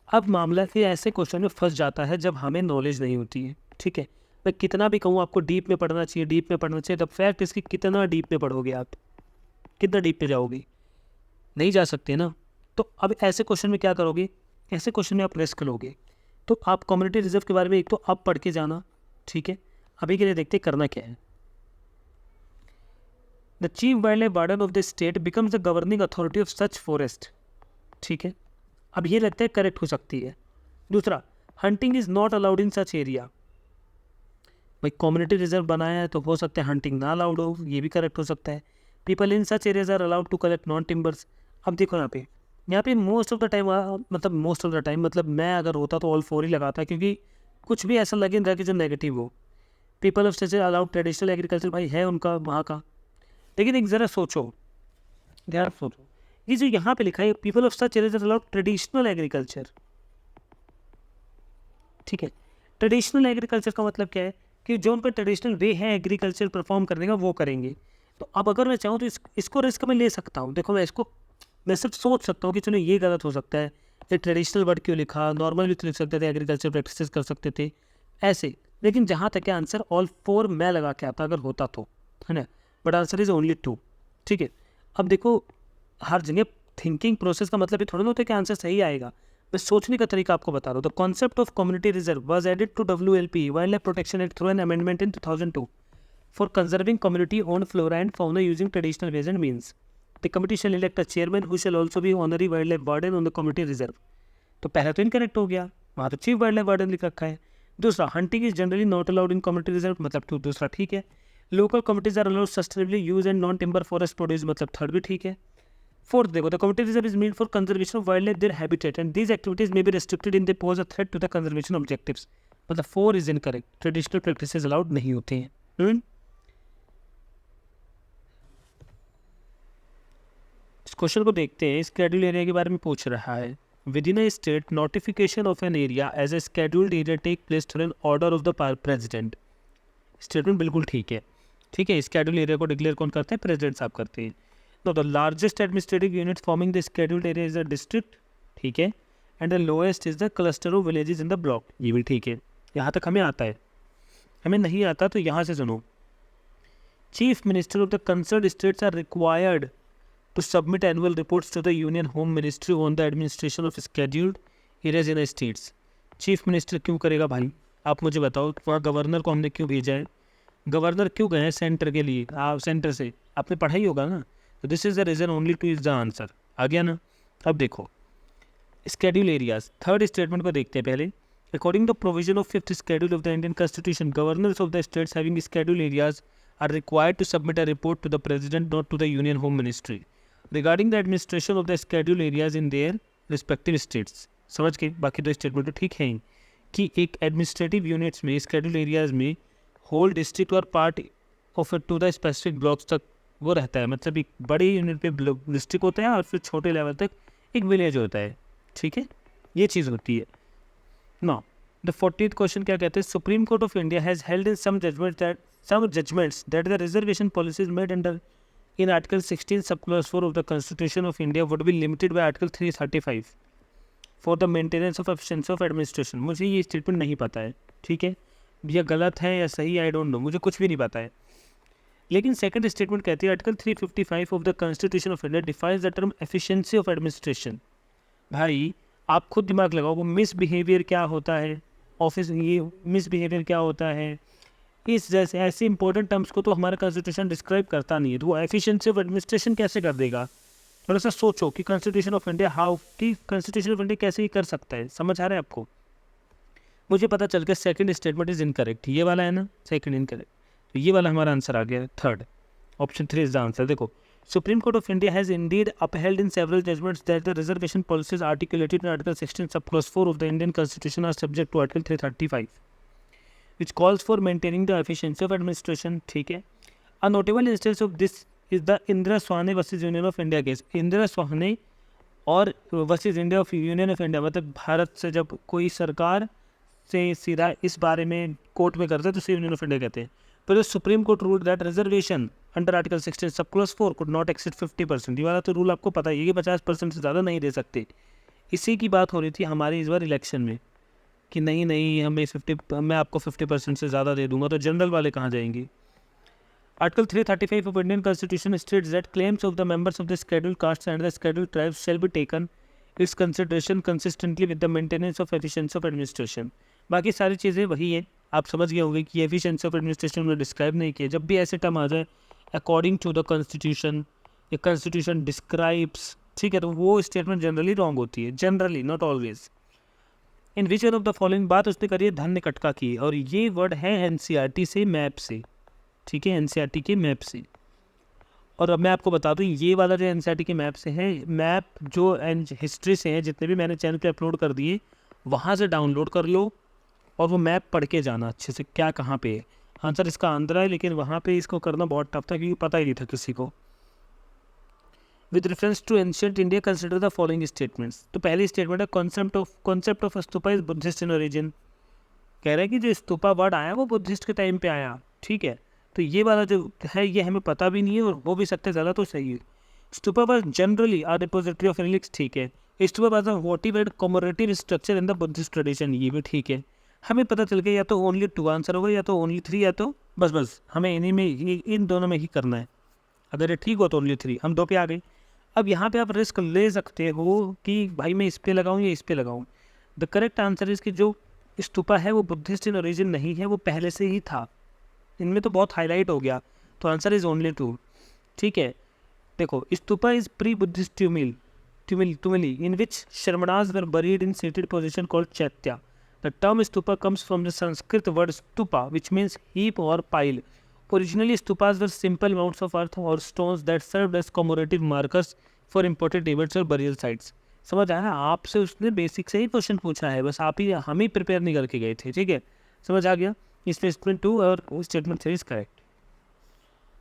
अब मामला फिर ऐसे question में फंस जाता है जब हमें नॉलेज नहीं होती है। ठीक है, मैं कितना भी कहूँ आपको डीप में पढ़ना चाहिए, डीप में पढ़ना चाहिए, तब फैक्ट इसकी कितना डीप में पढ़ोगे आप, कितना डीप में जाओगे, नहीं जा सकते ना। तो अब ऐसे क्वेश्चन में क्या करोगे, ऐसे क्वेश्चन में आप रिस्क लोगे। तो आप कम्युनिटी रिजर्व के बारे में एक तो आप पढ़ के जाना। ठीक है, अभी के लिए देखते करना क्या है। The chief wild life warden of the state becomes the governing authority of such forest. ठीक है, अब ये लगता है करेक्ट हो सकती है। दूसरा, hunting is not allowed in such area. भाई कम्युनिटी रिजर्व बनाया है तो हो सकता है हंटिंग ना अलाउड हो, ये भी करेक्ट हो सकता है। People in such areas are allowed to collect non timbers. अब देखो यहाँ पे मोस्ट ऑफ द टाइम, मतलब मैं अगर होता तो ऑल फोर ही लगाता, क्योंकि कुछ भी ऐसा लगे रहा कि जो नेगेटिव हो। People of such allowed traditional agriculture, भाई है उनका वहाँ का। लेकिन एक ज़रा सोचो, ध्यान सोचो, ये जो यहाँ पे लिखा है people of such areas are allowed traditional agriculture. ठीक है, ट्रेडिशनल एग्रीकल्चर का मतलब क्या है कि जो उनका ट्रेडिशनल वे है एग्रीकल्चर परफॉर्म करने का वो करेंगे। तो अब अगर मैं चाहूँ तो इसको रिस्क में ले सकता हूँ। देखो, मैं सिर्फ सोच सकता हूँ कि चलो ये गलत हो सकता है, ये ट्रेडिशनल वर्ड क्यों लिखा, नॉर्मल भी तो लिख सकते थे, एग्रीकल्चर प्रैक्टिसेस कर सकते थे ऐसे। लेकिन जहाँ तक है आंसर ऑल फोर मैं लगा के आता अगर होता तो, है ना, but answer is only two. ठीक है, अब देखो हर जगह थिंकिंग प्रोसेस का मतलब ये थोड़ा ना होता है कि आंसर सही आएगा, मैं सोचने का तरीका आपको बता रहा हूँ। The concept of community reserve was added to WLP wild life protection act through an amendment in 2002 for conserving community own flora and fauna using traditional ways and means. The committee shall elect a chairman who shall also be honorary wild life warden on the community reserve. तो पहला तो incorrect हो गया, वहाँ तो chief wild life warden लिख रखा है। दूसरा, hunting is generally not allowed in community reserve, मतलब दूसरा ठीक है। Local communities are allowed sustainably use and non timber forest produce, मतलब थर्ड भी ठीक है। फोर्थ देखो, the community reserve is mean for conservation of wild life their habitat and these activities may be restricted in they pose a threat to the conservation objectives, मतलब 4 is incorrect, traditional practices allowed नहीं होते हैं। इस question को देखते हैं, schedule area के बारे में पूछ रहा है। Within a state notification of an area as a scheduled area take place through an order of the president. Statement बिल्कुल ठीक है। ठीक है, स्केड्यूल एरिया को डिक्लेयर कौन करते हैं, प्रेसिडेंट साहब करते हैं। तो the largest administrative unit forming the scheduled area is the district. ठीक है, and the lowest is the cluster of villages in the block, ये भी ठीक है। यहाँ तक हमें आता है, हमें नहीं आता तो यहाँ से सुनो। Chief minister of the concerned states are required to submit annual reports to the Union Home Ministry on the administration of scheduled areas in the states। Chief minister क्यों करेगा भाई, आप मुझे बताओ। वहाँ गवर्नर को हमने क्यों भेजा है, गवर्नर क्यों गए हैं सेंटर के लिए, आप सेंटर से आपने पढ़ा ही होगा ना। तो this is the reason, only two is the answer, आ गया ना। अब देखो स्केड्यूल एरियाज, थर्ड स्टेटमेंट को देखते हैं पहले। According to provision of 5th schedule of the Indian constitution, governors of the states having schedule areas are required to submit a report to the president, not to the Union Home Ministry, regarding the administration of the scheduled areas in their respective states। समझ के बाकी दो statement तो ठीक है कि एक administrative units में स्केड्यूल एरियाज में होल डिस्ट्रिक्ट और part of it to the specific blocks तक वो रहता है, मतलब एक बड़ी यूनिट पे डिस्ट्रिक्ट होता है और फिर छोटे लेवल तक एक विलेज होता है, ठीक है, ये चीज़ होती है। नाउ द 40th क्वेश्चन क्या कहते हैं, supreme court of India has held in some judgements that the reservation policies made under in Article 16 subclause 4 of the Constitution of India would be limited by Article 335 for the maintenance of efficiency of administration। मुझे ये statement नहीं पता है, ठीक है, या गलत है या सही, आई डोंट नो, मुझे कुछ भी नहीं पता है। लेकिन सेकंड स्टेटमेंट कहती है article 355 of the constitution of India defines the term efficiency of administration. भाई आप खुद दिमाग लगाओ, वो मिसबिहेवियर क्या होता है, ऑफिस ये मिसबिहेवियर क्या होता है, इस जैसे ऐसे इंपॉर्टेंट टर्म्स को तो हमारा कॉन्स्टिट्यूशन डिस्क्राइब करता नहीं है, तो वो एफिशिएंसी ऑफ एडमिनिस्ट्रेशन कैसे कर देगा। थोड़ा सा सोचो कि constitution of India constitution of India कैसे ही कर सकता है, समझ आ रहा है आपको। मुझे पता चल गया सेकंड स्टेटमेंट इज इनकरेक्ट, ये वाला है ना सेकंड इनकरेक्ट, तो ये वाला हमारा आंसर आ गया third, option 3 is the answer. देखो, supreme court of India has indeed upheld in several judgments that the reservation policies articulated in Article 16 subclause 4 of the Indian Constitution are subject to Article 335 which calls for maintaining the efficiency of administration, ठीक है। A notable instance of this is the Indra Sawhney versus union of India case. Indra Sawhney और versus India of union of India, मतलब भारत से जब कोई सरकार से सीधा इस बारे में कोर्ट में करते हैं तो उसे यूनियन ऑफ इंडिया कहते हैं। पर supreme court rule that reservation under article 16 sub clause 4 could not exceed 50%। ये वाला तो रूल आपको पता ही है कि 50% से ज़्यादा नहीं दे सकते। इसी की बात हो रही थी हमारी इस बार इलेक्शन में कि नहीं हमें 50, मैं आपको 50% से ज़्यादा दे दूंगा, तो जनरल वाले कहाँ जाएंगे। Article 335 of Indian constitution states that claims of the members of the scheduled caste and the scheduled tribes shall be taken is consideration consistently with the maintenance of efficiency of administration. बाकी सारी चीज़ें वही है, आप समझ गए होंगे कि एफिशिएंसी ऑफ एडमिनिस्ट्रेशन में डिस्क्राइब नहीं किया। जब भी ऐसे टर्म आ जाए अकॉर्डिंग टू द कॉन्स्टिट्यूशन या कॉन्स्टिट्यूशन डिस्क्राइब्स, ठीक है, तो वो स्टेटमेंट जनरली रॉन्ग होती है, generally not always. In which one of the following बात उसने करी है, धन्य कटका की, और ये वर्ड है एनसीईआरटी से मैप से, ठीक है, एनसीईआरटी के मैप से। और अब मैं आपको बता दूं ये वाला जो एनसीईआरटी के मैप से है, मैप जो हिस्ट्री से है जितने भी मैंने चैनल पे अपलोड कर दिए वहाँ से डाउनलोड कर लो और वो मैप पढ़ के जाना अच्छे से क्या कहाँ पे है। आंसर इसका आंध्रा है, लेकिन वहाँ पे इसको करना बहुत टफ था क्योंकि पता ही नहीं था किसी को। With reference to ancient India consider the following statements. तो पहली स्टेटमेंट है concept of stupa is Buddhist in origin. कह रहा है कि जो स्तूपा वर्ड आया वो बुद्धिस्ट के टाइम पे आया, ठीक है, तो ये वाला जो है ये हमें पता भी नहीं है और हो भी सकता है ज़्यादा तो सही है। Stupa was generally a repository of relics, ठीक है। Stupa was a motivated commemorative structure in the Buddhist tradition, ये भी ठीक है। हमें पता चल गया या तो ओनली 2 आंसर होगा या तो ओनली 3 या तो बस हमें इन्हीं में इन दोनों में ही करना है। अगर ये ठीक हो तो ओनली 3, हम 2 पे आ गए। अब यहाँ पे आप रिस्क ले सकते हो कि भाई मैं इस पे लगाऊँ या इस पे लगाऊँ। द करेक्ट आंसर इज कि जो स्तूपा है वो बुद्धिस्ट इन ओरिजिन नहीं है, वो पहले से ही था। इनमें तो बहुत हाईलाइट हो गया, तो आंसर इज ओनली 2, ठीक है। देखो, stupa is pre Buddhist tumuli in which Sharmanas were buried in seated position called chaitya. The term stupa comes from the Sanskrit word stupa, which means heap or pile. Originally, stupas were simple mounds of earth or stones that served as commemorative markers for important events or burial sites. समझ आया, आपसे उसने basic से ही question पूछा है, बस आप ही हम ही प्रिपेयर नहीं करके गए थे, ठीक है, समझ आ गया। इसमें स्टेटमेंट 2 और statement 3 is correct.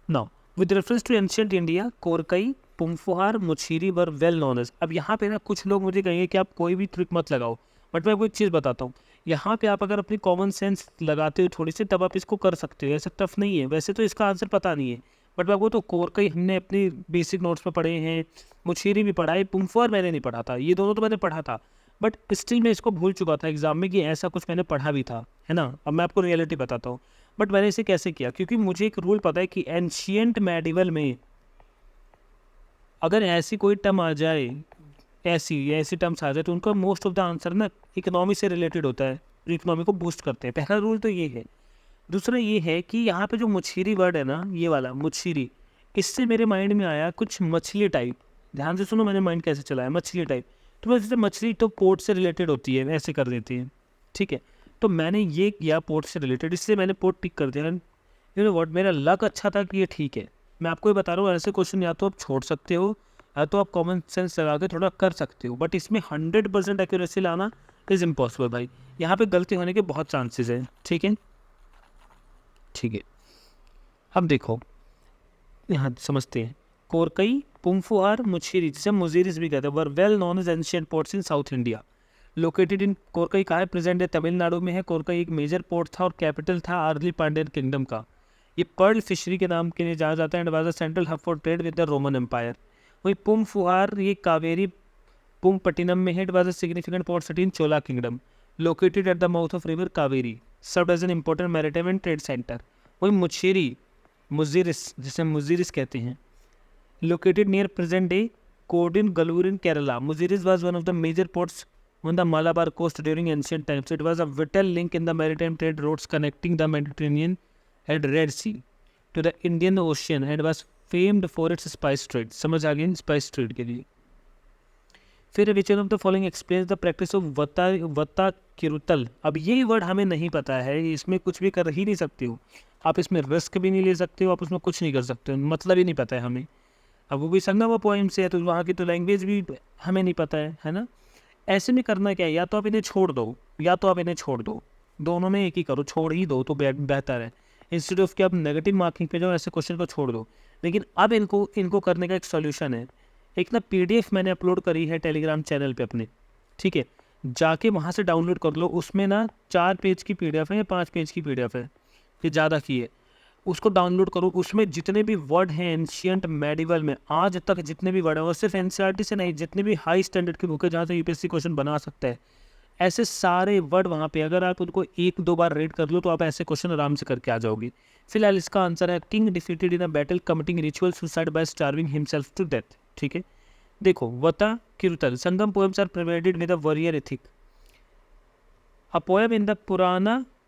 Now with reference to ancient India, Korkai, Poompuhar, Muziris were well known as. अब यहाँ पे ना कुछ लोग मुझे कहेंगे कि आप कोई भी ट्रिक मत लगाओ, बट मैं आपको एक चीज़ बताता हूँ, यहाँ पे आप अगर अपनी कॉमन सेंस लगाते हो थोड़ी सी तब आप इसको कर सकते हो, ऐसा टफ नहीं है। वैसे तो इसका आंसर पता नहीं है, बट आपको तो कोरकई हमने अपनी बेसिक नोट्स में पढ़े हैं, मुछीरी भी पढ़ा है, पुमफुहार मैंने नहीं पढ़ा था, ये दोनों तो मैंने पढ़ा था, बट स्टिल मैं इसको भूल चुका था एग्जाम में कि ऐसा कुछ मैंने पढ़ा भी था, है ना। अब मैं आपको रियलिटी बताता हूँ, बट मैंने इसे कैसे किया, क्योंकि मुझे एक रूल पता है कि एंशिएंट मेडिवल में अगर ऐसी कोई टर्म आ जाए, ऐसी टर्म्स आ जाए तो उनका मोस्ट ऑफ द आंसर ना इकोनॉमी से रिलेटेड होता है, इकोनॉमी को बूस्ट करते हैं। पहला रूल तो ये है। दूसरा ये है कि यहाँ पे जो मुछीरी वर्ड है ना, ये वाला मुछीरी, इससे मेरे माइंड में आया कुछ मछली टाइप। ध्यान से सुनो मैंने माइंड कैसे चलाया, मछली टाइप। तो बस जैसे मछली तो पोर्ट से रिलेटेड होती है, ऐसे कर देती है, ठीक है, तो मैंने ये किया पोर्ट से रिलेटेड, इससे मैंने पोर्ट टिक कर दिया। यू नो व्हाट, मेरा लक अच्छा था कि ये ठीक है। मैं आपको ये बता रहा हूँ, ऐसे क्वेश्चन या तो आप छोड़ सकते हो या तो आप कॉमन सेंस लगा के थोड़ा कर सकते हो, बट इसमें 100% एक्यूरेसी लाना इज़ इम्पॉसिबल भाई। यहाँ पे गलती होने के बहुत चांसेस हैं, ठीक है, ठीक है। अब देखो, यहाँ समझते हैं। कोरकई, पुंफुहार, मुछेरी, जिसे मुजीरिस भी कहते हैं, were well known as ancient ports in South India. Located in Korkai कहाँ है? प्रेजेंट डे तमिलनाडु में है। कोरकई एक मेजर पोर्ट था और कैपिटल था अर्ली पांड्यन किंगडम का। ये पर्ल फिशरी के नाम के लिए जाना जाता है and was a central hub for trade with the Roman empire. वही पुंफुहार ये कावेरी पुंपट्टिनम में है। It was a significant port city in Chola kingdom, located at the mouth of river Kaveri, served as an important maritime and trade centre. वही मुछेरी, मुजीरिस, जिसे मुजीरिस कहते हैं, located near present day Kodingallur in Kerala. Muziris was one of the major ports on the Malabar coast during ancient times. It was a vital link in the maritime trade routes connecting the Mediterranean and Red Sea to the Indian Ocean and was famed for its spice trade. समझ आ गई spice trade के लिए। फिर which one of the following explains the practice of वत्ता किरुतल। अब ये word हमें नहीं पता है, इसमें कुछ भी कर ही नहीं सकते हो आप, इसमें रिस्क भी नहीं ले सकते हो आप, उसमें कुछ नहीं कर सकते हो, मतलब ही नहीं पता है हमें। अब वो भी संगम पोइम से है तो वहाँ की तो लैंग्वेज भी हमें नहीं पता है ना। ऐसे में करना क्या है, या तो आप इन्हें छोड़ दो या तो आप इन्हें छोड़ दो, दोनों में एक ही करो, छोड़ ही दो तो बेहतर है। इंस्टेड ऑफ कि आप नेगेटिव मार्किंग पे जाओ, ऐसे क्वेश्चन को छोड़ दो। लेकिन अब इनको करने का एक सोल्यूशन है। एक ना PDF मैंने अपलोड करी है टेलीग्राम चैनल पे अपने, ठीक है, जाके वहाँ से डाउनलोड कर लो। उसमें ना 4 पेज की PDF है या 5 पेज की PDF है, ये ज़्यादा की है, उसको डाउनलोड करो। उसमें जितने भी वर्ड हैं एंशियंट मेडिवल में आज तक जितने भी वर्ड हैं, और सिर्फ NCERT से नहीं, जितने भी हाई स्टैंडर्ड की बुक है जहाँ से UPSC क्वेश्चन बना सकता है, ऐसे सारे वर्ड वहाँ पे अगर आप उनको 1-2 बार रीड कर लो तो आप ऐसे क्वेश्चन आराम से करके आ जाओगे। फिलहाल इसका आंसर है king defeated in a battle committing ritual suicide by starving himself to death. ठीक है, देखो Vatakkiruttal, Sangam poems are provided with a warrior ethic. A poem in the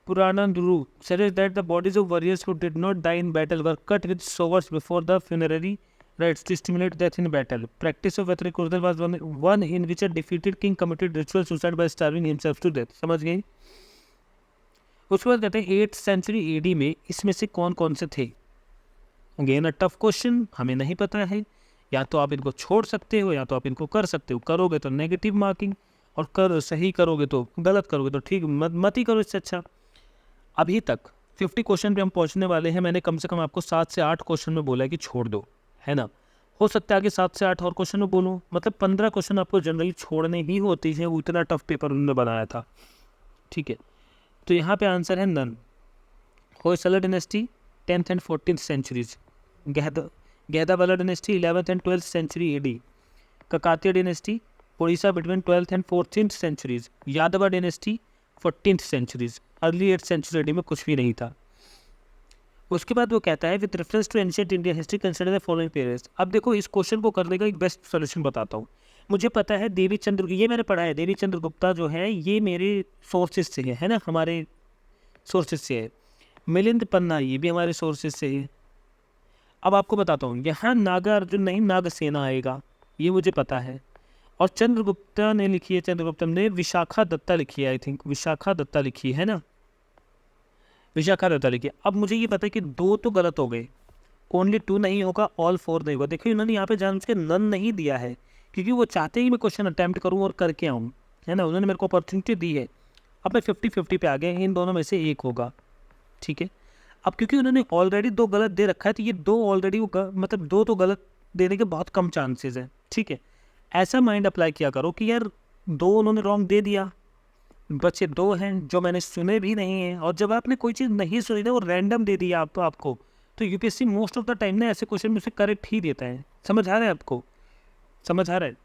Purananduru says that the bodies of warriors who did not die in battle were cut with swords before the funerary rites to stimulate death in battle. Practice of Vatrikurutal was one in which a defeated king committed ritual suicide by starving himself to death. समझ गई? उसके बाद कहते हैं 8th century AD में इसमें से कौन कौन से थे। अगेन अ टफ क्वेश्चन, हमें नहीं पता है, या तो आप इनको छोड़ सकते हो या तो आप इनको कर सकते हो। करोगे तो नेगेटिव मार्किंग और सही करोगे तो गलत करोगे तो ठीक, मत ही करो, इससे अच्छा। अभी तक 50 क्वेश्चन पे हम पहुंचने वाले हैं। मैंने कम से कम आपको 7 से 8 क्वेश्चन में बोला है कि छोड़ दो, है ना। हो सकता है आगे 7 से 8 और क्वेश्चन में बोलूँ, मतलब 15 क्वेश्चन आपको जनरली छोड़ने ही होती है, वो इतना टफ पेपर उन्होंने बनाया था। ठीक है, तो यहाँ पे आंसर है none. Hoysala dynasty 10th and 14th centuries, Gahadavala dynasty 11th and 12th century AD, Kakatiya dynasty Orissa between 12th and 14th centuries, Yadava dynasty 14th centuries, early 8th century AD में कुछ भी नहीं था। उसके बाद वो कहता है with reference to ancient India history consider the following periods. अब देखो इस क्वेश्चन को करने का एक बेस्ट सोल्यूशन बताता हूँ। मुझे पता है देवी चंद्र, ये मैंने पढ़ा है, देवी चंद्र गुप्ता जो है ये मेरे सोर्सेज से है ना, हमारे सोर्सेज से है। मिलिंद पन्ना ये भी हमारे सोर्सेज से है। अब आपको बताता हूँ, यहाँ नागार्जुन नहीं नागसेना आएगा, ये मुझे पता है। और चंद्रगुप्ता ने लिखी है, चंद्रगुप्तम ने विशाखा दत्ता लिखी है, आई थिंक विशाखा दत्ता लिखी है ना, विशाखा दत्ता लिखी है। अब मुझे ये पता है कि 2 तो गलत हो गए, ओनली 2 नहीं होगा, ऑल 4 नहीं होगा। देखिए उन्होंने यहाँ पे जान के नन नहीं दिया है क्योंकि वो चाहते ही मैं क्वेश्चन अटैम्प्ट करूँ और करके आऊँ, है ना, उन्होंने मेरे को अपॉर्चुनिटी दी है। अब मैं 50-50 पे आ गया, इन दोनों में से एक होगा। ठीक है, अब क्योंकि उन्होंने ऑलरेडी 2 गलत दे रखा है तो ये 2 ऑलरेडी मतलब 2 तो गलत देने के बहुत कम चांसेस हैं। ठीक है, ऐसा माइंड अप्लाई किया करो कि यार 2 उन्होंने रॉन्ग दे दिया, बच्चे 2 हैं जो मैंने सुने भी नहीं हैं। और जब आपने कोई चीज़ नहीं सुनी ना, वो रैंडम दे दिया आपको, तो UPSC most of the time ना ऐसे क्वेश्चन में से करेक्ट ही देता है। समझ आ रहा है आपको? समझ आ रहा है?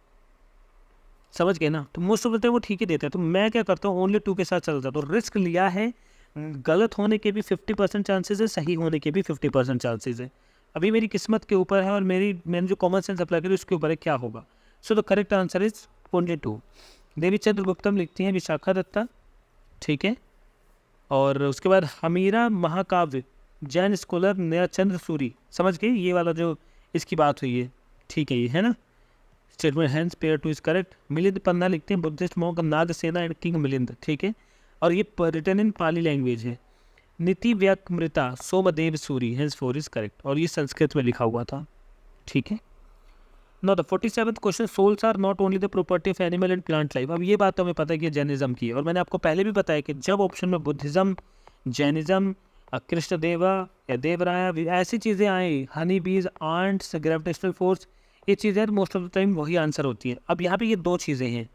समझ गए ना? तो मोस्ट ऑफ द टाइम वो ठीक ही देता है। तो मैं क्या करता हूँ, ओनली 2 के साथ चलता हूँ। तो रिस्क लिया है, गलत होने के भी 50% चांसेस है, सही होने के भी 50% चांसेस है। अभी मेरी किस्मत के ऊपर है और मैंने जो कॉमन सेंस अप्लाई करी उसके ऊपर है क्या होगा। सो the correct answer is only 2। देवी चंद्रगुप्तम लिखती हैं विशाखा दत्ता, ठीक है। और उसके बाद हमीरा महाकाव्य जैन स्कॉलर नया चंद्र सूरी, समझ गए ये वाला जो इसकी बात हुई है, ठीक है, ये है ना। Statement hence pair two is correct. Milinda Panha लिखते हैं Buddhist monk Nagasena and king Milinda, ठीक है। और ये रिटन इन पाली लैंग्वेज है। Niti Vakyamrita Somadeva Suri hence 4 is correct, और ये संस्कृत में लिखा हुआ था, ठीक है। Now the 47th question, souls are not only the property of animal and plant life। अब ये बात तो हमें पता है कि जैनिज्म की है, और मैंने आपको पहले भी बताया कि जब ऑप्शन में बुद्धिज़्म, जैनिज्म, कृष्णदेवा या देवराया, ऐसी चीज़ें आई, हनी बीज, आंट्स, ग्रेविटेशनल फोर्स, ये चीज़ें मोस्ट ऑफ द टाइम वही आंसर होती है। अब यहाँ पे ये दो चीज़ें हैं।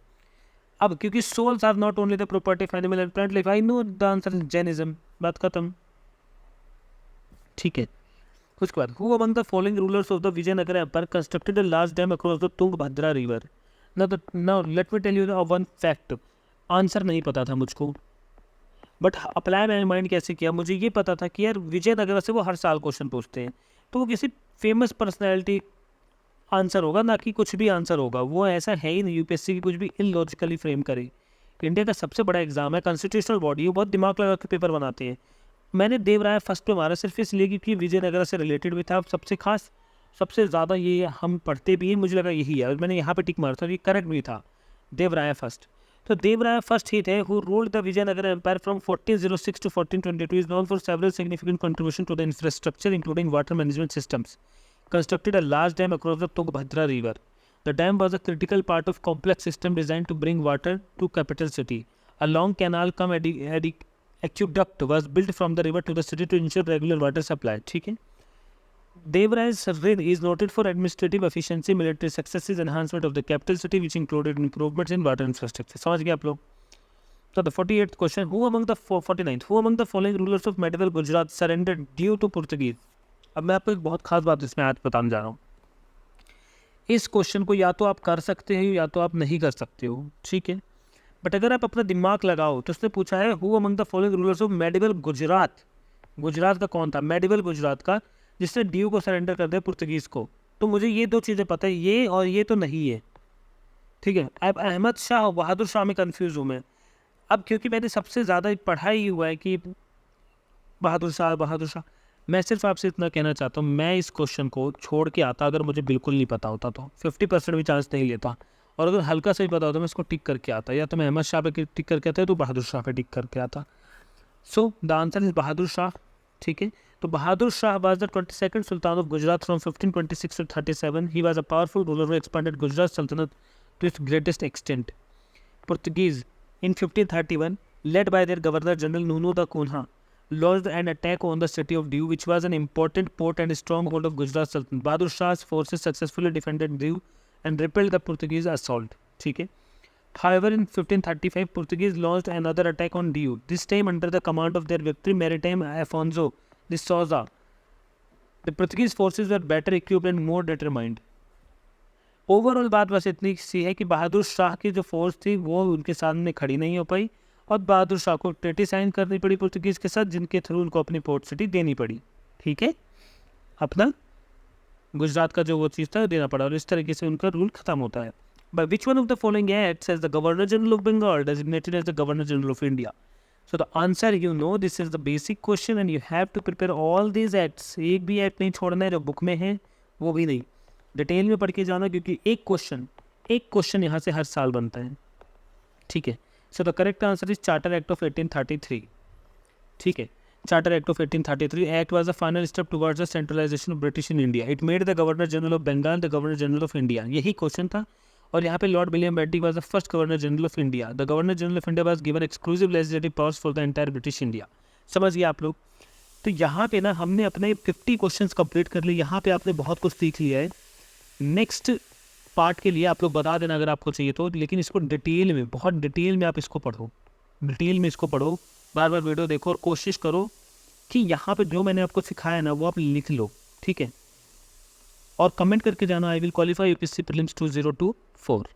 अब क्योंकि souls are not only the property of animal and plant life, I know the answer is Jainism, बात खत्म। ठीक है, उसके बाद who among the following rulers of the Vijayanagara empire constructed a large dam across the Tungabhadra river. Now let me tell you one fact. Answer नहीं पता था मुझको, बट अप्लाई मैंने माइंड कैसे किया, मुझे ये पता था कि यार विजयनगर से वो हर साल क्वेश्चन पूछते हैं, तो वो किसी फेमस पर्सनैलिटी आंसर होगा, ना कि कुछ भी आंसर होगा। वो ऐसा है ही नहीं यूपीएससी की कुछ भी इलॉजिकली फ्रेम करे। इंडिया का सबसे बड़ा एग्जाम है, कॉन्स्टिट्यूशनल बॉडी है, बहुत दिमाग लगा के पेपर बनाते हैं। मैंने देवराय फर्स्ट पे मारा सिर्फ इसलिए क्योंकि विजयनगर से रिलेटेड भी था, सबसे खास, सबसे ज़्यादा ये हम पढ़ते भी हैं, मुझे लगा यही है, और मैंने यहाँ पे टिक मारा था, ये करेक्ट भी था, देवराय फर्स्ट। तो देवराय फर्स्ट ही थे who ruled the Vijayanagara empire from 1406 to 1422, is known for several significant contribution to the infrastructure including water management systems, constructed a large dam across the Tungbhadra River. The dam was a critical part of complex system designed to bring water to capital city. A long canal cum aqueduct was built from the river to the city to ensure regular water supply. ठीक है, Devray's reign is noted for administrative efficiency, military successes, enhancement of the capital city, which included improvements in water infrastructure. समझ गए आप लोग? So the 48th question, who among the 49th, who among the following rulers of medieval Gujarat surrendered due to Portuguese? अब मैं आपको एक बहुत खास बात इसमें आज बताने जा रहा हूँ। इस क्वेश्चन को या तो आप कर सकते हो या तो आप नहीं कर सकते हो, ठीक है, बट अगर आप अपना दिमाग लगाओ तो उसने पूछा है who among the following rulers of medieval Gujarat. Gujarat का कौन था? मेडिवल गुजरात का, जिसने ड्यू को सरेंडर कर दिया पुर्तगीज़ को। तो मुझे ये दो चीज़ें पता है, ये और ये तो नहीं है, ठीक है। अब अहमद शाह और बहादुर शाह में कन्फ्यूज़ हूँ मैं। अब क्योंकि मैंने सबसे ज़्यादा पढ़ा ही हुआ है कि बहादुर शाह, मैं सिर्फ आपसे इतना कहना चाहता हूँ, मैं इस क्वेश्चन को छोड़ के आता अगर मुझे बिल्कुल नहीं पता होता तो 50% भी चांस नहीं लेता, और अगर हल्का सा ही पता होता मैं इसको टिक करके आता, या तो मैं अहमद शाह पे टिक करके आता है तो बहादुर शाह पे टिक करके आता। So the answer is Bahadur Shah, ठीक है। तो Bahadur Shah was the 22nd sultan of Gujarat from 1526 to 37। He was a powerful ruler who expanded Gujarat sultanate to its greatest extent. Portuguese in 1531, led by their Governor General Nuno da Cunha, launched an attack on the city of Diu, which was an important port and stronghold of Gujarat Sultanate. Bahadur Shah's forces successfully defended Diu and repelled the Portuguese assault. ठीक है. However, in 1535, Portuguese launched another attack on Diu, this time under the command of their victory maritime Afonso de Souza. The Portuguese forces were better equipped and more determined. Overall बात बस इतनी सी है कि बहादुर शाह की जो force थी वो उनके सामने खड़ी नहीं हो पाई, और बहादुर शाह को ट्रीटी साइन करनी पड़ी पुर्तगीज़ के साथ, जिनके थ्रू उनको अपनी पोर्ट सिटी देनी पड़ी, ठीक है, अपना गुजरात का जो वो चीज़ था देना पड़ा, और इस तरीके से उनका रूल खत्म होता है। By which one of the following acts as the governor general of Bengal designated as the governor general of India? So the answer you know, this is the basic question and you have to prepare all these acts. एक भी act नहीं छोड़ना है, जो book में है वो भी नहीं, डिटेल में पढ़ के जाना, क्योंकि एक क्वेश्चन यहाँ से हर साल बनता है, ठीक है। So the correct answer is charter act of 1833, ठीक है। Charter act of 1833 act was the final step towards the centralisation of British in India. It made the governor general of Bengal the governor general of India, यही question था। और यहाँ पे Lord William Bentinck was the first governor general of India. The governor general of India was given exclusive legislative powers for the entire British India. समझ गए आप लोग? तो यहाँ पे ना हमने अपने 50 क्वेश्चन कंप्लीट कर लिए, यहाँ पे आपने बहुत कुछ सीख लिया है। नेक्स्ट पार्ट के लिए आप लोग बता देना अगर आपको चाहिए तो, लेकिन इसको डिटेल में, बहुत डिटेल में आप इसको पढ़ो, डिटेल में इसको पढ़ो, बार बार वीडियो देखो, और कोशिश करो कि यहाँ पे जो मैंने आपको सिखाया ना वो आप लिख लो, ठीक है। और कमेंट करके जाना, I will qualify UPSC prelims 2024।